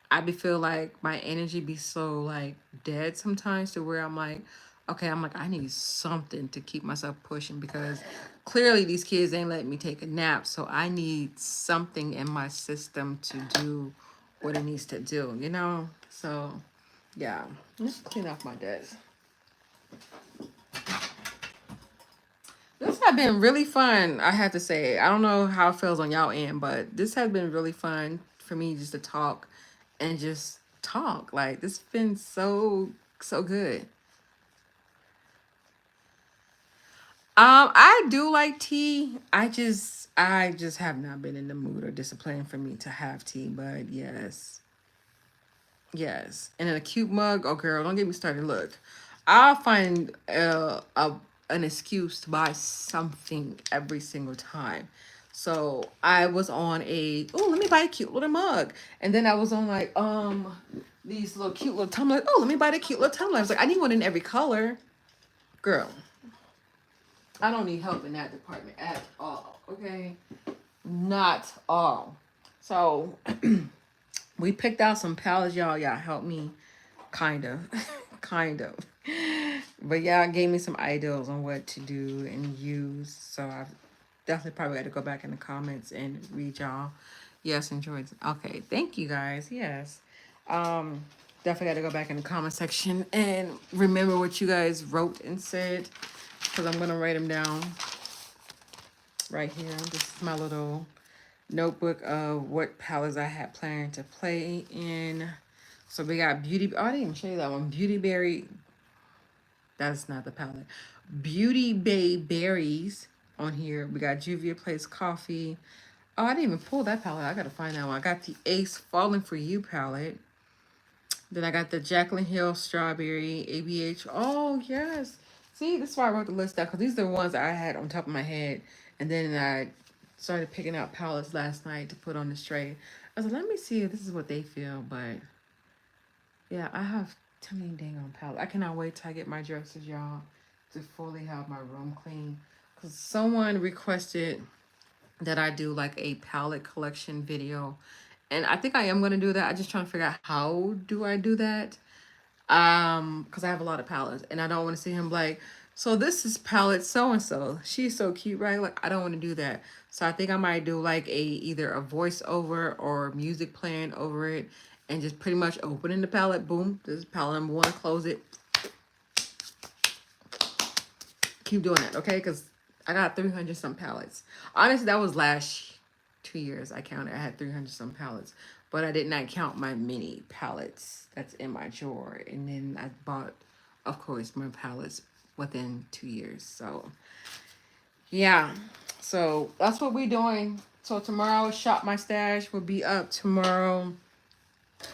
I be feel like my energy be so like dead sometimes to where I'm like, okay, I'm like, I need something to keep myself pushing because clearly these kids ain't letting me take a nap. So I need something in my system to do what it needs to do, you know? So yeah, let's clean off my desk. This has been really fun, I have to say. I don't know how it feels on y'all end, but this has been really fun for me just to talk and just talk. Like this has been so good. I do like tea. I just have not been in the mood or discipline for me to have tea, but yes. Yes. And in a cute mug, oh girl, don't get me started. Look, I'll find an excuse to buy something every single time. So I was on a let me buy a cute little mug. And then I was on like these little cute little tumblers. Oh, let me buy the cute little tumbler. I was like, I need one in every color. Girl, I don't need help in that department at all. Okay. Not all. So we picked out some palettes, y'all. Y'all help me. Kind of. Kind of. But y'all gave me some ideas on what to do and use. So I've definitely probably got to go back in the comments and read y'all. Yes, enjoyed. Okay, thank you guys. Yes. Um, definitely got to go back in the comment section and remember what you guys wrote and said because I'm gonna write them down right here. This is my little notebook of what palettes I had planned to play in. So we got Beauty. Oh, I didn't even show you that one. Beauty Berry. That's not the palette. Beauty Bay Berries on here. We got Juvia Place Coffee. Oh, I didn't even pull that palette. I gotta find that one. I got the Ace Falling For You palette. Then I got the Jaclyn Hill Strawberry ABH. Oh, yes. See, this is why I wrote the list down because these are the ones I had on top of my head. And then I started picking out palettes last night to put on this tray. I was like, let me see if this is what they feel. But yeah, I have too many dang on palettes. I cannot wait till I get my dressers, y'all, to fully have my room clean. Because someone requested that I do like a palette collection video. And I think I am going to do that. I just trying to figure out how do I do that. Because I have a lot of palettes and I don't want to see him like, so this is palette so and so. She's so cute, right? Like I don't want to do that. So I think I might do like either a voiceover or music playing over it and just pretty much opening the palette. Boom, this is palette number one. Close it. Keep doing it, okay? Because I got 300 some palettes. Honestly, that was last 2 years. I counted. I had 300 some palettes, but I did not count my mini palettes that's in my drawer. And then I bought, of course, my palettes within 2 years. So yeah, so that's what we're doing. So tomorrow, Shop My Stash will be up tomorrow,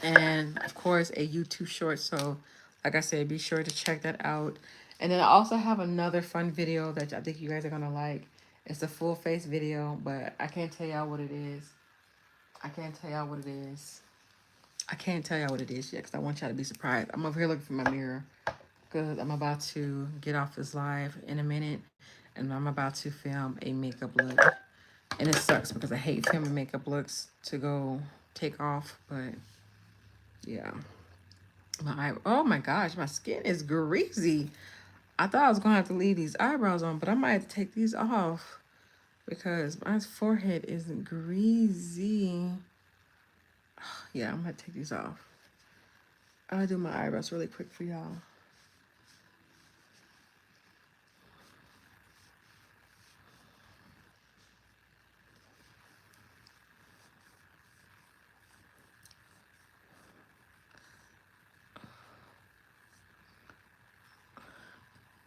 and of course a YouTube short. So like I said, be sure to check that out. And then I also have another fun video that I think you guys are gonna like. It's a full face video, but I can't tell y'all what it is. I can't tell y'all what it is. I can't tell y'all what it is yet because I want y'all to be surprised. I'm over here looking for my mirror because I'm about to get off this live in a minute and I'm about to film a makeup look. And it sucks because I hate filming makeup looks to go take off, but yeah. Oh my gosh, my skin is greasy. I thought I was gonna have to leave these eyebrows on, but I might have to take these off because my forehead is greasy. Yeah, I'm gonna take these off. I'll do my eyebrows really quick for y'all.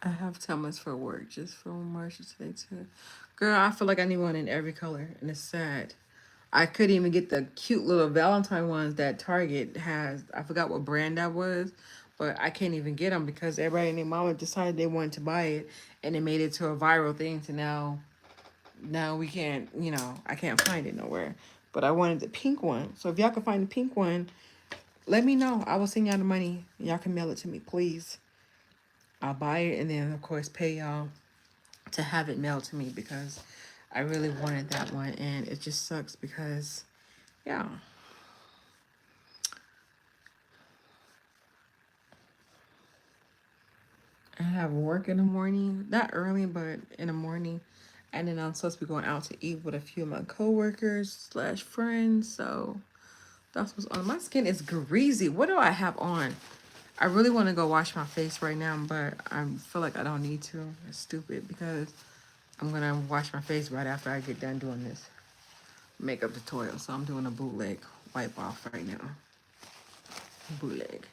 I have Thomas for work just for Marcia today too. Girl, I feel like I need one in every color, and it's sad. I couldn't even get the cute little Valentine ones that Target has. I forgot what brand that was, but I can't even get them because everybody and their mama decided they wanted to buy it, and it made it to a viral thing. So now we can't, I can't find it nowhere. But I wanted the pink one. So if y'all can find the pink one, let me know. I will send y'all the money. Y'all can mail it to me, please. I'll buy it and then of course pay y'all to have it mailed to me because I really wanted that one, and it just sucks because yeah. I have work in the morning, not early, but in the morning. And then I'm supposed to be going out to eat with a few of my coworkers slash friends. So that's what's on. My skin is greasy. What do I have on? I really want to go wash my face right now, but I feel like I don't need to. It's stupid because I'm going to wash my face right after I get done doing this makeup tutorial. So I'm doing a bootleg wipe off right now. Bootleg.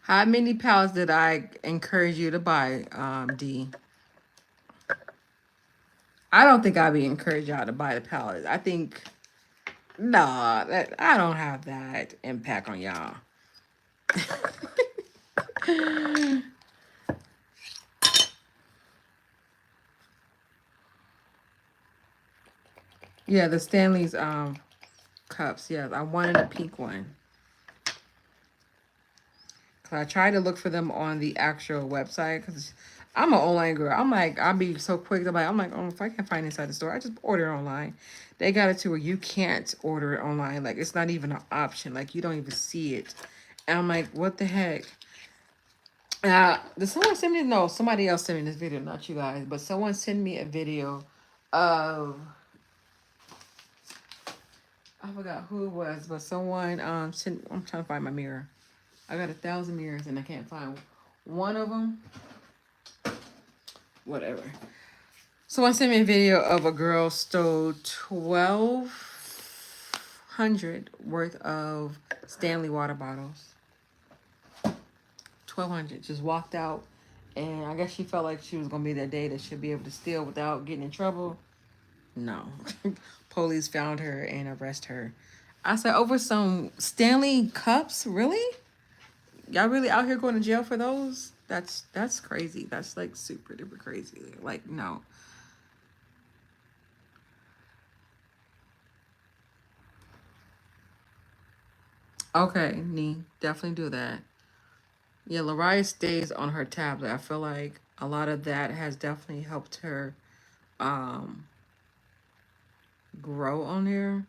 How many palettes did I encourage you to buy, D? I don't think I'd be encouraged y'all to buy the palettes. I think, no, that I don't have that impact on y'all. Yeah, the Stanley's cups. Yeah, I wanted a pink one. Cause I tried to look for them on the actual website because I'm an online girl. I'm like, I'll be so quick to buy. I'm like, oh, if I can't find it inside the store, I just order it online. They got it to where you can't order it online. Like, it's not even an option. Like, you don't even see it. And I'm like, what the heck? Did someone send me? No, somebody else sent me this video, not you guys, but someone sent me a video of, I forgot who it was, but someone sent. I'm trying to find my mirror. I got 1,000 mirrors and I can't find one of them. Whatever. Someone sent me a video of a girl stole 1,200 worth of Stanley water bottles. 1,200. Just walked out, and I guess she felt like she was gonna be that day that she'll be able to steal without getting in trouble. No. Police found her and arrested her. I said, over some Stanley cups? Really? Y'all really out here going to jail for those? That's crazy. That's like super duper crazy. Like, no. Okay, Nee, definitely do that. Yeah, Lariah stays on her tablet. I feel like a lot of that has definitely helped her um grow on there.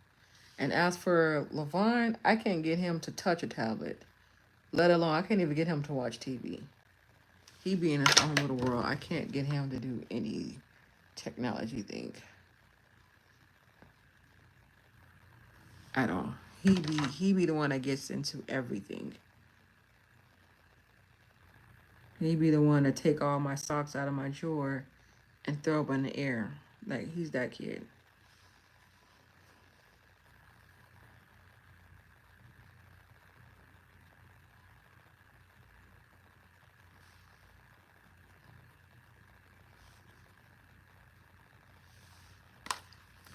And as for Levon, I can't get him to touch a tablet. Let alone, I can't even get him to watch TV. He be in his own little world. I can't get him to do any technology thing at all. He be the one that gets into everything. He be the one to take all my socks out of my drawer and throw them in the air. Like, he's that kid.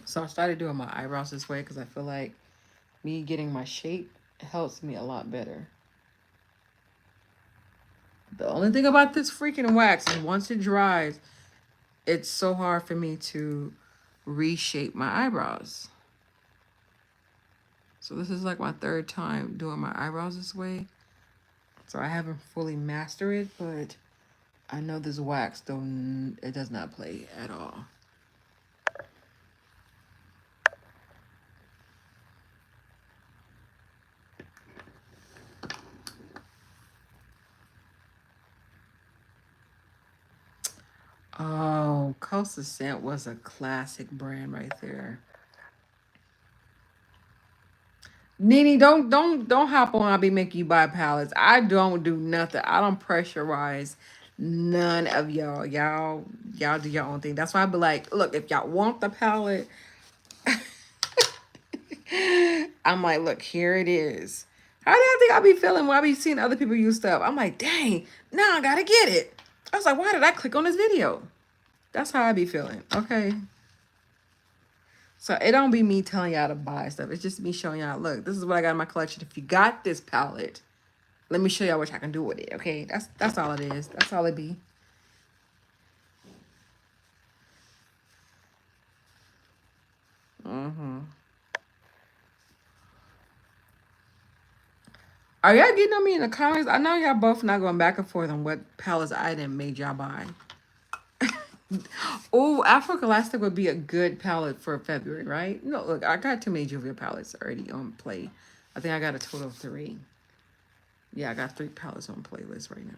So I started doing my eyebrows this way because I feel like me getting my shape helps me a lot better. The only thing about this freaking wax is once it dries, it's so hard for me to reshape my eyebrows. So this is like my third time doing my eyebrows this way. So I haven't fully mastered it, but I know this wax don't, it does not play at all. Oh, Coastal Scent was a classic brand right there. Nene, don't hop on. I'll be making you buy palettes. I don't do nothing. I don't pressurize none of y'all. Y'all do your own thing. That's why I be like, look, if y'all want the palette, I'm like, look, here it is. How do you think I be feeling when I be seeing other people use stuff? I'm like, dang, now I gotta get it. I was like, why did I click on this video? That's how I be feeling. Okay. So it don't be me telling y'all to buy stuff. It's just me showing y'all, look, this is what I got in my collection. If you got this palette, let me show y'all what I can do with it. Okay. That's all it is. That's all it be. Mm-hmm. Are y'all getting on me in the comments? I know y'all both not going back and forth on what palettes I didn't made y'all buy. Oh, Afro Elastic would be a good palette for February, right? No, look, I got too many Juvia palettes already on play. I think I got a total of 3. Yeah, I got 3 palettes on playlist right now.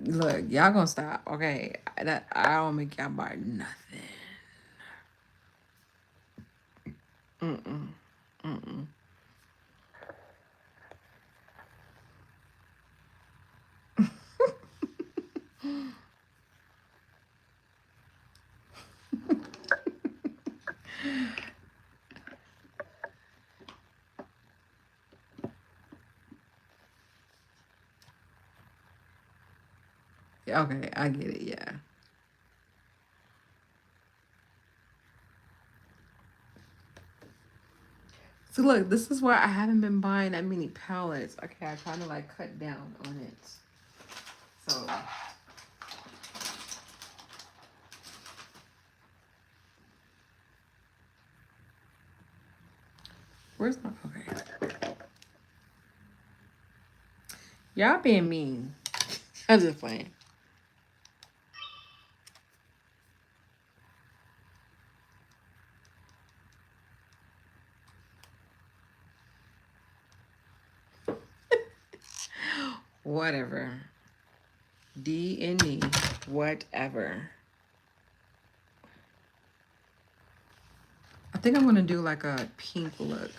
Look, y'all gonna stop, okay? I don't make y'all buy nothing. Mm-mm. Mm-mm. Okay, I get it, yeah. So look, this is why I haven't been buying that many palettes. Okay, I kind of like cut down on it. So where's my, okay. Y'all being mean. I'm just playing. Whatever. D and E. Whatever. I think I'm gonna do like a pink look.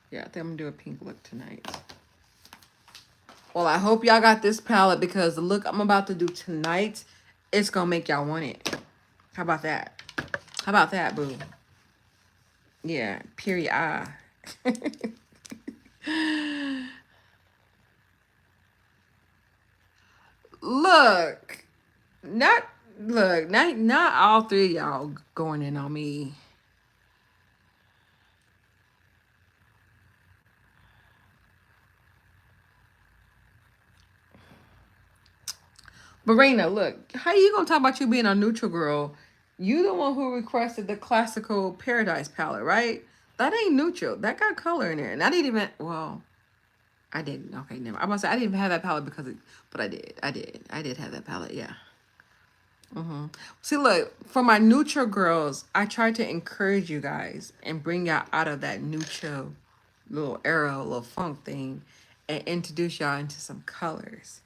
Yeah, I think I'm gonna do a pink look tonight. Well, I hope y'all got this palette because the look I'm about to do tonight, it's gonna make y'all want it. How about that? How about that, boo? Yeah, period. Look, not all 3 of y'all going in on me. Marina, look, how you gonna talk about you being a neutral girl? You the one who requested the classical paradise palette, right? That ain't neutral. That got color in there. And I didn't even, well, I didn't. Okay, never. I must say I didn't even have that palette because it, but I did. I did have that palette, yeah. Mm-hmm. See, look, for my neutral girls, I tried to encourage you guys and bring y'all out of that neutral little era, little funk thing, and introduce y'all into some colors.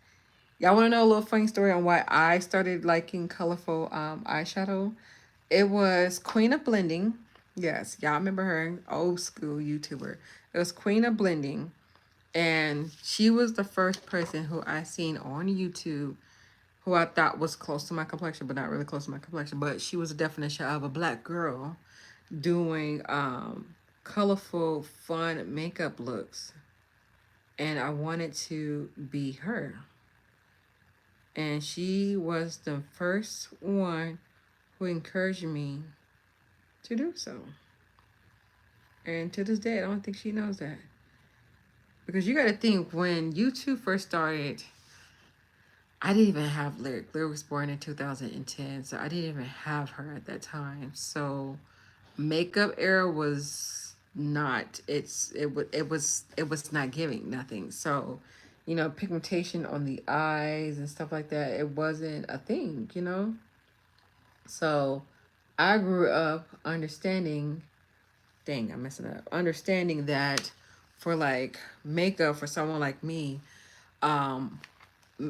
Y'all want to know a little funny story on why I started liking colorful eyeshadow? It was Queen of Blending. Yes, y'all remember her, old school YouTuber. It was Queen of Blending, and she was the first person who I seen on YouTube who I thought was close to my complexion, but not really close to my complexion. But she was a definition of a black girl doing colorful, fun makeup looks, and I wanted to be her. And she was the first one who encouraged me to do so. And to this day, I don't think she knows that. Because you got to think, when YouTube first started, I didn't even have Lyric. Lyric was born in 2010, so I didn't even have her at that time. So makeup era was not, it was not giving nothing. So, you know, pigmentation on the eyes and stuff like that, it wasn't a thing, you know? So I grew up understanding, dang, I'm messing up, understanding that for like makeup for someone like me, um,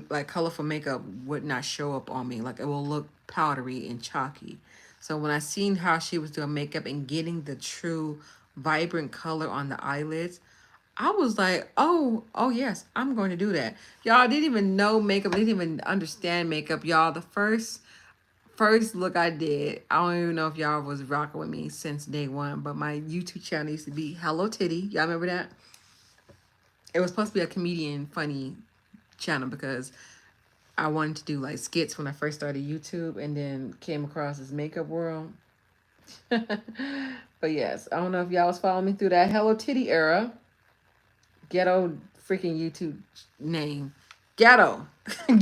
like colorful makeup would not show up on me. Like it will look powdery and chalky. So when I seen how she was doing makeup and getting the true vibrant color on the eyelids, I was like, oh yes, I'm going to do that. Y'all didn't even know makeup, didn't even understand makeup. Y'all, the first first look I did, I don't even know if y'all was rocking with me since day one, but my YouTube channel used to be Hello Titty. Y'all remember that? It was supposed to be a comedian funny channel because I wanted to do like skits when I first started YouTube and then came across this makeup world. But yes, I don't know if y'all was following me through that Hello Titty era. Ghetto freaking YouTube name. Ghetto.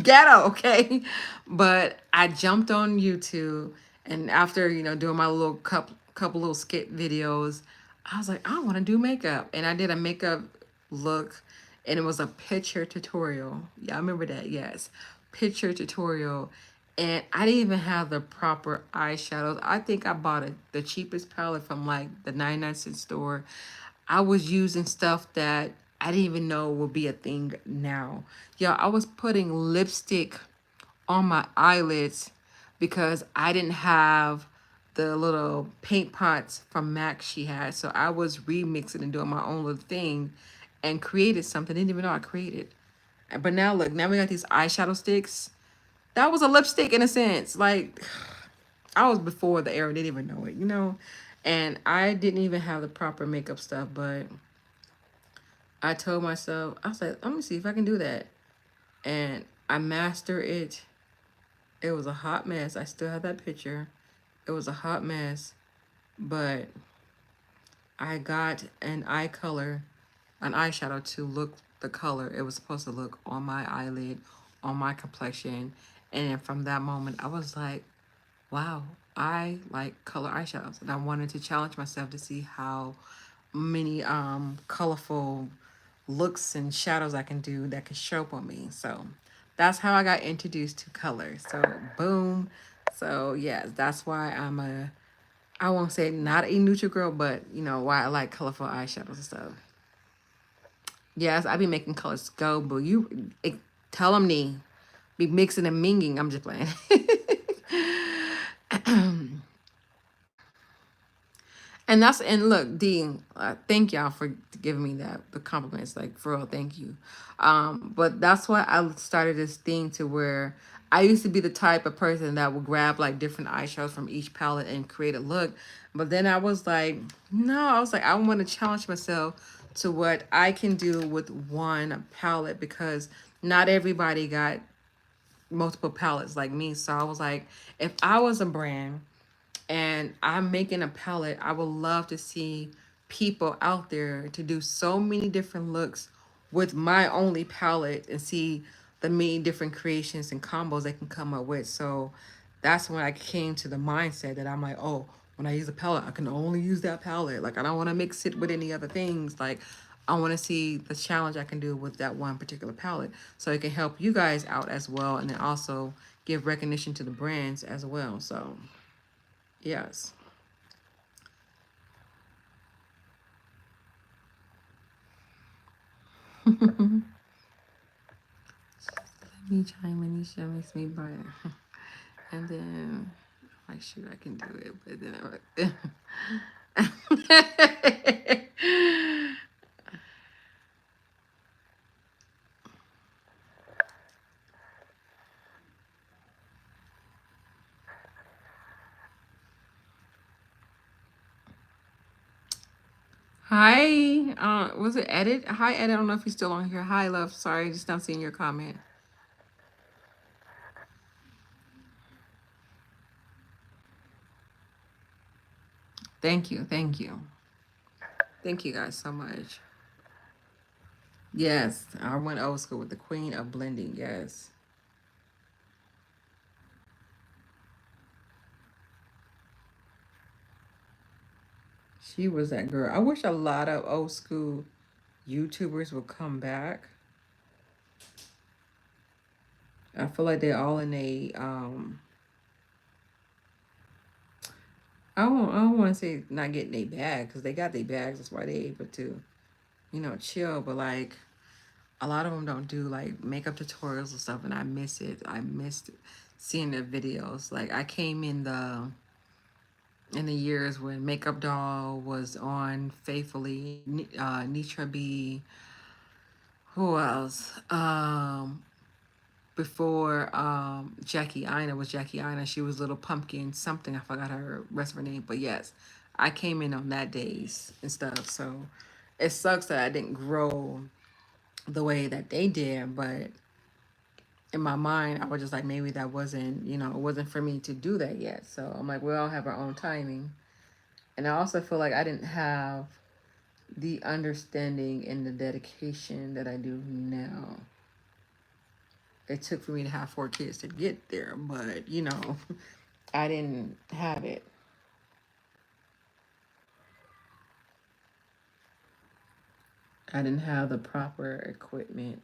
Ghetto, okay? But I jumped on YouTube and after, doing my little couple little skit videos, I was like, I want to do makeup. And I did a makeup look and it was a picture tutorial. Yeah, I remember that. Yes. Picture tutorial. And I didn't even have the proper eyeshadows. I think I bought the cheapest palette from like the 99-cent store. I was using stuff that I didn't even know would be a thing now. Yeah, I was putting lipstick on my eyelids because I didn't have the little paint pots from MAC she had. So I was remixing and doing my own little thing and created something I didn't even know I created. But now look, now we got these eyeshadow sticks. That was a lipstick in a sense. Like I was before the era, didn't even know it. And I didn't even have the proper makeup stuff, but I told myself, I was like, let me see if I can do that. And I mastered it. It was a hot mess. I still have that picture. It was a hot mess, but I got an eye color, an eyeshadow to look the color it was supposed to look on my eyelid, on my complexion. And then from that moment, I was like, wow, I like color eyeshadows. And I wanted to challenge myself to see how many colorful looks and shadows I can do that can show up on me. So that's how I got introduced to color. So boom. So yes, that's why I won't say not a neutral girl, but why I like colorful eyeshadows and stuff. Yes, I be making colors go, but tell them be mixing and minging. I'm just playing. And look, Dean, thank y'all for giving me the compliments. Like for real, thank you. But that's why I started this thing to where I used to be the type of person that would grab like different eyeshadows from each palette and create a look. But then I was like, no, I was like, I want to challenge myself to what I can do with one palette because not everybody got multiple palettes like me. So I was like, if I was a brand and I'm making a palette, I would love to see people out there to do so many different looks with my only palette and see the many different creations and combos they can come up with. So that's when I came to the mindset that I'm like, oh, when I use a palette, I can only use that palette. Like I don't want to mix it with any other things. Like I want to see the challenge I can do with that one particular palette so it can help you guys out as well and then also give recognition to the brands as well. So yes. Me chime in, Nisha makes me buy it. And then, like, shoot, I can do it, but then Hi, was it Edit? Hi, Edit. I don't know if you're still on here. Hi, love. Sorry, just not seeing your comment. Thank you, thank you, thank you guys so much. Yes, I went old school with the queen of blending. Yes, she was that girl. I wish a lot of old school YouTubers would come back. I feel like they're all in a I don't want to say not getting their bag because they got their bags. That's why they able to, chill. But like a lot of them don't do like makeup tutorials and stuff, and I miss it. I missed seeing their videos. Like I came in the years when Makeup Doll was on faithfully, Nitra B. Who else? before Jackie Ina was Jackie Ina. She was Little Pumpkin something. I forgot her rest of her name. But yes, I came in on that days and stuff. So it sucks that I didn't grow the way that they did. But in my mind, I was just like, maybe that wasn't, it wasn't for me to do that yet. So I'm like, we all have our own timing. And I also feel like I didn't have the understanding and the dedication that I do now. It took for me to have 4 kids to get there, but I didn't have it. I didn't have the proper equipment,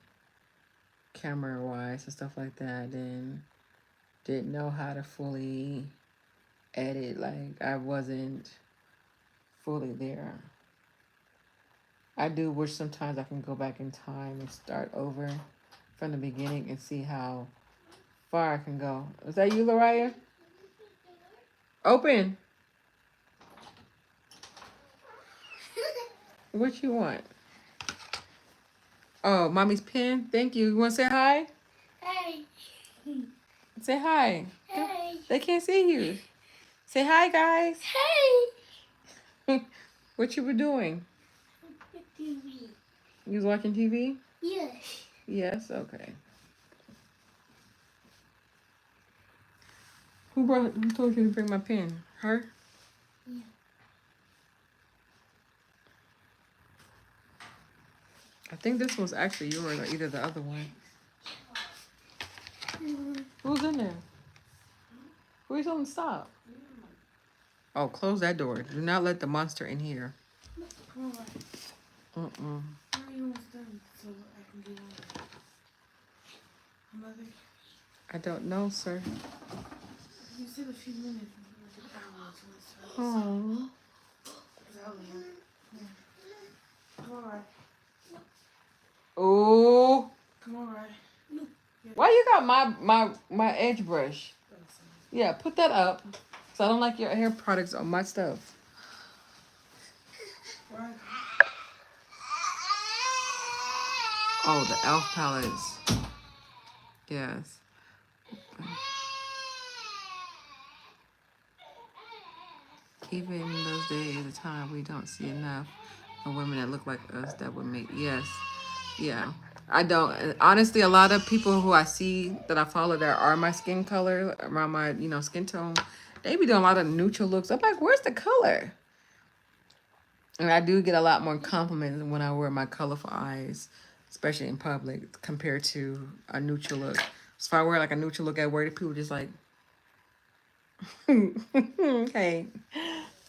camera wise and stuff like that, and didn't know how to fully edit. Like, I wasn't fully there. I do wish sometimes I can go back in time and start over from the beginning and see how far I can go. Is that you, Lariah? Open. What you want? Oh, mommy's pen. Thank you. You want to say hi? Hey. Say hi. Hey. They can't see you. Say hi, guys. Hey. What you were doing? TV. You was watching TV? Yes. Yes. Okay. Who told you to bring my pen? Her? Yeah. I think this was actually yours or either the other one. Who's in there? Who are you telling to stop? Oh, close that door. Do not let the monster in here. Mm-mm. How are you almost done so I can get on? Mother, I don't know, sir. you said a few minutes, like an hour to Oh. Come on, Ryan. Oh. Come on, Ryan. Why you got my edge brush? Yeah, put that up. So I don't like your hair products on my stuff. Ryan. Oh, the elf palettes. Yes. Even in those days at the time, we don't see enough of women that look like us that would make. Yes. Yeah. I don't. Honestly, a lot of people who I see that I follow that are my skin color, around my, skin tone, they be doing a lot of neutral looks. I'm like, where's the color? And I do get a lot more compliments when I wear my colorful eyes, especially in public, compared to a neutral look. So if I wear like a neutral look at work, people just like, okay.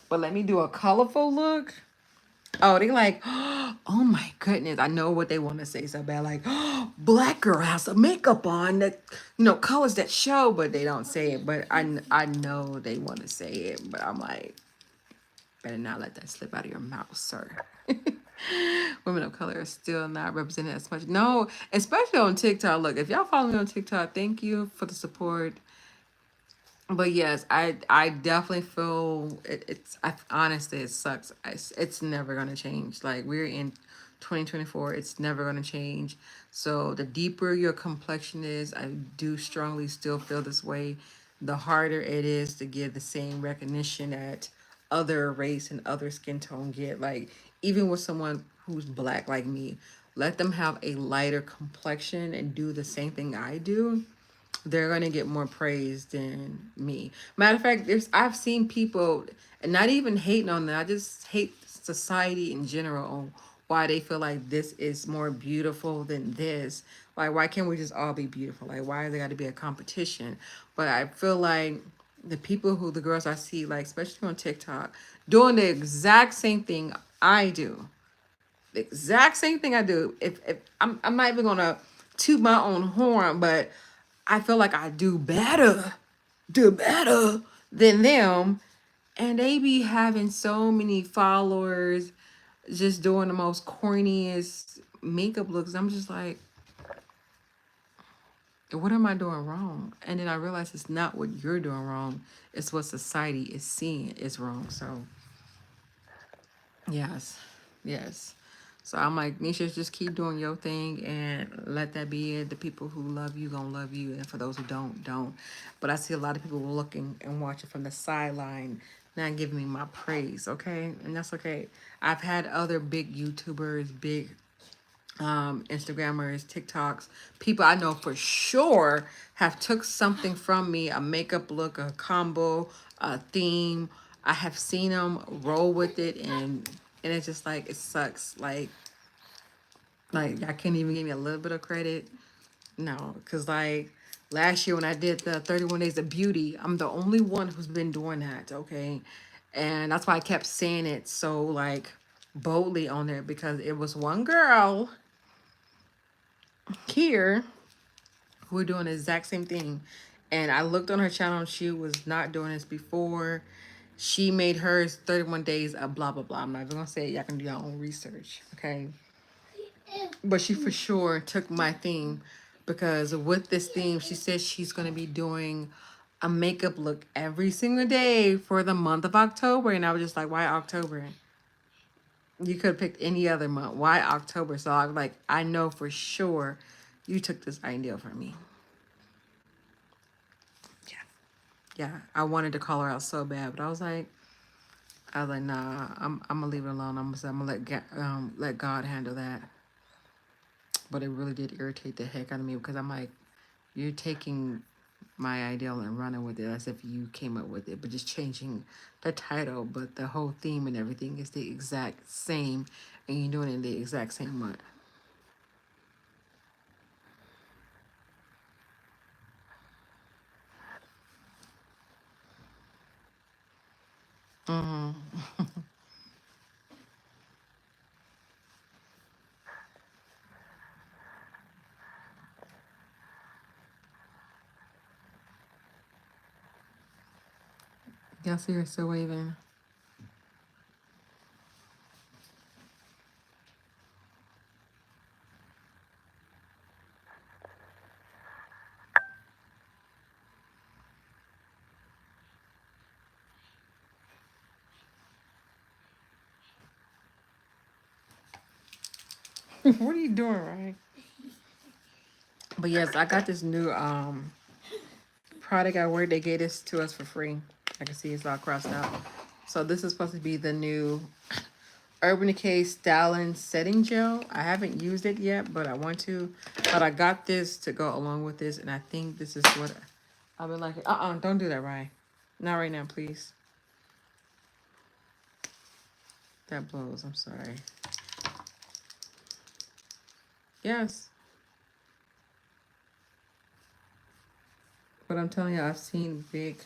But let me do a colorful look. Oh, they like, oh my goodness. I know what they want to say so bad. Like, oh, black girl has some makeup on that, colors that show, but they don't say it. But I know they want to say it. But I'm like, better not let that slip out of your mouth, sir. Women of color are still not represented as much. No, especially on TikTok. Look, if y'all follow me on TikTok, thank you for the support. But yes, I definitely feel honestly, it sucks. It's never gonna change. Like, we're in 2024, it's never gonna change. So the deeper your complexion is, I do strongly still feel this way. The harder it is to give the same recognition that other race and other skin tone get. Like, even with someone who's black like me, let them have a lighter complexion and do the same thing I do, they're gonna get more praise than me. Matter of fact, I've seen people, and not even hating on them. I just hate society in general on why they feel like this is more beautiful than this. Like, why can't we just all be beautiful? Like, why there got to be a competition? But I feel like the girls I see, like especially on TikTok, doing the exact same thing I do, the exact same thing I do. If I'm not even gonna toot my own horn, but I feel like I do better than them. And they be having so many followers, just doing the most corniest makeup looks. I'm just like, what am I doing wrong? And then I realize it's not what you're doing wrong. It's what society is seeing is wrong. So, yes, yes. So I'm like, Nisha, just keep doing your thing and let that be it. The people who love you gonna love you, and for those who don't, don't. But I see a lot of people looking and watching from the sideline, not giving me my praise, okay? And that's okay. I've had other big YouTubers, big Instagrammers, TikToks, people I know for sure have took something from me, a makeup look, a combo, a theme. I have seen them roll with it, and it's just like it sucks. Like I can't even give me a little bit of credit. No, because like last year when I did the 31 Days of Beauty, I'm the only one who's been doing that, okay? And that's why I kept saying it so like boldly on there, because it was one girl here who were doing the exact same thing. And I looked on her channel and she was not doing this before. She made hers 31 days of blah blah blah. I'm not even gonna say it, y'all can do your own research, okay? But she for sure took my theme, because with this theme, she says she's going to be doing a makeup look every single day for the month of October. And I was just like, why October? You could have picked any other month. Why October? So I was like, I know for sure you took this idea from me. Yeah. Yeah. I wanted to call her out so bad, but I was like, nah, I'm gonna leave it alone. I'm gonna let God handle that. But it really did irritate the heck out of me, because I'm like, you're taking my ideal and running with it as if you came up with it, but just changing the title, but the whole theme and everything is the exact same, and you're doing it in the exact same month. Y'all see her still waving? What are you doing, right? But yes, I got this new product at work. They gave this to us for free. I can see it's all crossed out. So this is supposed to be the new Urban Decay Styling Setting Gel. I haven't used it yet, but I want to. But I got this to go along with this, and I think this is what I'll be like. Don't do that, Ryan. Not right now, please. That blows. I'm sorry. Yes, but I'm telling you, I've seen big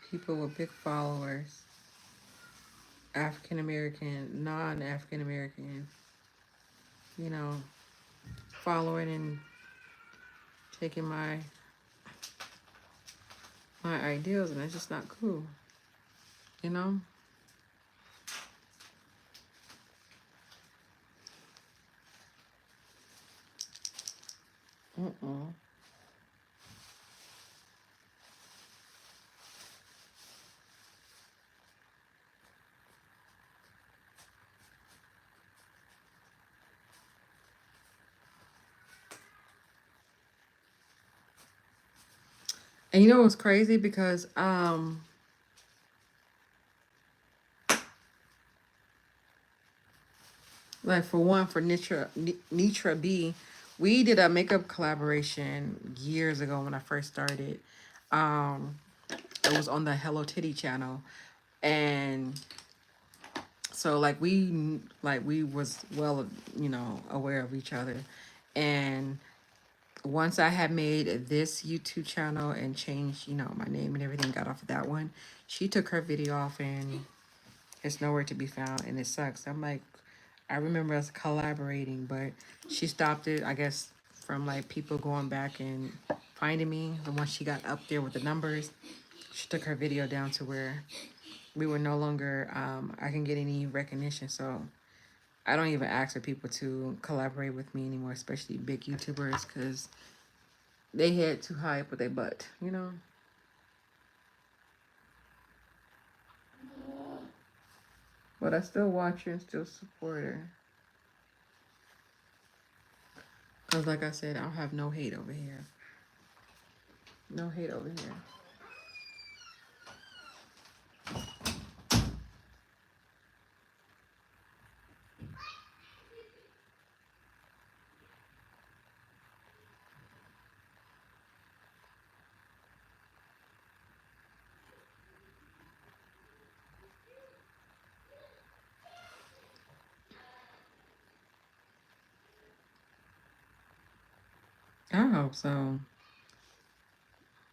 people with big followers, African American, non-African American, you know, following and taking my ideals, and it's just not cool, you know. Mm-mm. And you know what's crazy? Because like for one, for Nitra B, we did a makeup collaboration years ago when I first started. Um, it was on the Hello Titty channel, and so like we was well, aware of each other. And once I had made this YouTube channel and changed, my name and everything, got off of that one, she took her video off and it's nowhere to be found, and it sucks. I'm like, I remember us collaborating, but she stopped it, I guess, from like people going back and finding me. And once she got up there with the numbers, she took her video down to where we were no longer, I can get any recognition. So I don't even ask for people to collaborate with me anymore, especially big YouTubers, because they head too high up with their butt. But I still watch her and still support her. Because, like I said, I don't have no hate over here. No hate over here. I hope so.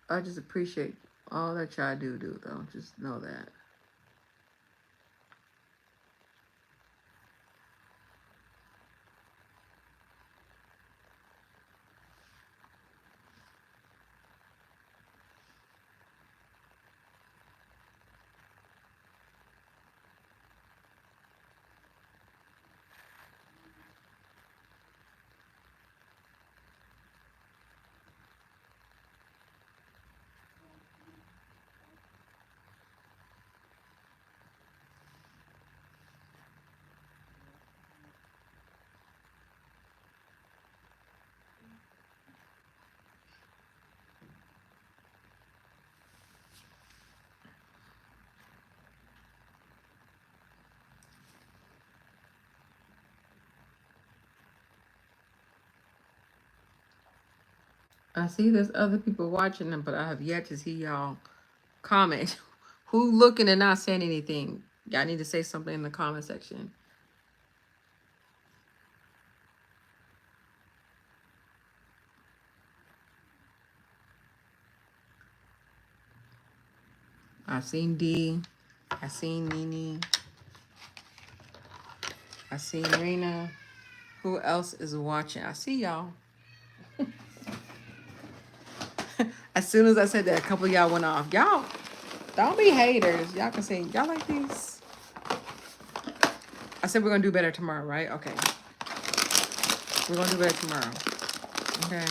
I just appreciate all that y'all do, though. Just know that. I see there's other people watching them, but I have yet to see y'all comment. Who looking and not saying anything? Y'all need to say something in the comment section. I seen D. I seen Nene. I seen Rena. Who else is watching? I see y'all. As soon as I said that, a couple of y'all went off. Y'all, don't be haters. Y'all can say, y'all like these? I said we're going to do better tomorrow, right? Okay. We're going to do better tomorrow. Okay.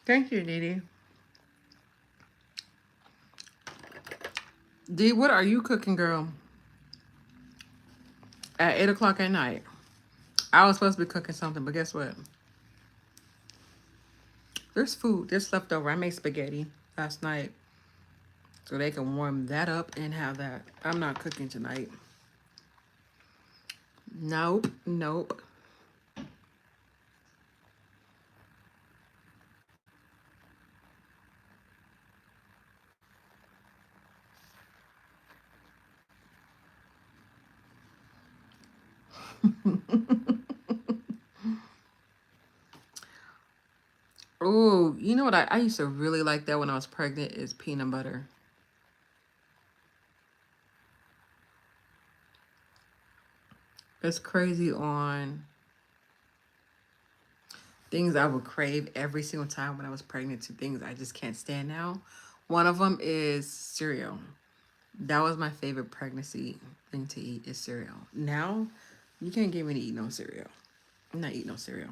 Thank you, Didi. D, what are you cooking, girl? At 8 o'clock at night. I was supposed to be cooking something, but guess what? There's food. There's leftover. I made spaghetti last night, so they can warm that up and have that. I'm not cooking tonight. Nope. Nope. Oh, you know what I used to really like that when I was pregnant is peanut butter. It's crazy on things I would crave every single time when I was pregnant to things I just can't stand now. One of them is cereal. That was my favorite pregnancy thing to eat is cereal. Now, you can't get me to eat no cereal. I'm not eating no cereal.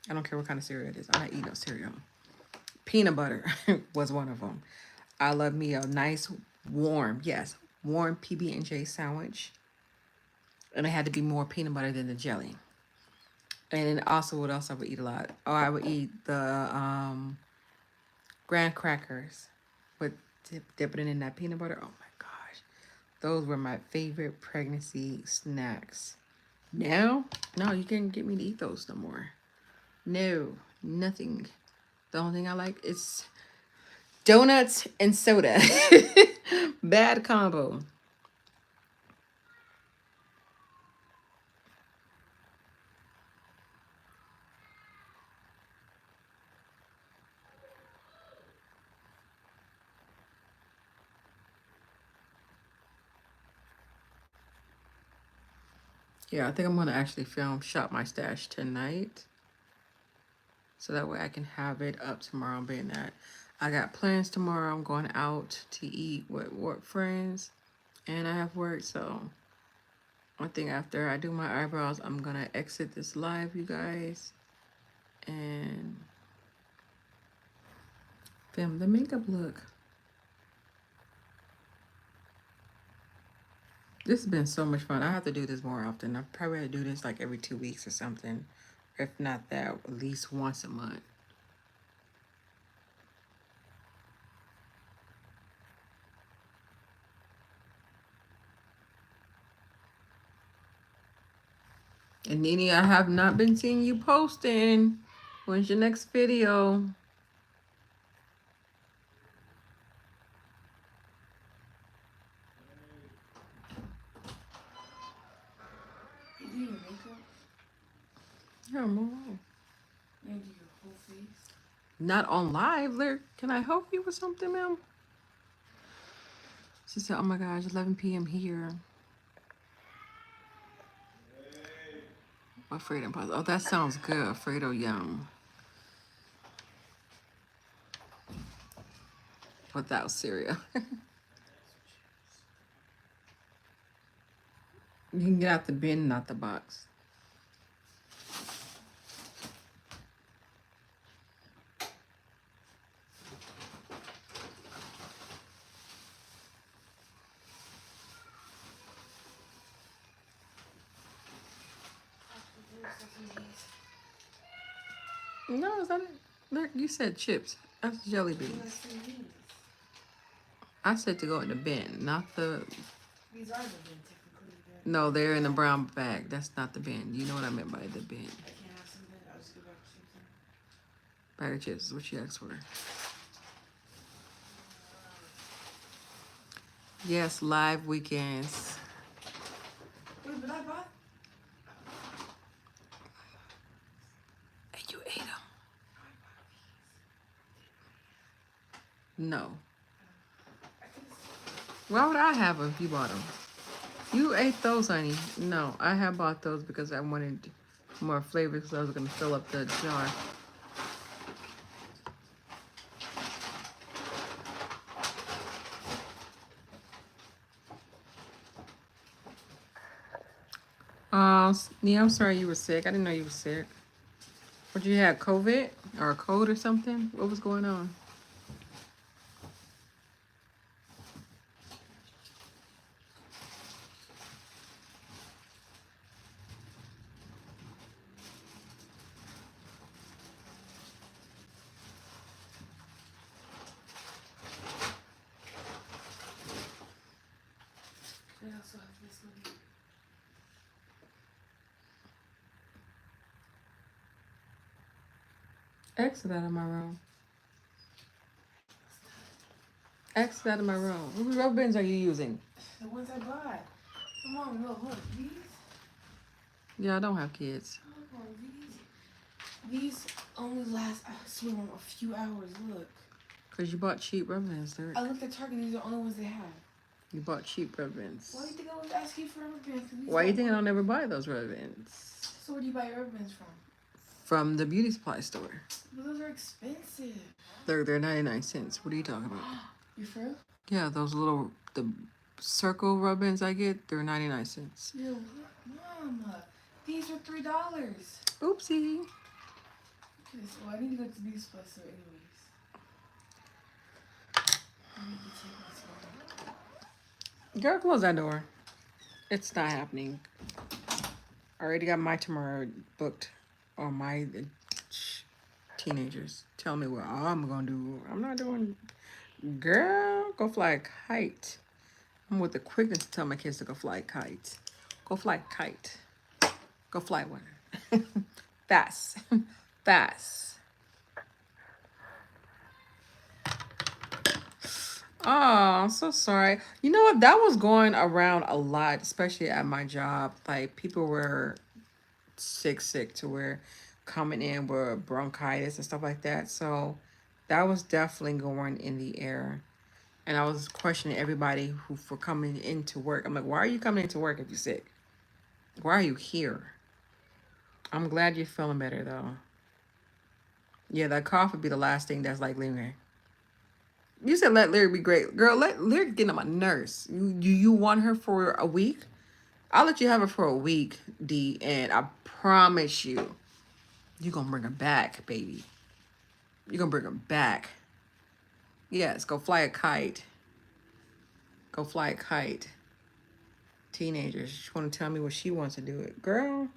I don't care what kind of cereal it is. I'm not eating no cereal. Peanut butter was one of them. I love me a nice warm, yes, warm PB&J sandwich. And it had to be more peanut butter than the jelly. And then also what else I would eat a lot? Oh, I would eat the graham crackers with dipping it in that peanut butter. Oh my gosh. Those were my favorite pregnancy snacks. Now, no, you can't get me to eat those no more. No, nothing. The only thing I like is donuts and soda. Bad combo. Yeah, I think I'm gonna actually film Shop My Stash tonight. So that way I can have it up tomorrow, being that I got plans tomorrow. I'm going out to eat with work friends. And I have work, so I think after I do my eyebrows, I'm gonna exit this live, you guys, and film the makeup look. This has been so much fun. I have to do this more often. I probably have to do this like every 2 weeks or something. If not that, at least once a month. And Nene, I have not been seeing you posting. When's your next video? You do your makeup? Yeah, I'm all right. You do your whole face? Not on live. Can I help you with something, ma'am? She said, oh my gosh, 11 p.m. here. Alfredo pasta. Oh, that sounds good. Alfredo, yum. Without cereal. You can get out the bin, not the box. No, is that it? Look, you said chips. That's jelly beans. I said to go in the bin, not the. These are the bin, technically. No, they're in a brown bag. That's not the bin. You know what I meant by the bin. I can't have some bin. I'll just go back to something. Bag of chips is what you asked for. Yes, live weekends. Wait, but I bought. And you ate them. No. Why would I have them if you bought them? You ate those, honey. No, I have bought those because I wanted more flavor because I was going to fill up the jar. Yeah, I'm sorry you were sick. I didn't know you were sick. What, you had COVID or a cold or something? What was going on? I also have this one. Exit out of my room. Exit out of my room. What rubber bands are you using? The ones I bought. Come on, look, these. Yeah, I don't have kids. Oh, these only last, I swear, a few hours. Look. Because you bought cheap rubber bands, Derek. I looked at Target. These are the only ones they have. You bought cheap rubber bands. Why do you think I was asking for rubber bands? Why do you think I don't ever buy those rubber bands? So where do you buy your rubber bands from? From the beauty supply store. But those are expensive. They're 99 cents. What are you talking about? You for real? Yeah, those little, the circle rubber bands I get, they're 99 cents. Yo, Mama, these are $3. Oopsie. Okay, so I need to go to the beauty supply store anyways. I need to take my phone. Girl, close that door. It's not happening. I already got my tomorrow booked on my teenagers. Tell me what I'm gonna do. I'm not doing. Girl, go fly a kite. I'm with the quickness to tell my kids to go fly a kite. Go fly a kite. Go fly one. Fast. Fast. Oh, I'm so sorry. You know what? That was going around a lot, especially at my job. Like, people were sick to where coming in with bronchitis and stuff like that. So that was definitely going in the air. And I was questioning everybody who for coming into work. I'm like, why are you coming into work if you're sick? Why are you here? I'm glad you're feeling better though. Yeah, that cough would be the last thing that's like lingering. You said let Lyric be great. Girl, let Lyric get on my nurse. You want her for a week? I'll let you have her for a week, D, and I promise you, you're gonna bring her back, baby. You're gonna bring her back. Yes, go fly a kite. Go fly a kite. Teenagers, she wanna tell me what she wants to do it. Girl.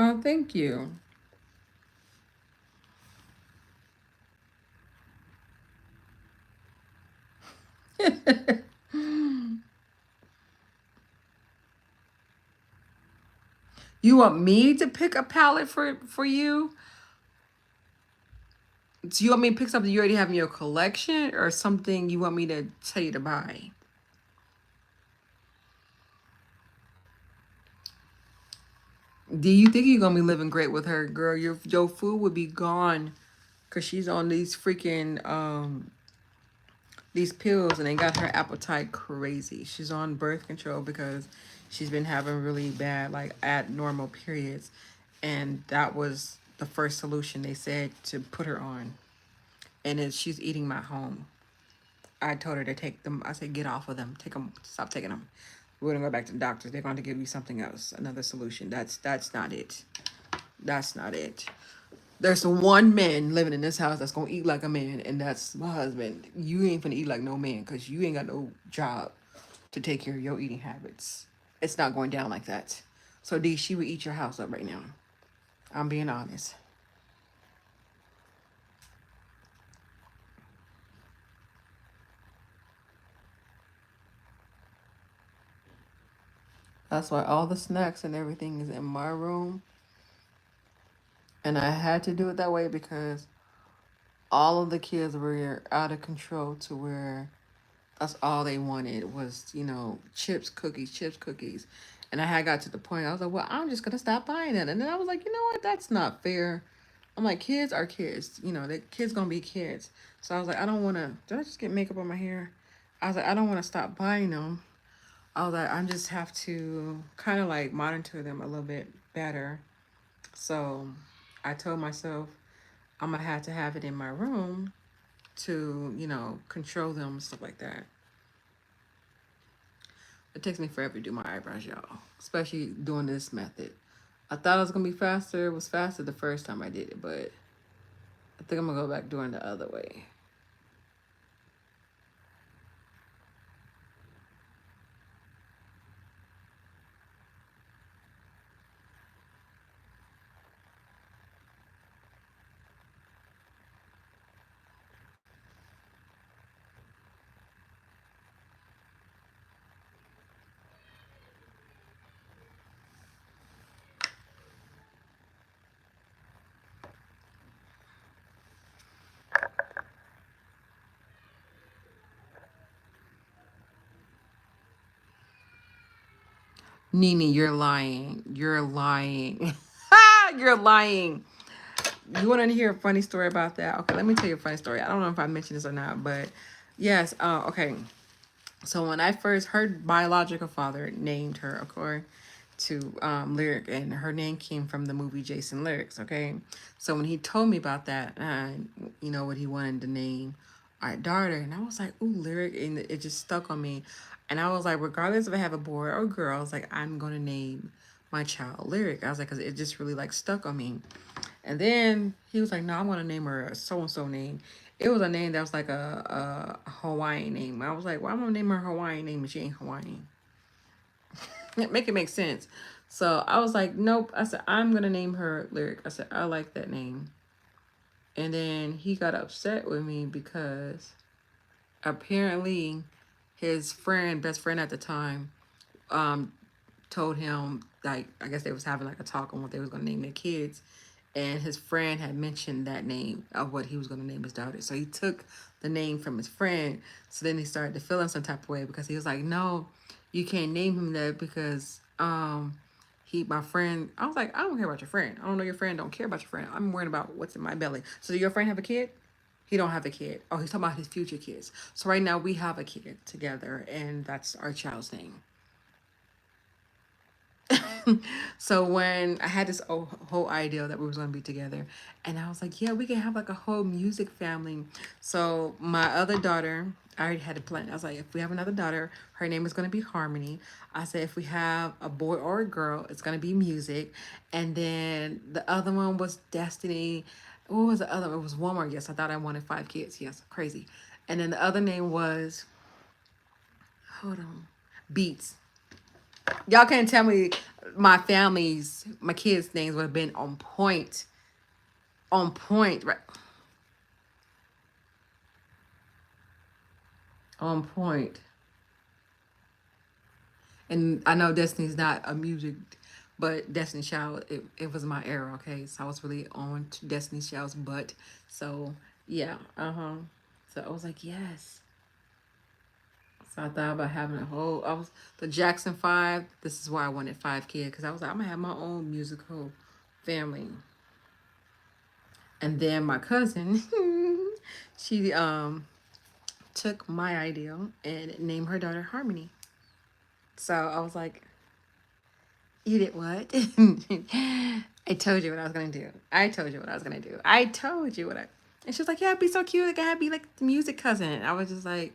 Oh, thank you. You want me to pick a palette for you? Do you want me to pick something you already have in your collection or something you want me to tell you to buy? Do you think you're gonna be living great with her, girl? Your food would be gone because she's on these freaking these pills and they got her appetite crazy. She's on birth control because she's been having really bad like abnormal periods, and that was the first solution they said to put her on. And she's eating my home. I told her to take them. I said, get off of them. Take them. Stop taking them. We're gonna go back to the doctors. They're going to give you something else, another solution. That's not it. That's not it. There's one man living in this house that's gonna eat like a man, and that's my husband. You ain't gonna eat like no man because you ain't got no job to take care of your eating habits. It's not going down like that. So D, she would eat your house up right now. I'm being honest. That's why all the snacks and everything is in my room. And I had to do it that way because all of the kids were out of control to where that's all they wanted was, chips, cookies, chips, cookies. And I had got to the point, I was like, well, I'm just going to stop buying it. And then I was like, you know what? That's not fair. I'm like, kids are kids. The kids going to be kids. So I was like, I don't want to, did I just get makeup on my hair? I was like, I don't want to stop buying them. I was like, I just have to kind of like monitor them a little bit better. So I told myself I'm going to have it in my room to, control them and stuff like that. It takes me forever to do my eyebrows, y'all, especially doing this method. I thought it was going to be faster. It was faster the first time I did it, but I think I'm going to go back doing the other way. Nene, you're lying. You're lying. You're lying. You want to hear a funny story about that? Okay, let me tell you a funny story. I don't know if I mentioned this or not, but yes. Okay. So when I first, her biological father named her, of course, to Lyric, and her name came from the movie Jason Lyrics. Okay, so when he told me about that, what he wanted to name our daughter, and I was like, ooh, Lyric, and it just stuck on me, and I was like, regardless if I have a boy or girl, I was like, I'm gonna name my child Lyric. I was like, because it just really like stuck on me. And then he was like, no, I'm gonna name her a so and so name. It was a name that was like a Hawaiian name. I was like, well, I'm gonna name her a Hawaiian name and she ain't Hawaiian. Make it make sense. So I was like, nope. I said, I'm gonna name her Lyric. I said, I like that name. And then he got upset with me because apparently his friend, best friend at the time, um, told him, like, I guess they was having like a talk on what they was gonna name their kids, and his friend had mentioned that name of what he was gonna name his daughter. So he took the name from his friend. So then he started to feel in some type of way because he was like, no, you can't name him that because my friend. I was like, I don't care about your friend. I don't know your friend. Don't care about your friend. I'm worried about what's in my belly. So do your friend have a kid? He don't have a kid. Oh, he's talking about his future kids. So right now we have a kid together, and that's our child's name. So when I had this whole idea that we was gonna be together, and I was like, yeah, we can have like a whole music family. So my other daughter, I already had a plan. I was like, if we have another daughter, her name is gonna be Harmony. I said, if we have a boy or a girl, it's gonna be music. And then the other one was Destiny. What was the other? It was one more. Yes, I thought I wanted 5 kids. Yes, crazy. And then the other name was, hold on, Beats. Y'all can't tell me my kids' names would have been on point. On point, right? On point. And I know Destiny's not a music, but Destiny Child, it was my era, okay? So I was really on to Destiny Child's butt. So, yeah, So I was like, yes. So I thought about having the Jackson 5. This is why I wanted 5 kids, because I was like, I'm going to have my own musical family. And then my cousin, she took my idea and named her daughter Harmony. So I was like, you did what? I told you what I was gonna do. I told you what I was gonna do. I told you what I. And she was like, yeah, it'd be so cute. It could be like the music cousin. I was just like,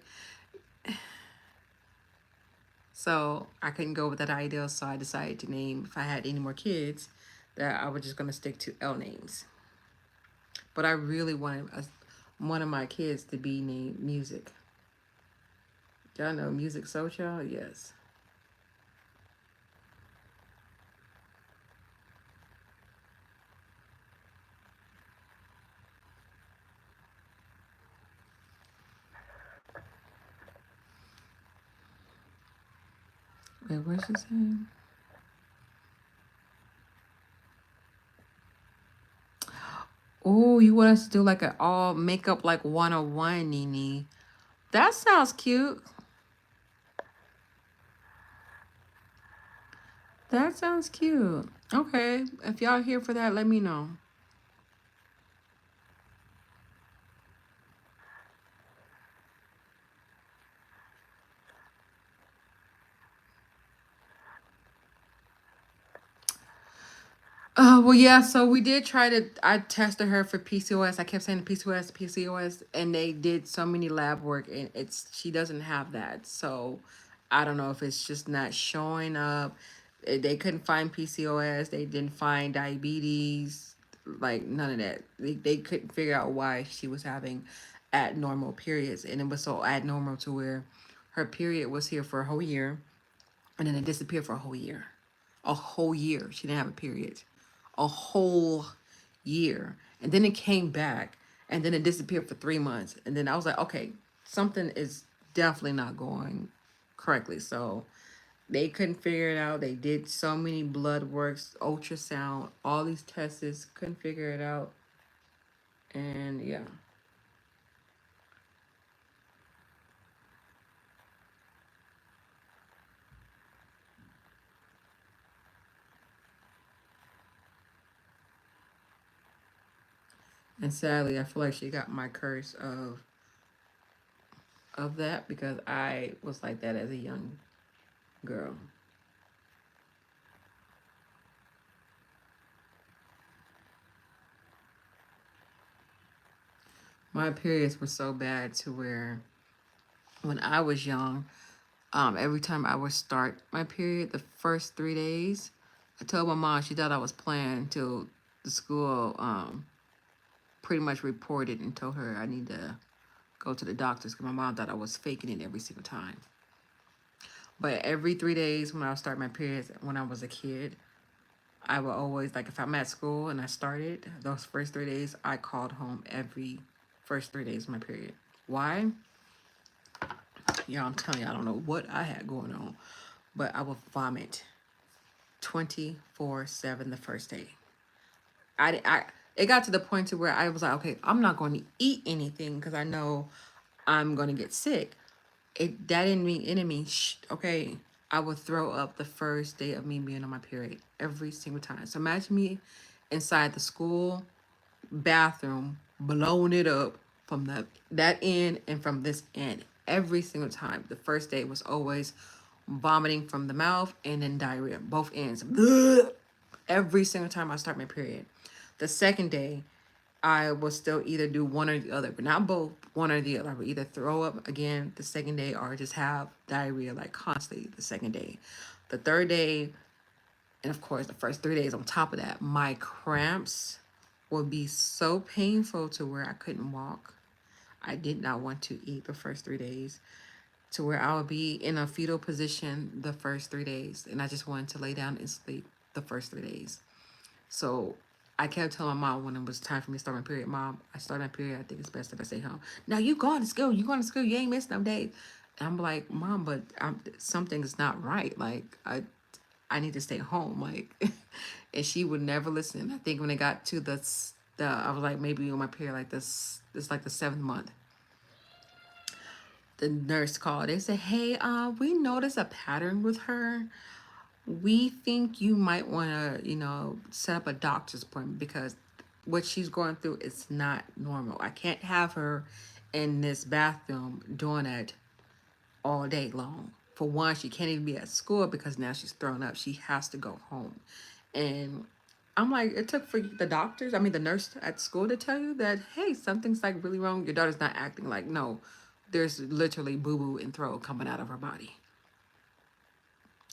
so I couldn't go with that idea. So I decided to name, if I had any more kids, that I was just gonna stick to L names. But I really wanted one of my kids to be named Music. Y'all know Music Social? Yes. Wait, what's she saying? Oh, you want us to do like an all makeup like 101, Nene. That sounds cute. That sounds cute. Okay. If y'all here for that, let me know. Well, yeah, so we did I tested her for PCOS. I kept saying PCOS, PCOS, and they did so many lab work, and she doesn't have that. So I don't know if it's just not showing up. They couldn't find PCOS. They didn't find diabetes, like none of that. They couldn't figure out why she was having abnormal periods, and it was so abnormal to where her period was here for a whole year, and then it disappeared for a whole year. A whole year. She didn't have a period. A whole year. And then it came back, and then it disappeared for 3 months. And then I was like, okay, something is definitely not going correctly. So they couldn't figure it out. They did so many blood works, ultrasound, all these tests, couldn't figure it out. And yeah. And sadly, I feel like she got my curse of that because I was like that as a young girl. My periods were so bad to where when I was young, every time I would start my period, the first 3 days, I told my mom she thought I was playing until the school pretty much reported and told her I need to go to the doctors because my mom thought I was faking it every single time. But every 3 days when I would start my periods when I was a kid, I would always, like if I'm at school and I started, those first 3 days, I called home every first 3 days of my period. Why? Yeah, I'm telling you, I don't know what I had going on, but I would vomit. 24/7 the first day. It got to the point to where I was like, okay, I'm not going to eat anything because I know I'm going to get sick. That didn't mean enemy. Okay, I would throw up the first day of me being on my period every single time. So imagine me inside the school bathroom, blowing it up from that end and from this end every single time. The first day was always vomiting from the mouth and then diarrhea, both ends. Every single time I start my period. The second day, I will still either do one or the other, but not both, one or the other. I would either throw up again the second day or just have diarrhea like constantly the second day. The third day, and of course, the first 3 days on top of that, my cramps would be so painful to where I couldn't walk. I did not want to eat the first 3 days, to where I would be in a fetal position the first 3 days, and I just wanted to lay down and sleep the first 3 days. So I kept telling my mom when it was time for me to start my period, Mom, I started my period. I think it's best if I stay home. Now you going to school. You going to school. You ain't missing no days. And I'm like, Mom, but something's not right. Like I need to stay home. Like, and she would never listen. I think when it got to I was like maybe on my period like this. It's like the 7th month. The nurse called. They said, "Hey, we noticed a pattern with her. We think you might want to, set up a doctor's appointment because what she's going through is not normal. I can't have her in this bathroom doing it all day long. For one, she can't even be at school because now she's thrown up. She has to go home." And I'm like, it took for the nurse at school to tell you that, hey, something's like really wrong. Your daughter's not acting. Like, no, there's literally boo-boo and throat coming out of her body.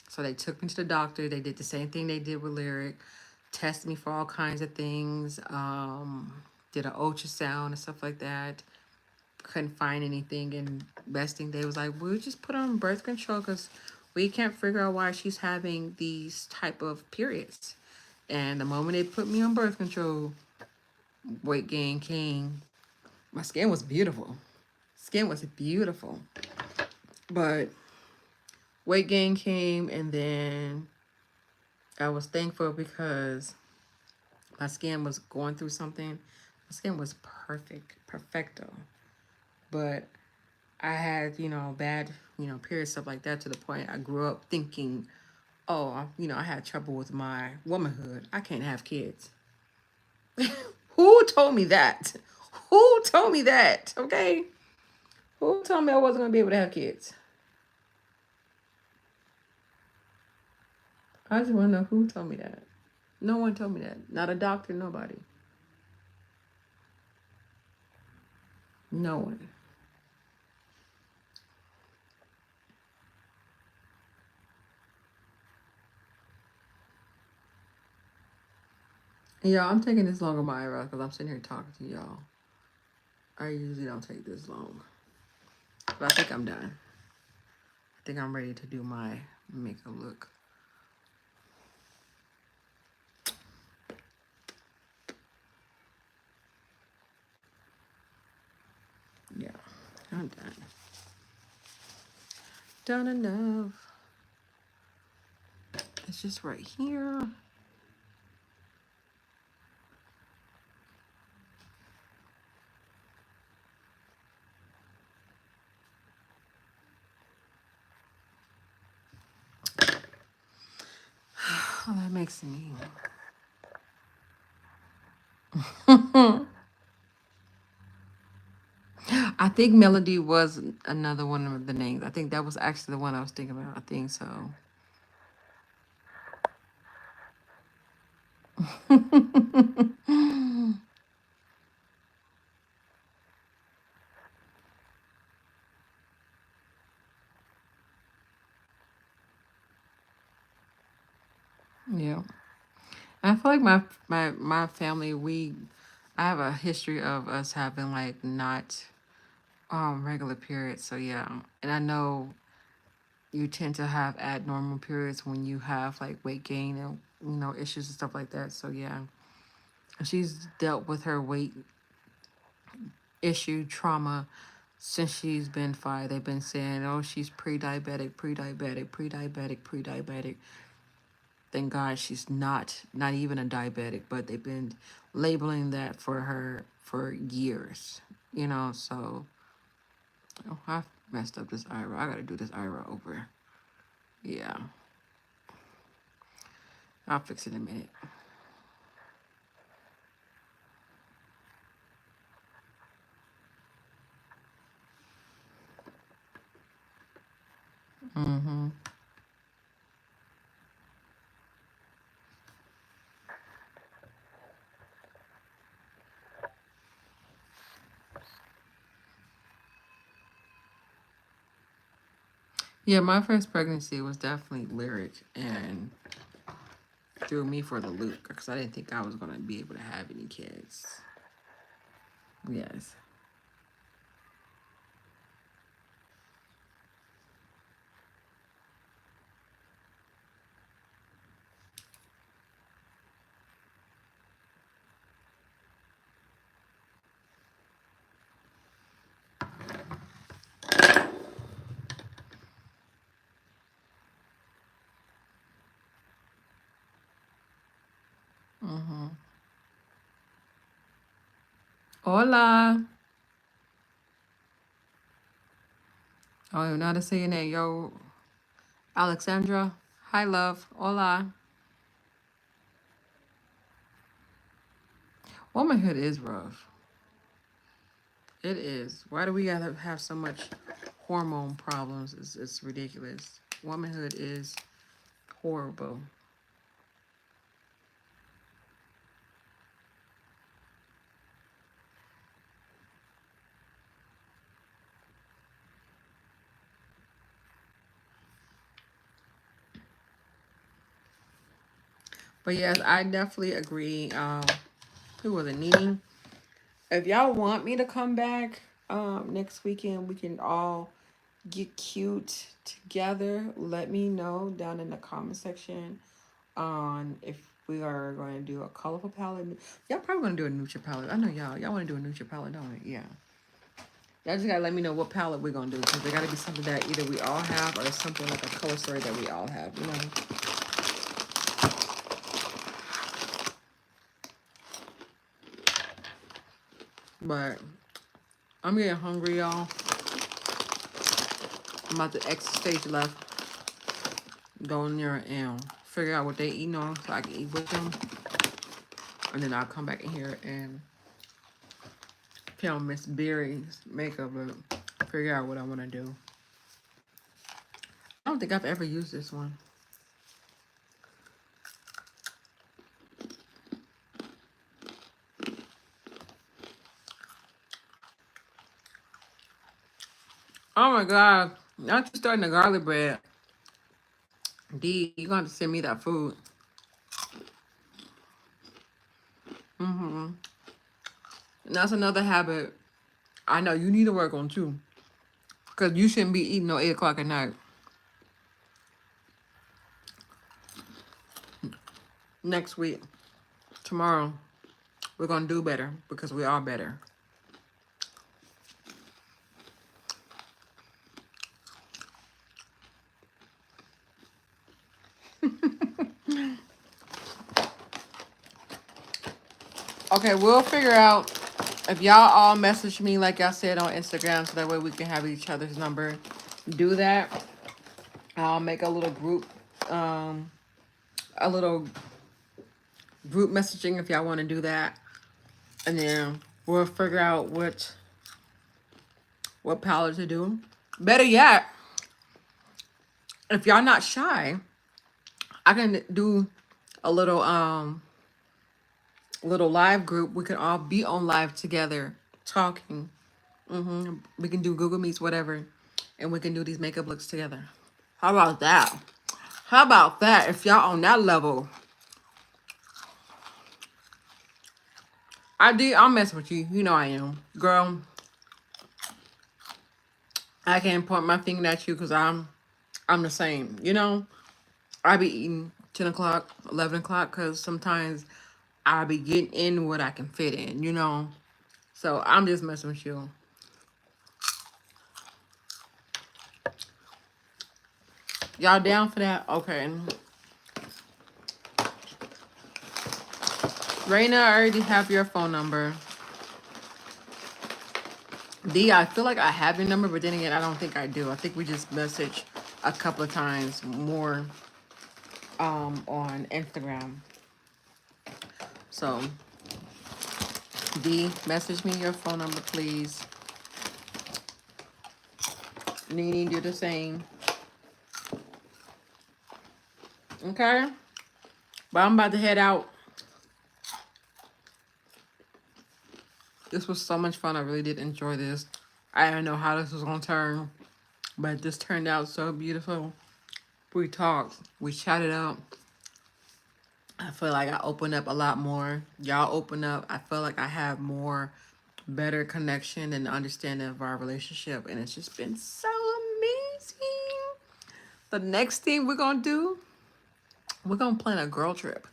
So they took me to the doctor. They did the same thing they did with Lyric, tested me for all kinds of things, did an ultrasound and stuff like that. Couldn't find anything, and best thing they was like, we'll just put her on birth control because we can't figure out why she's having these type of periods. And the moment they put me on birth control, weight gain came. My skin was beautiful. Skin was beautiful. But weight gain came, and then I was thankful because my skin was going through something. My skin was perfecto. But I had, bad, period stuff like that, to the point I grew up thinking, oh, I had trouble with my womanhood. I can't have kids. Who told me that? Who told me that? Okay. Who told me I wasn't going to be able to have kids? I just want to know who told me that. No one told me that. Not a doctor, nobody. No one. Yeah, I'm taking this long on my eyebrows because I'm sitting here talking to y'all. I usually don't take this long. But I think I'm done. I think I'm ready to do my makeup look. Yeah, I'm done. Done enough. It's just right here. Oh, that makes me. I think Melody was another one of the names. I think that was actually the one I was thinking about. I think so. Yeah. I feel like my family, I have a history of us having like not regular periods. So yeah. And I know you tend to have abnormal periods when you have like weight gain and issues and stuff like that. So yeah. She's dealt with her weight issue trauma since she's been 5. They've been saying, oh, she's pre-diabetic, pre-diabetic, pre-diabetic, pre-diabetic. Thank God she's not even a diabetic, but they've been labeling that for her for years. You know, so oh, I messed up this eyebrow. I gotta do this eyebrow over. Yeah, I'll fix it in a minute. Mm-hmm. Yeah, my first pregnancy was definitely lyric and threw me for the loop because I didn't think I was gonna be able to have any kids. Yes. Mm-hmm. Hola. Oh, I don't know how to say your name. Yo, Alexandra. Hi, love. Hola. Womanhood is rough. It is. Why do we gotta have so much hormone problems? It's ridiculous. Womanhood is horrible. But yes, I definitely agree. Who was it? Nene? If y'all want me to come back next weekend, we can all get cute together. Let me know down in the comment section on if we are going to do a colorful palette. Y'all probably going to do a neutral palette. I know y'all want to do a neutral palette, don't you? Yeah. Y'all just got to let me know what palette we're going to do because there got to be something that either we all have or something like a color story that we all have, you know? But I'm getting hungry, y'all. I'm about to exit stage left, go in there and figure out what they eating on so I can eat with them. And then I'll come back in here and film Miss Berry's makeup and figure out what I want to do. I don't think I've ever used this one. Oh my God. Not you starting the garlic bread. D, you're going to have to send me that food. Mm-hmm. And that's another habit I know you need to work on too. Because you shouldn't be eating no 8 o'clock at night. Next week, tomorrow, we're going to do better because we are better. Okay, we'll figure out if y'all all message me like I said on Instagram so that way we can have each other's number. Do that. I'll make a little group messaging if y'all want to do that. And then we'll figure out what palette to do. Better yet, if y'all not shy, I can do a little live group. We can all be on live together talking. We can do Google Meets, whatever, and we can do these makeup looks together. How about that? How about that? If y'all on that level, I'll mess with you. You know I am. Girl, I can't point my finger at you because I'm the same. You know, I be eating 10 o'clock, 11 o'clock because sometimes I be getting in what I can fit in, you know. So I'm just messing with you. Y'all down for that? Okay. Raina, I already have your phone number. D, I feel like I have your number, but then again, I don't think I do. I think we just message a couple of times more on Instagram. So D, message me your phone number, please. Nene, do the same. Okay? But I'm about to head out. This was so much fun. I really did enjoy this. I didn't know how this was going to turn, but this turned out so beautiful. We talked. We chatted up. I feel like I opened up a lot more. Y'all open up. I feel like I have more better connection and understanding of our relationship. And it's just been so amazing. The next thing we're going to do, we're going to plan a girl trip.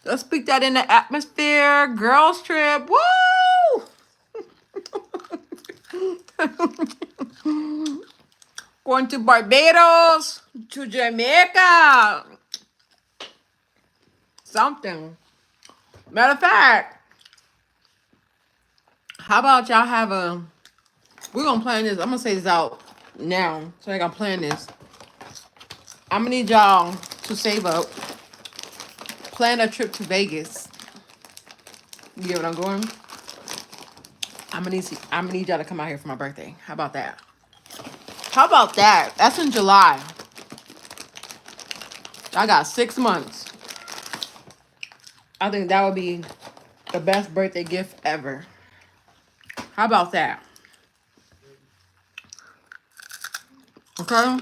Let's speak that in the atmosphere. Girls trip. Woo! Going to Barbados, to Jamaica. Something. Matter of fact, how about y'all have a... We're going to plan this. I'm going to say this out now so I can plan this. I'm going to need y'all to save up. Plan a trip to Vegas. You get what I'm going? I'm gonna need y'all to come out here for my birthday. How about that? How about that? That's in July. I got 6 months. I think that would be the best birthday gift ever. How about that? Okay?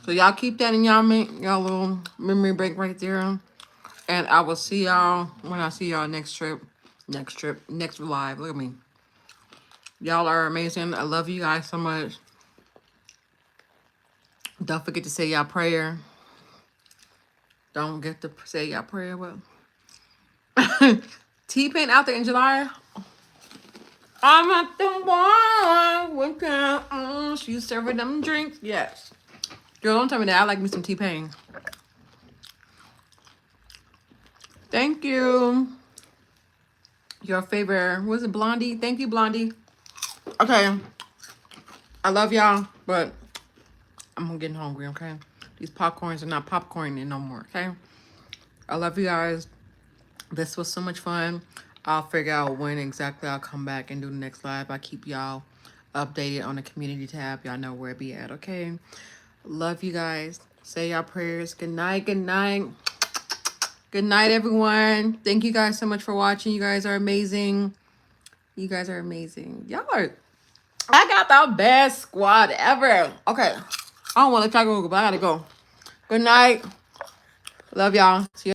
So y'all keep that in y'all little memory break right there. And I will see y'all when I see y'all next trip. Next live. Look at me. Y'all are amazing. I love you guys so much. Don't forget to say y'all prayer. Don't get to say y'all prayer. Well, T-Pain out there in July. I'm at the bar with she's serving them drinks. Yes. Girl, don't tell me that. I like me some T-Pain. Thank you. Your favorite, was it Blondie? Thank you, Blondie. Okay. I love y'all, but I'm getting hungry, okay? These popcorns are not popcorning no more, okay? I love you guys. This was so much fun. I'll figure out when exactly I'll come back and do the next live. I keep y'all updated on the community tab. Y'all know where it be at, okay? Love you guys. Say y'all prayers. Good night, good night. Good night, everyone. Thank you guys so much for watching. You guys are amazing. You guys are amazing. Y'all are... I got the best squad ever. Okay. I don't want to let y'all go, but I gotta go. Good night. Love y'all. See you.